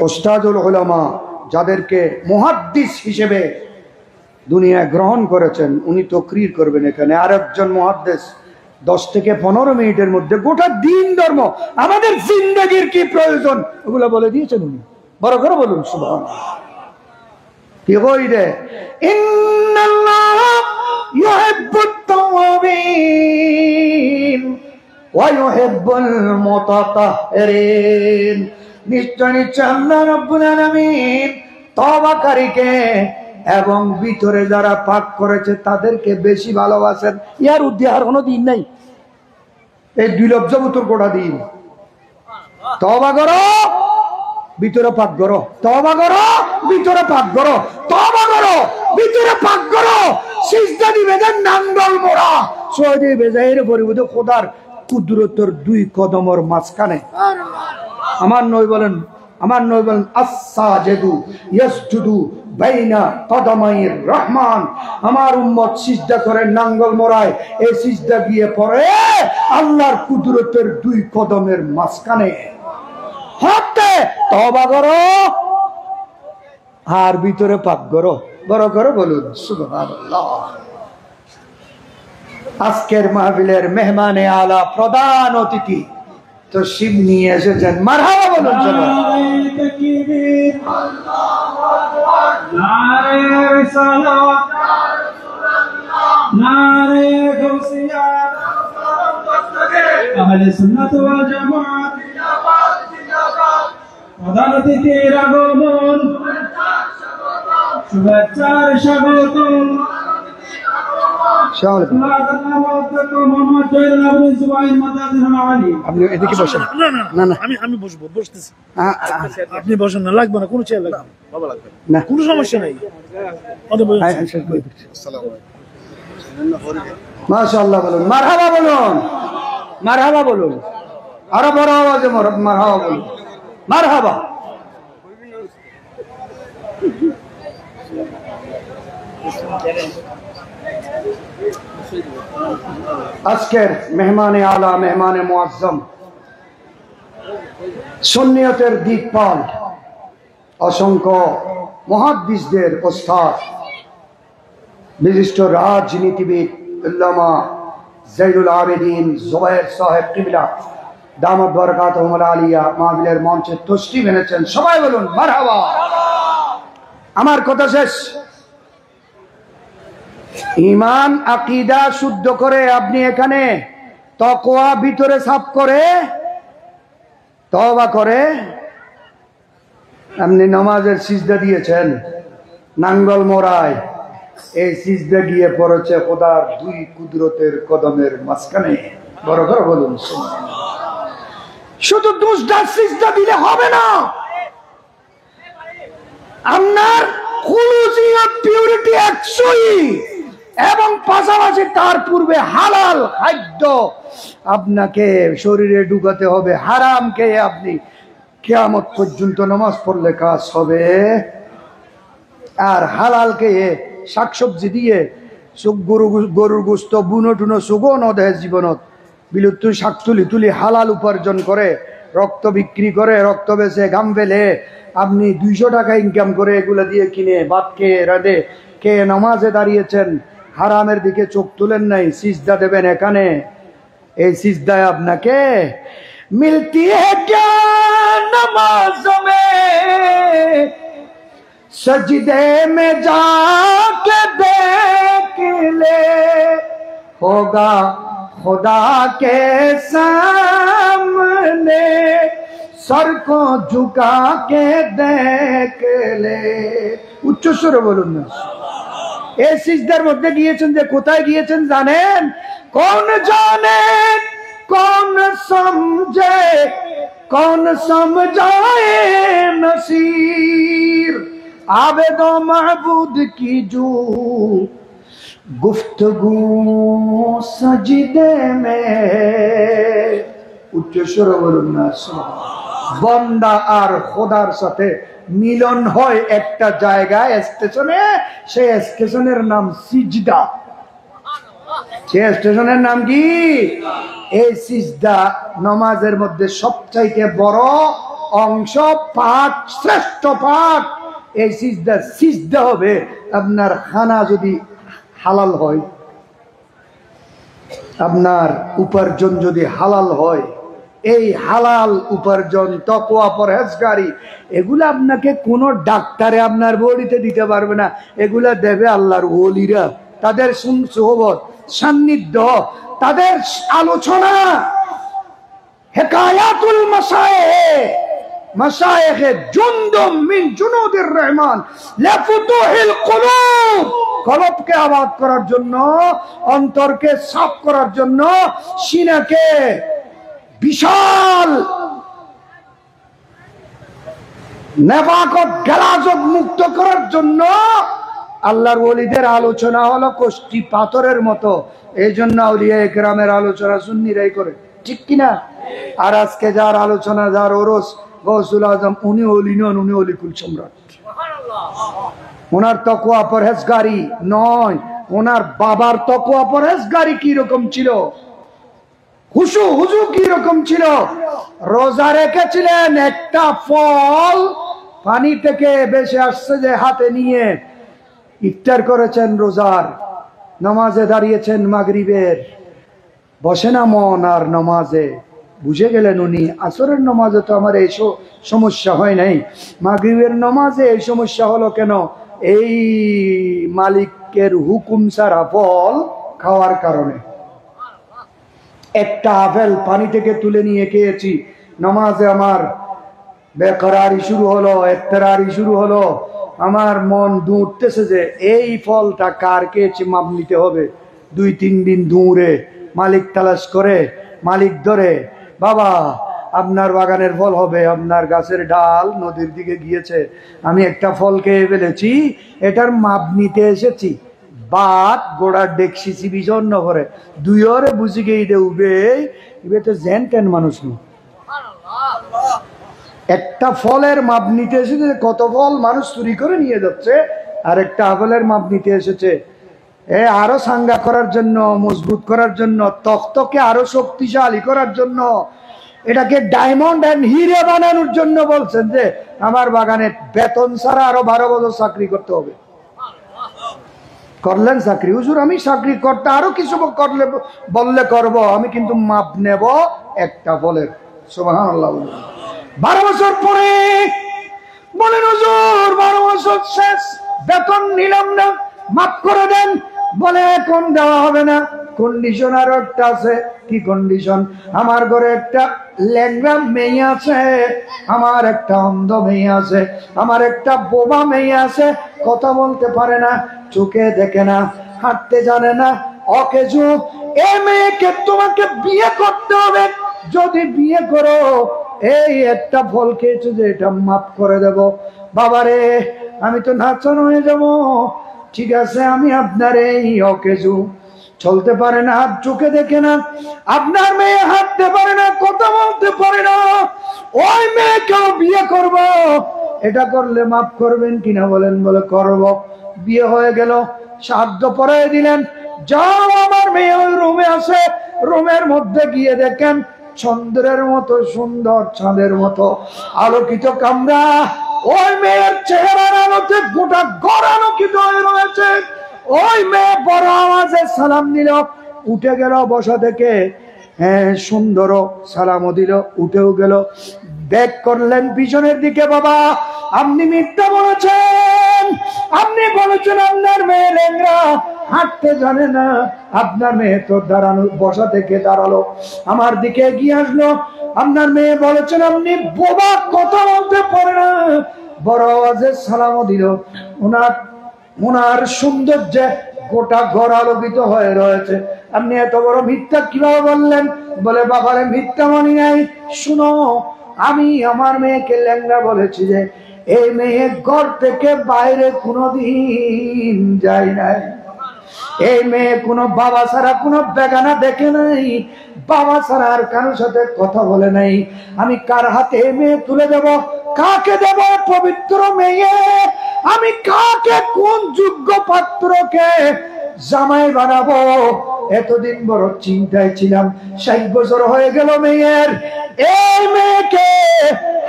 ওস্তাদুল উলামা যাদেরকে মুহাদ্দিস হিসেবে দুনিয়ায় গ্রহণ করেছেন উনি তাকরীর করবেন এখানে। আর একজন মুহাদ্দিস 10 থেকে 15 মিনিটের মধ্যে গোটা দিন ধর্ম আমাদের জিন্দেগির কি প্রয়োজন ওগুলো বলে দিয়েছেন উনি। বড় করে বলুন সুবহানাল্লাহ। কি কই রে ইন্নাল্লাহ ইউহিব্বুত তাওয়াবিন ওয়া ইউহিব্বুল মুতাতাহহিরিন। নিশ্চয় আল্লাহ রাব্বুল আলামিন তওবাকারীকে এবং ভিতরে যারা পাক করেছে তাদেরকে বেশি ভালোবাসেন। ইয়ার উদ্দেশ্য কোনো দিন নাই, এই 2 লক্ষ বছর গোটা দিন তওবা করো ভিতরে পাক করো, তওবা করো ভিতরে পাক করো, তওবা করো ভিতরে পাক করো। সিজদা দিবে দেন নাঙ্গল মোড়া সহজে বেজায়ের পরিবর্তে খোদার কুদরতের 2 কদমের মাঝখানে আমার নবী বলেন আস-সাজিদু ইয়াসজুদু বাইনা কদমাইর রহমান। আমার উম্মত সিজদা করে নাঙ্গল মোড়ায়, এই সিজদা গিয়ে পড়ে আল্লাহর কুদরতের 2 কদমের মাঝখানে। হতে তওবা করো আর ভিতরে পাক করো। বড় করে বলুন সুবহানাল্লাহ। আজকের মাহফিলের মেহমানে আলা প্রধান অতিথি তো শিব নিয়ে এসেছেন। মারহাবা বলুন সবাই। আল্লাহু আকবার, নারে রিসালাত, নারে গাউসিয়া, আহলে সুন্নাত ওয়াল জামাত প্রধান অতিথির আগমন শুভেচ্ছার স্বাগতম। আপনি এদিকে বসেন। না না না না আমি বসতেছি। আপনি বসেন না, লাগবে না, কোনো চেয়ার লাগবে না, বাবা লাগবে না, কোনো সমস্যা নাই। মাশাআল্লাহ বলুন, মারহাবা বলুন, মারহাবা বলুন, আরো বড় আওয়াজে মারহাবা বলুন, মারহাবা। আজকের মেহমানে আলা, মেহমানে মুআজ্জম, সুন্নিয়তের দিকপাল, অসংখ্য মুহাদ্দিসদের ওস্তাদ, বিশিষ্ট রাজনীতিবিদ আল্লামা জৈনুল আবেদিন জুবায়ের সাহেব কিবলা দামাত বরকাতুহুল আলিয়া মাহফিলের মঞ্চে তশরিফ এনেছেন, সবাই বলুন মারহাবা। আমার কথা শেষ। ঈমান আকীদা শুদ্ধ করে আপনি এখানে তাকওয়া ভিতরে সাফ করে তওবা করে আপনি নামাজের সিজদা দিয়েছেন নাঙ্গল মোড়ায়, এই সিজদা গিয়ে পড়েছে খোদার দুই কুদরতের কদমের মাঝখানে। বড় করে বলুন শুধু দুজদার সিজদা দিলে হবে না, আপনার খুলুসিয়ত পিউরিটি 100 এবং পাশাপাশি তার পূর্বে হালাল খাদ্য আপনাকে শরীরে ঢুকাতে হবে। হারাম খেয়ে আপনি কিয়ামত পর্যন্ত নামাজ পড়লে কাজ হবে, আর হালাল খেয়ে শাকসবজি দিয়ে গরুর গোস্ত বুনো টুনো সুগন দেহ জীবনত বিলুপ্ত শাক তুলি হালাল উপার্জন করে রক্ত বিক্রি করে রক্ত বেচে ঘাম ফেলে আপনি 200 টাকা ইনকাম করে এগুলো দিয়ে কিনে ভাত খেয়ে রাঁধে খেয়ে নামাজে দাঁড়িয়েছেন, হারামের দিকে চোখ তুলেন নাই, সিজদা দেবেন এখানে। এই সিজদায় আপনাকে মিলতি হ্যায় ক্যা নামাজ মে सजदे में जाके देख ले, होगा खुदा के सामने सर को झुका के देख ले। উচ্চ স্বরে বলুন না। এই সিজদার মধ্যে গিয়েছেন যে কোথায় গিয়েছেন জানেন? কোন জানে কোন সমঝে কোন সমঝাए नसीर आबेदो महबूद की जो गुफ्तगू सजदे में। উচ্চ স্বরে বলুন না। বান্দা আর খোদার সাথে মিলন হয় একটা জায়গায়, স্টেশনে। সেই স্টেশনের নাম সিজদা। সেই স্টেশনের নাম কি? এই সিজদা নামাজের মধ্যে সবচাইতে বড় অংশ, পাঠ, শ্রেষ্ঠ পাঠ এই সিজদা। সিজদা হবে আপনার খানা যদি হালাল হয়, আপনার উপার্জন যদি হালাল হয়, এই হালাল উপার্জন তাকওয়া পরহেজগারি এগুলা আপনাকে কোনো ডাক্তারে আপনার বডিতে দিতে পারবে না। এগুলা দেবে আল্লাহর ওলিরা, তাদের সুহবত, সান্নিধ্য, তাদের আলোচনা। হেকায়াতুল মাশায়েখ, মাশায়েখে জুনদুম মিন জুনুদির রহমান লিফুতুহিল কুলুব। কলবকে আবাদ করার জন্য, অন্তরকে সাফ করার জন্য, সিনাকে বিশাল নেফাকত গালাজত মুক্ত করার জন্য আল্লাহর ওলিদের আলোচনা হলো কষ্টি পাথরের মতো। এই জন্য আউলিয়া ইকরামের আলোচনা সুন্নিরাই করে, ঠিক কিনা? আর আজকে যার আলোচনা, যার ওরস গৌসুল আজম, উনি ওলি নন, উনি অলিকুল সম্রাট। ওনার তাকওয়া পরহেজগারি নয়, ওনার বাবার তাকওয়া পরহেজগারি কি রকম ছিল, হুজু কি রকম ছিল। রোজা রেখেছিলেন, একটা ফল পানি থেকে বেশি আসছে যে হাতে নিয়ে ইফতার করেছেন রোজার, নামাজে দাঁড়িয়েছেন মাগরিবের। বসে না মন আর নামাজে, বুঝে গেলেন উনি আসরের নামাজে তো আমার এই সমস্যা হয় নাই, মাগরিবের নামাজে এই সমস্যা হলো কেন? এই মালিকের হুকুম ছাড়া ফল খাওয়ার কারণে। একটা আপেল পানি থেকে তুলে নিয়ে খেয়েছি, নামাজে আমার বেকরারি শুরু হলো, এত্তেরারি শুরু হলো। আমার মন দৌড়তেছে যে এই ফলটা কার খেয়েছি, মাপ নিতে হবে। 2-3 দিন দৌড়ে মালিক তালাশ করে, মালিক ধরে, বাবা আপনার বাগানের ফল হবে, আপনার গাছের ডাল নদীর দিকে গিয়েছে, আমি একটা ফল খেয়ে ফেলেছি, এটার মাপ নিতে এসেছি। বাদ গোড়ার ডেকসি চিবি জন্য করে 2 ওরে বুঝি গিয়ে দেবে, এবার তো জেন টেন মানুষ না। একটা ফলের মাপ নিতে এসেছে, কত ফল মানুষ চুরি করে নিয়ে যাচ্ছে, আর একটা আপেলের মাপ নিতে এসেছে আরো সাঙ্গা করার জন্য, মজবুত করার জন্য, তক্তকে আরো শক্তিশালী করার জন্য, এটাকে ডায়মন্ড এন্ড হিরে বানানোর জন্য বলছেন যে আমার বাগানে বেতন ছাড়া আরো 12 বছর চাকরি করতে হবে। করলেন চাকরি, হুজুর আমি চাকরি করতে আরো কিছু করলে বললে করব, আমি কিন্তু মাপ নেব একটা ফলের। সুবহানাল্লাহ। 12 বছর পরে বলেন হুজুর 12 বছর শেষ, বেতন নিলাম না, মাফ করে দেন। বলে এখন দেওয়া হবে না, কন্ডিশন আরো একটা আছে। কি কন্ডিশন? আমার ঘরে একটা ল্যাংড়া মেয়ে আছে, আমার একটা অন্ধ মেয়ে আছে, আমার একটা বোবা মেয়ে আছে, কথা বলতে পারে না, চোখে দেখে না, হাঁটতে জানে না, অকেজু। এই মেয়েকে তোমাকে বিয়ে করতে হবে। যদি বিয়ে করো, এই একটা ফল খেয়েছো যে এটা মাফ করে দেব। বাবারে আমি তো নাচন হয়ে যাব। ঠিক আছে, আমি আপনার এই অকেজু, চলতে পারে না, হাত চোখে দেখে না, আপনার মেয়ে হাঁটতে পারে না, কথা বলতে পারে না, ওই মেয়েকেও বিয়ে করব। এটা করলে মাফ করবেন কিনা বলেন? বলে করব। বিয়ে হয়ে গেল, সাধ্য পড়ায় দিলেন, যাও আমার মেয়ে ওই রুমে আসে, রুমের মধ্যে গিয়ে দেখেন চন্দ্রের মতো সুন্দর, চাঁদের মতো আলোকিত কামরা, ওই মেয়ের চেহারার আলোতে গোটা ঘর আলোকিত হয়ে রয়েছে। ওই মেয়ে বড় আওয়াজে সালাম দিল, উঠে গেল বসা থেকে, সুন্দর সালামও দিল, উঠেও গেল। ব্যাক করলেন পিছনের দিকে। বাবা আপনি মিথ্যা বলেছেন, আপনি বলেছেন আপনার মেয়ে ল্যাংড়া, হাঁটতে জানে না। আপনার মেয়ে তো দাঁড়ানো, বসা থেকে দাঁড়ালো, আমার দিকে এগিয়ে আসলো। আপনার মেয়ে বলেছেন আপনি বোবা, কথা বলতে পারে না, বড় আওয়াজে সালামও দিল। ওনার সৌন্দর্যে গোটা ঘর আলোকিত হয়ে রয়েছে। আপনি এত বড় মিথ্যা কিভাবে বললেন? বলে বাবারে মিথ্যা মানি নাই। শুনো, আমি আমার মেয়েকে ল্যাংড়া বলেছি যে এই মেয়ে ঘর থেকে বাইরে কোনোদিন যায় নাই। এই মেয়ে কোনো বাবা ছাড়া কোনো বেগানা দেখে নাই, বাবা ছাড়া আর কারোর সাথে কথা বলে নাই। আমি কার হাতে মেয়ে তুলে দেব, কাকে দেব পবিত্র মেয়ে, আমি কাকে, কোন যোগ্য পাত্রকে জামাই বানাবো, এতদিন বড় চিন্তায় ছিলাম। 60 বছর হয়ে গেল মেয়ের, এই মেয়েকে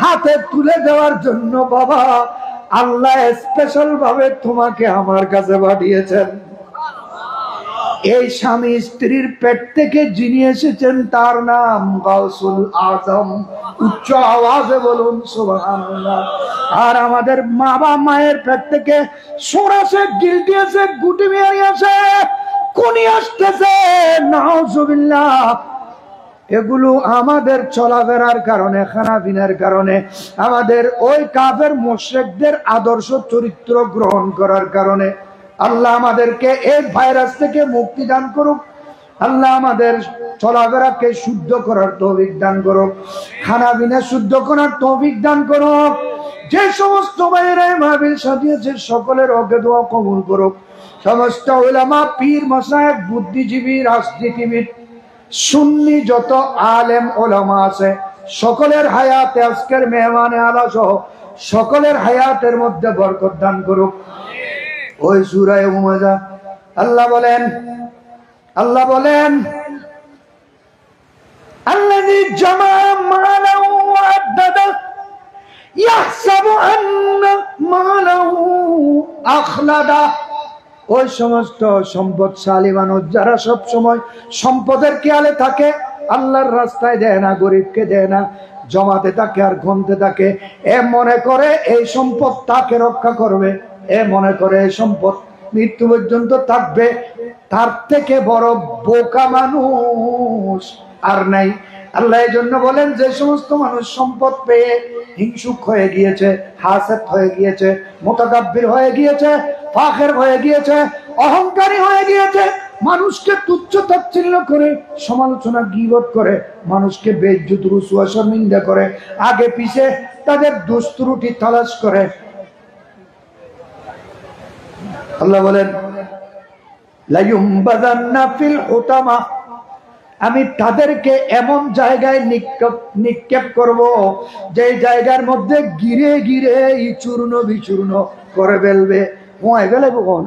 হাতে তুলে দেওয়ার জন্য বাবা আল্লাহ স্পেশাল ভাবে তোমাকে আমার কাছে পাঠিয়েছেন। এই স্বামী স্ত্রীর পেট থেকে যিনি এসেছেন তার নাম গাউসুল আজম। উচ্চ আওয়াজে বলুন সুবহানাল্লাহ। আর আমাদের বাবা মায়ের পেট থেকে সোরাসে গিলটি আছে, গুটি মেয়ে আছে, কোনি আসতেছে, নাউজুবিল্লাহ। এগুলো আমাদের চলাফেরার কারণে, খানাপিনার কারণে, আমাদের ওই কাফের মুশরিকদের আদর্শ চরিত্র গ্রহণ করার কারণে। আল্লাহ আমাদেরকে এই ভাইরাস থেকে মুক্তি দান করুক। আল্লাহ আমাদের চলাফেরাকে শুদ্ধ করার তৌফিক দান করুক, খানাপিনা শুদ্ধ করার তৌফিক দান করুক। যে সমস্ত ভাইরা মাহফিল সাজিয়েছে সকলের ওকে দোয়া কবুল করুক। সমস্ত উলামা, পীর, মাশায়েখ, বুদ্ধিজীবী, রাজনীতিবিদ, সুন্নি যত আলেম ওলামা আছে সকলের হায়াতে, আজকের মেহমানে আলা সহ সকলের হায়াতের মধ্যে বরকত দান করুক। ওই সূরা হুমাযা আল্লাহ বলেন আল্লাযী জামা মালাহু ওয়া আদ্দাদা ইয়াহসাবু আন্না মালাহু আখলাদা। ওই সমস্ত সম্পদশালী মানুষ যারা সব সময় সম্পদের খেয়ালে থাকে, আল্লাহর রাস্তায় দেয় না, গরিবকে দেয় না, জমাতে থাকে আর গনতে থাকে, এ মনে করে এই সম্পদ তাকে রক্ষা করবে, এ মনে করে এই সম্পদ মৃত্যু পর্যন্ত থাকবে। তার থেকে বড় বোকা মানুষ আর নাই। আল্লাহ এই জন্য বলেন, যে সমস্ত মানুষ সম্পদ পেয়ে হিংসুক হয়ে গিয়েছে, হাসেদ হয়ে গিয়েছে, মুতাকাব্বির হয়ে গিয়েছে, ফাখির হয়ে গিয়েছে, অহংকারী হয়ে গিয়েছে, মানুষকে তুচ্ছ তাচ্ছিল্য করে, সমালোচনা গীবত করে, মানুষকে বেইজ্জত রুসওয়া শর্মিন্দা করে, আগে পিছে তাদের দোষ ত্রুটি তালাশ করে, আল্লাহ বলেন লায়ুমবাযান্না ফিল হুতামা, আমি তাদেরকে এমন জায়গায় নিক্ষেপ করব যে জায়গার মধ্যে গিরে গিরে চূর্ণ বিচূর্ণ করে ফেলবে। হয়ে গেলে কখন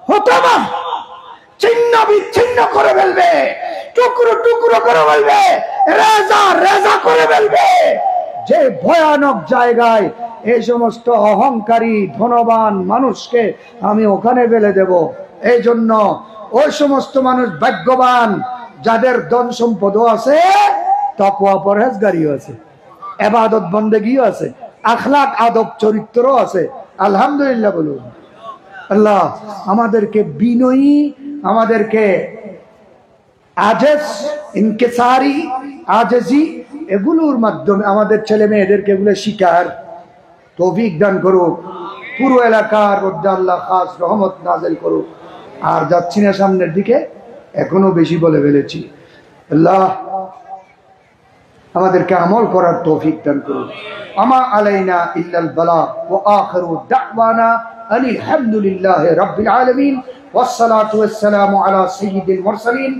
হুতামা, ছিন্ন বিচ্ছিন্ন করে ফেলবে, টুকরো টুকরো করে ফেলবে, রেজা রেজা করে ফেলবে। যে ভয়ানক জায়গায় এই সমস্ত অহংকারী ধনবান মানুষকে আমি ওখানে ফেলে দেব। এই জন্য ওই সমস্ত মানুষ ভাগ্যবান যাদের ধন সম্পদও আছে, তাকওয়া পরহেজগারিও আছে, ইবাদত বন্দেগীও আছে, আখলাক আদব চরিত্রও আছে। আলহামদুলিল্লাহ বলুন। আল্লাহ আমাদেরকে বিনয়ী, আমাদেরকে আজেজ, ইনকিসারি, আজেজি, এগুলোর মাধ্যমে আমাদের ছেলে মেয়েদেরকে এগুলো শিকার তৌফিক দান করুক। পুরো এলাকার মধ্যে আল্লাহ খাস রহমত নাযিল করুক। আর যাচ্ছি না সামনের দিকে, এখনো বেশি বলে ফেলেছি। আল্লাহ আমাদেরকে আমল করার তৌফিক দান করুন। আমা আলাইনা ইল্লাল বালাগ ওয়া আখিরু দাওয়ানা আলহামদুলিল্লাহি রাব্বিল আলামিন ওয়াস সালাতু ওয়াস সালামু আলা সাইয়্যিদিল মুরসালিন।